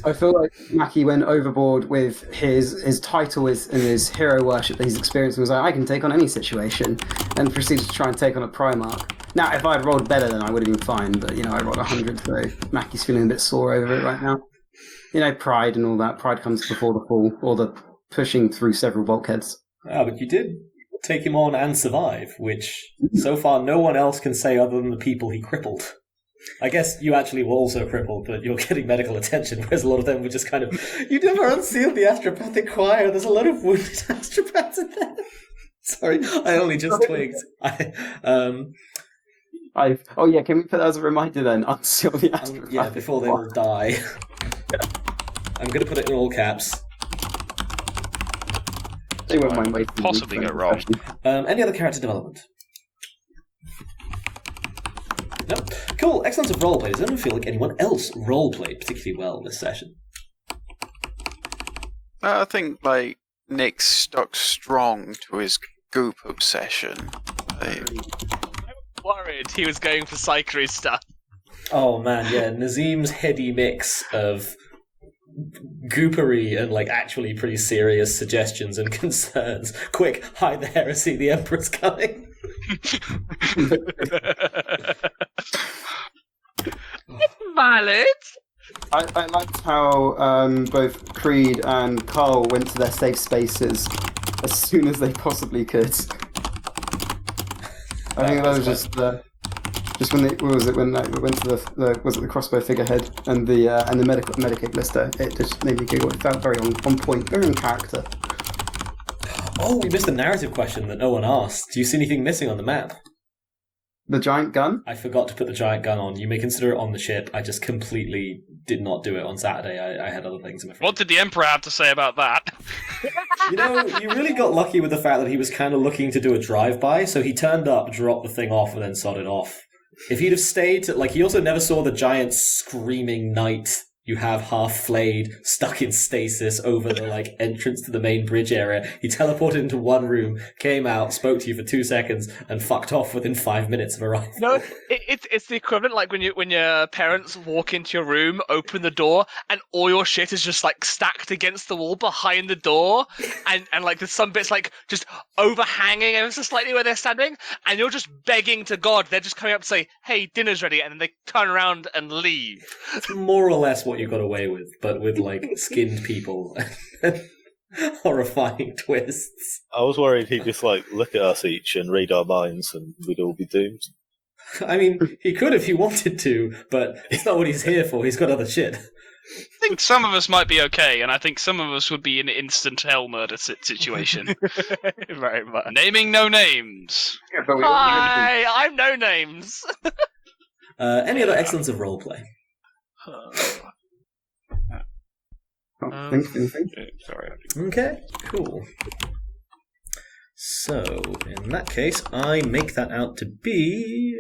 I feel like Maccy went overboard with his title and his hero worship that he's experienced and was like, I can take on any situation, and proceeded to try and take on a Primarch. Now, if I'd rolled better, then I would have been fine, but, I rolled 100, so Maccy's feeling a bit sore over it right now. Pride and all that. Pride comes before the fall, or the pushing through several bulkheads. But you did take him on and survive, which so far no one else can say other than the people he crippled. I guess you actually were also crippled, but you're getting medical attention, whereas a lot of them were just kind of, you never unsealed the astropathic choir, there's a lot of wounded astropaths in there. Sorry, I only just twigged. Can we put that as a reminder then? Unseal the astropathic yeah, before they all die. I'm going to put it in all caps. They won't mind waiting. Possibly go wrong. Any other character development? No. Cool. Excellence of roleplay. Does anyone feel like anyone else roleplayed particularly well this session? I think Nick stuck strong to his goop obsession. I'm worried he was going for psychiatrist stuff. Oh man, yeah. Nazeem's heady mix of goopery and actually pretty serious suggestions and concerns. Quick, hide the heresy, the Emperor's coming. Valid. I liked how both Cread and Carl went to their safe spaces as soon as they possibly could. I think that was just when they went to the crossbow figurehead and the medicate blister. It just made me giggle. It felt very on point, very in character. Oh, we missed a narrative question that no one asked. Do you see anything missing on the map? The giant gun? I forgot to put the giant gun on. You may consider it on the ship. I just completely did not do it on Saturday. I had other things in my front. What did the Emperor have to say about that? You really got lucky with the fact that he was kind of looking to do a drive-by, so he turned up, dropped the thing off, and then sodded off. If he'd have stayed, he also never saw the giant screaming knight you have half flayed, stuck in stasis over the entrance to the main bridge area. He teleported into one room, came out, spoke to you for 2 seconds, and fucked off within 5 minutes of arrival. No, it's the equivalent when your parents walk into your room, open the door, and all your shit is just stacked against the wall behind the door, and there's some bits just overhanging ever so slightly where they're standing, and you're just begging to God. They're just coming up to say, "Hey, dinner's ready," and then they turn around and leave. It's more or less what you got away with, but with skinned people and horrifying twists. I was worried he'd just look at us each and read our minds and we'd all be doomed. I mean, he could if he wanted to, but it's not what he's here for. He's got other shit. I think some of us might be okay, and I think some of us would be in an instant hell murder situation. Very much. Naming no names. Yeah, but Hi, I'm no names. Any other excellence of roleplay? Sorry. Okay, cool. So, in that case, I make that out to be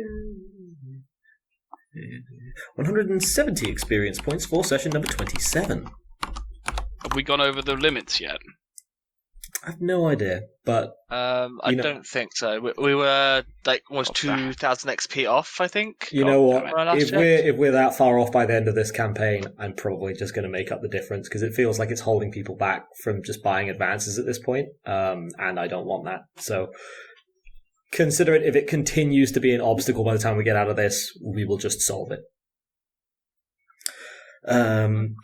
170 experience points for session number 27. Have we gone over the limits yet? I have no idea, but I don't think so. We were 2,000 XP off, I think. You know what? If we're that far off by the end of this campaign, I'm probably just going to make up the difference because it feels like it's holding people back from just buying advances at this point, and I don't want that. So consider it. If it continues to be an obstacle by the time we get out of this, we will just solve it.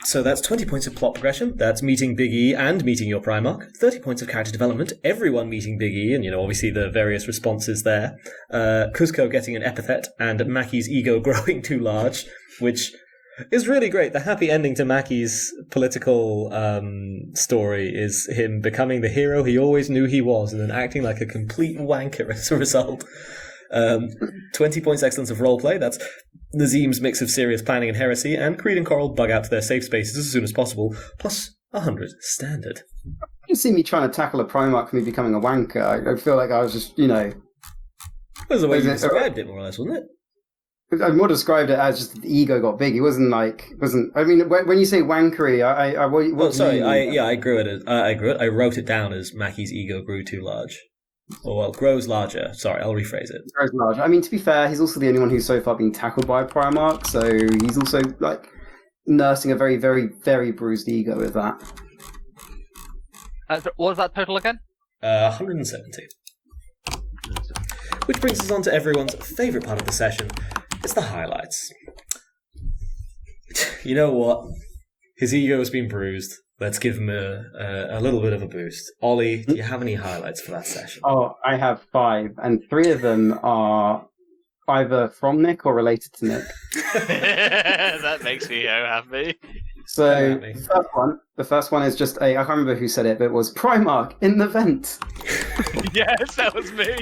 So that's 20 points of plot progression. That's meeting Big E and meeting your Primarch. 30 points of character development. Everyone meeting Big E, and obviously the various responses there. Kuzco getting an epithet, and Maccy's ego growing too large, which is really great. The happy ending to Maccy's political story is him becoming the hero he always knew he was, and then acting like a complete wanker as a result. 20 points excellence of roleplay. That's Nazeem's mix of serious planning and heresy, and Cread and Corral bug out to their safe spaces as soon as possible, plus 100 standard. You see me trying to tackle a Primarch for me becoming a wanker. I feel like I was just, That was the way you described it, more or less, wasn't it? I more described it as just the ego got big. It wasn't. I mean, when you say wankery, I grew it. I wrote it down as Maccy's ego grew too large. Grows larger. Sorry, I'll rephrase it. Grows larger. I mean, to be fair, he's also the only one who's so far been tackled by a Primarch, so he's also nursing a very, very, very bruised ego with that. What was that total again? 170. Which brings us on to everyone's favourite part of the session. It's the highlights. You know what? His ego has been bruised. Let's give him a little bit of a boost. Ollie, do you have any highlights for that session? Oh, I have 5, and 3 of them are either from Nick or related to Nick. That makes me so happy. So the first one is just I can't remember who said it, but it was Primarch in the vent. Yes, that was me.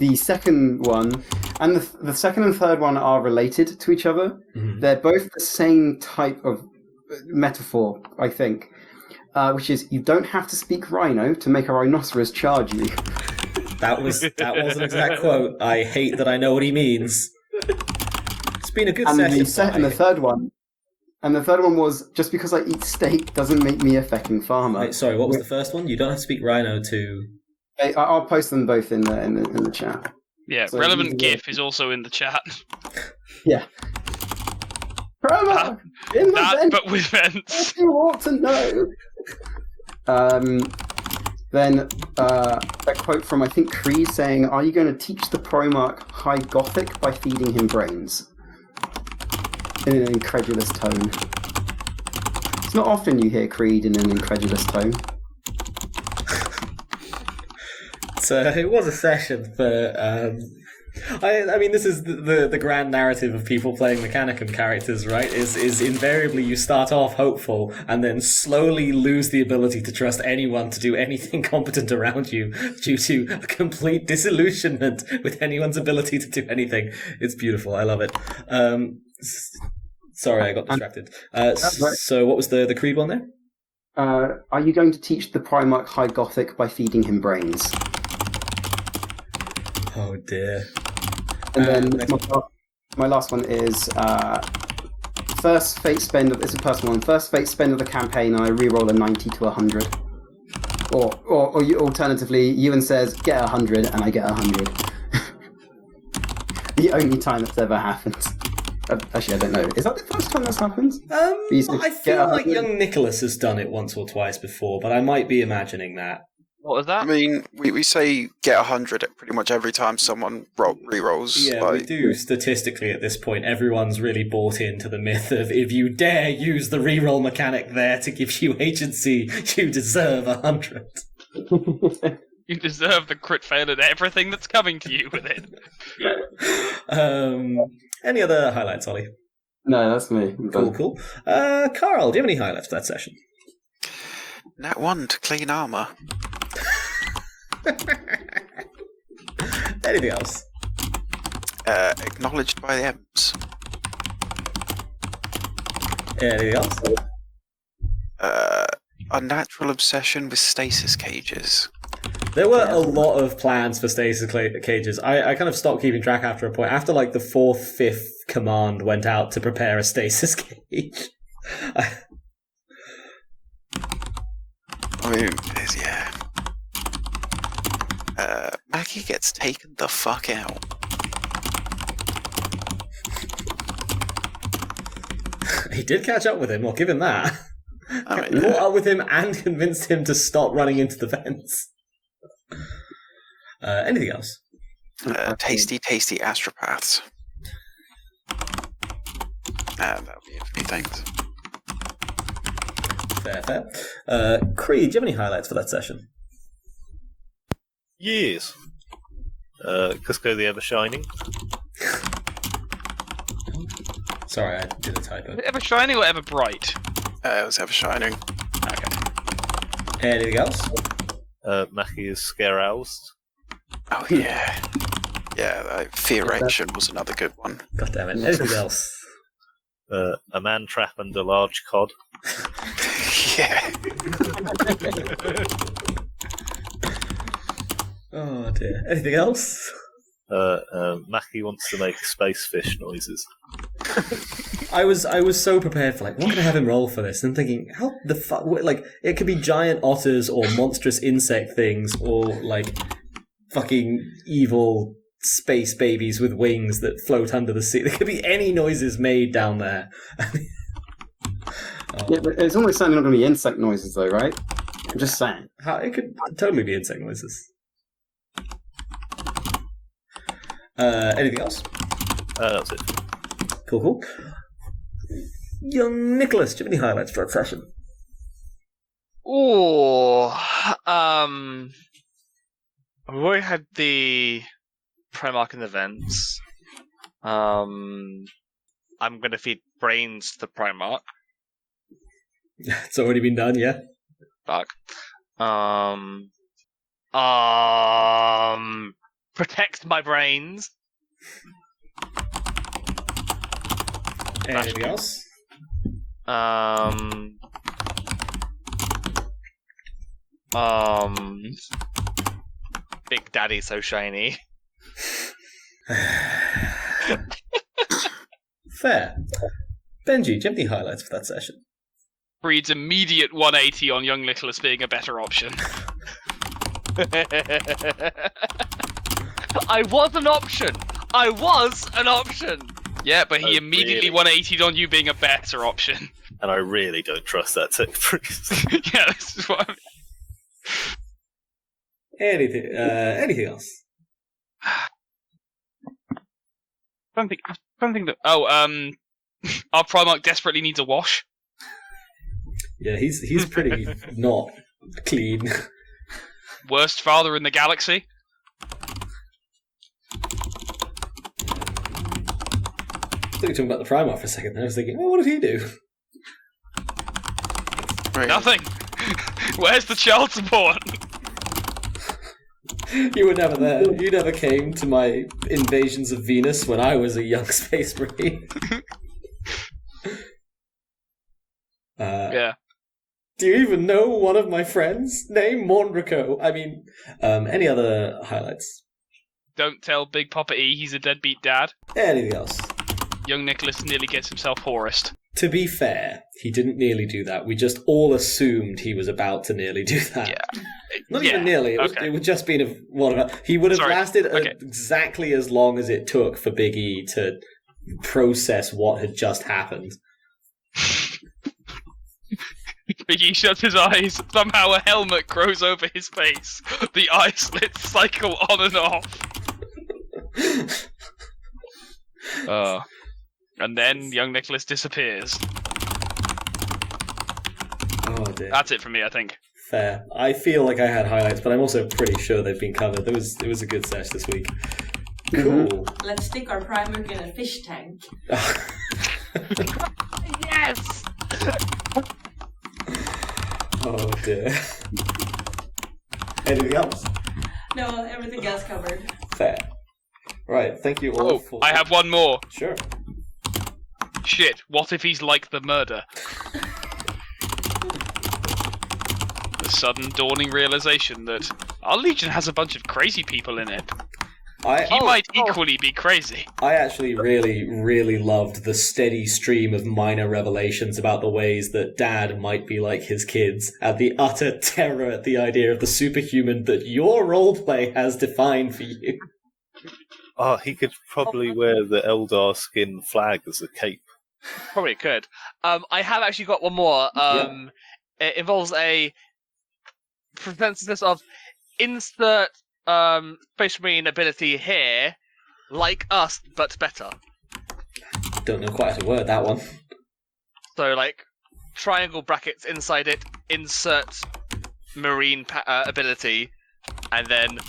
The second one, and the second and third one are related to each other. Mm-hmm. They're both the same type of metaphor, I think, which is you don't have to speak rhino to make a rhinocerous charge you. That was an exact quote. I hate that I know what he means. It's been a good session. And the third one was just because I eat steak doesn't make me a fecking farmer. Wait, sorry, what was the first one? You don't have to speak rhino to. I'll post them both in the chat. Yeah, So relevant GIF is also in the chat. Yeah. Primarch in the That, vent. but with vents. What you ought to know. Then a quote from I think Cread saying, "Are you going to teach the Primarch High Gothic by feeding him brains?" In an incredulous tone. It's not often you hear Cread in an incredulous tone. So it was a session for. I mean, this is the grand narrative of people playing Mechanicum characters, right? Is invariably you start off hopeful and then slowly lose the ability to trust anyone to do anything competent around you due to a complete disillusionment with anyone's ability to do anything. It's beautiful. I love it. Sorry, I got distracted. So what was the Creed one there? Are you going to teach the Primarch High Gothic by feeding him brains? Oh dear. And then my last one is first fate spend. It's a personal one. First fate spend of the campaign, and I reroll a 90 to 100. Or alternatively, Ewan says get 100, and I get 100. The only time that's ever happened. Actually, I don't know. Is that the first time that's happened? I feel like young Nicholas has done it once or twice before, but I might be imagining that. What was that? I mean, we say get 100 pretty much every time someone re-rolls. Yeah, we do statistically at this point. Everyone's really bought into the myth of if you dare use the reroll mechanic there to give you agency, you deserve 100. You deserve the crit fail and everything that's coming to you with it. Any other highlights, Ollie? No, that's me. Cool. Carl, do you have any highlights for that session? Nat 1 to clean armour. Anything else? Acknowledged by the Emps. Anything else? Unnatural obsession with stasis cages. There were a lot of plans for stasis cages. I kind of stopped keeping track after a point. After like the 4th, 5th command went out to prepare a stasis cage. I mean, yeah. Maccy gets taken the fuck out. He did catch up with him, I'll give him that. I mean, Caught up with him and convinced him to stop running into the fence. Anything else? tasty astropaths. That'll be it for me, thanks. Fair. Creed, do you have any highlights for that session? Yes. Cusco the Ever-Shining. Sorry, I did a typo. Ever shining or ever bright? It was Ever-Shining. Okay. Anything else? Maccy is scaroused. Oh, yeah. Yeah, Fear Action was another good one. God damn it. Anything else? A man trap and a large cod. Yeah. Oh dear. Anything else? Maccy wants to make space fish noises. I was so prepared for, like, what can I have him roll for this? And thinking, how the fuck? Like, it could be giant otters or monstrous insect things or, like, fucking evil space babies with wings that float under the sea. There could be any noises made down there. Yeah, but it's almost certainly not going to be insect noises, though, right? I'm just saying. It could totally be insect noises. Anything else? That's it. Cool. Young Nicholas, do you have any highlights for that session? Oh, we've already had the Primarch in the vents. I'm going to feed brains to the Primarch. It's already been done, yeah? Fuck. Protect my brains. Anything else? Big Daddy so shiny. Fair. Benji, do you have any highlights for that session? Creed's immediate 180 on young Nicholas being a better option. I was an option. I was an option. Yeah, but he immediately 180'd on you being a better option. And I really don't trust that tech priest. Yeah, this is what I mean. Anything else? I don't think that. Oh, our Primarch desperately needs a wash. Yeah, he's pretty not clean. Worst father in the galaxy. I thought you were talking about the Primarch for a second. I was thinking, oh, what did he do? Right. Nothing. Where's the child support? You were never there. You never came to my invasions of Venus when I was a young space marine. Yeah. Do you even know one of my friends? Name Mondraco. I mean, any other highlights? Don't tell Big Papa E he's a deadbeat dad. Anything else? Young Nicholas nearly gets himself Horus'd. To be fair, he didn't nearly do that. We just all assumed he was about to nearly do that. Yeah. Not even nearly. It would just been he would have lasted exactly as long as it took for Big E to process what had just happened. Big E shuts his eyes. Somehow a helmet grows over his face. The eye slits cycle on and off. And then young Nicholas disappears. Oh dear. That's it for me, I think. Fair. I feel like I had highlights, but I'm also pretty sure they've been covered. It was a good sesh this week. Cool. Let's stick our Primarch in a fish tank. Yes! Oh dear. Anything else? No, everything else covered. Fair. Right, thank you all for... I have one more. Sure. Shit, what if he's like the murder? The sudden dawning realization that our Legion has a bunch of crazy people in it. He might equally be crazy. I actually really, really loved the steady stream of minor revelations about the ways that Dad might be like his kids, and the utter terror at the idea of the superhuman that your roleplay has defined for you. Oh, he could probably wear the Eldar skin flag as a cape. Probably could. I have actually got one more. It involves a synthesis of insert Space Marine ability here, like us, but better. Don't know quite how to word that one. So, like, triangle brackets inside it, insert Marine ability, and then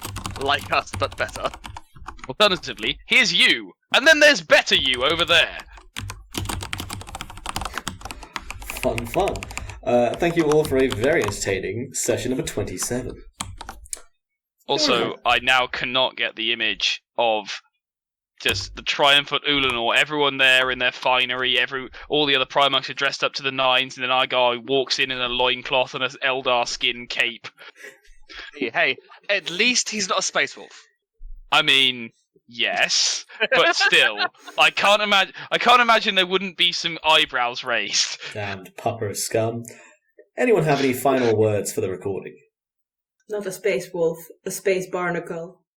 like us, but better. Alternatively, here's you, and then there's better you over there. Fun. Thank you all for a very entertaining session number 27. Also, I now cannot get the image of just the triumphant Ulanor, everyone there in their finery, all the other Primarchs are dressed up to the nines, and then our guy walks in a loincloth and an Eldar skin cape. Hey, at least he's not a space wolf. I mean, yes, but still, I can't imagine there wouldn't be some eyebrows raised. Damned pupper scum. Anyone have any final words for the recording? Not a space wolf, a space barnacle.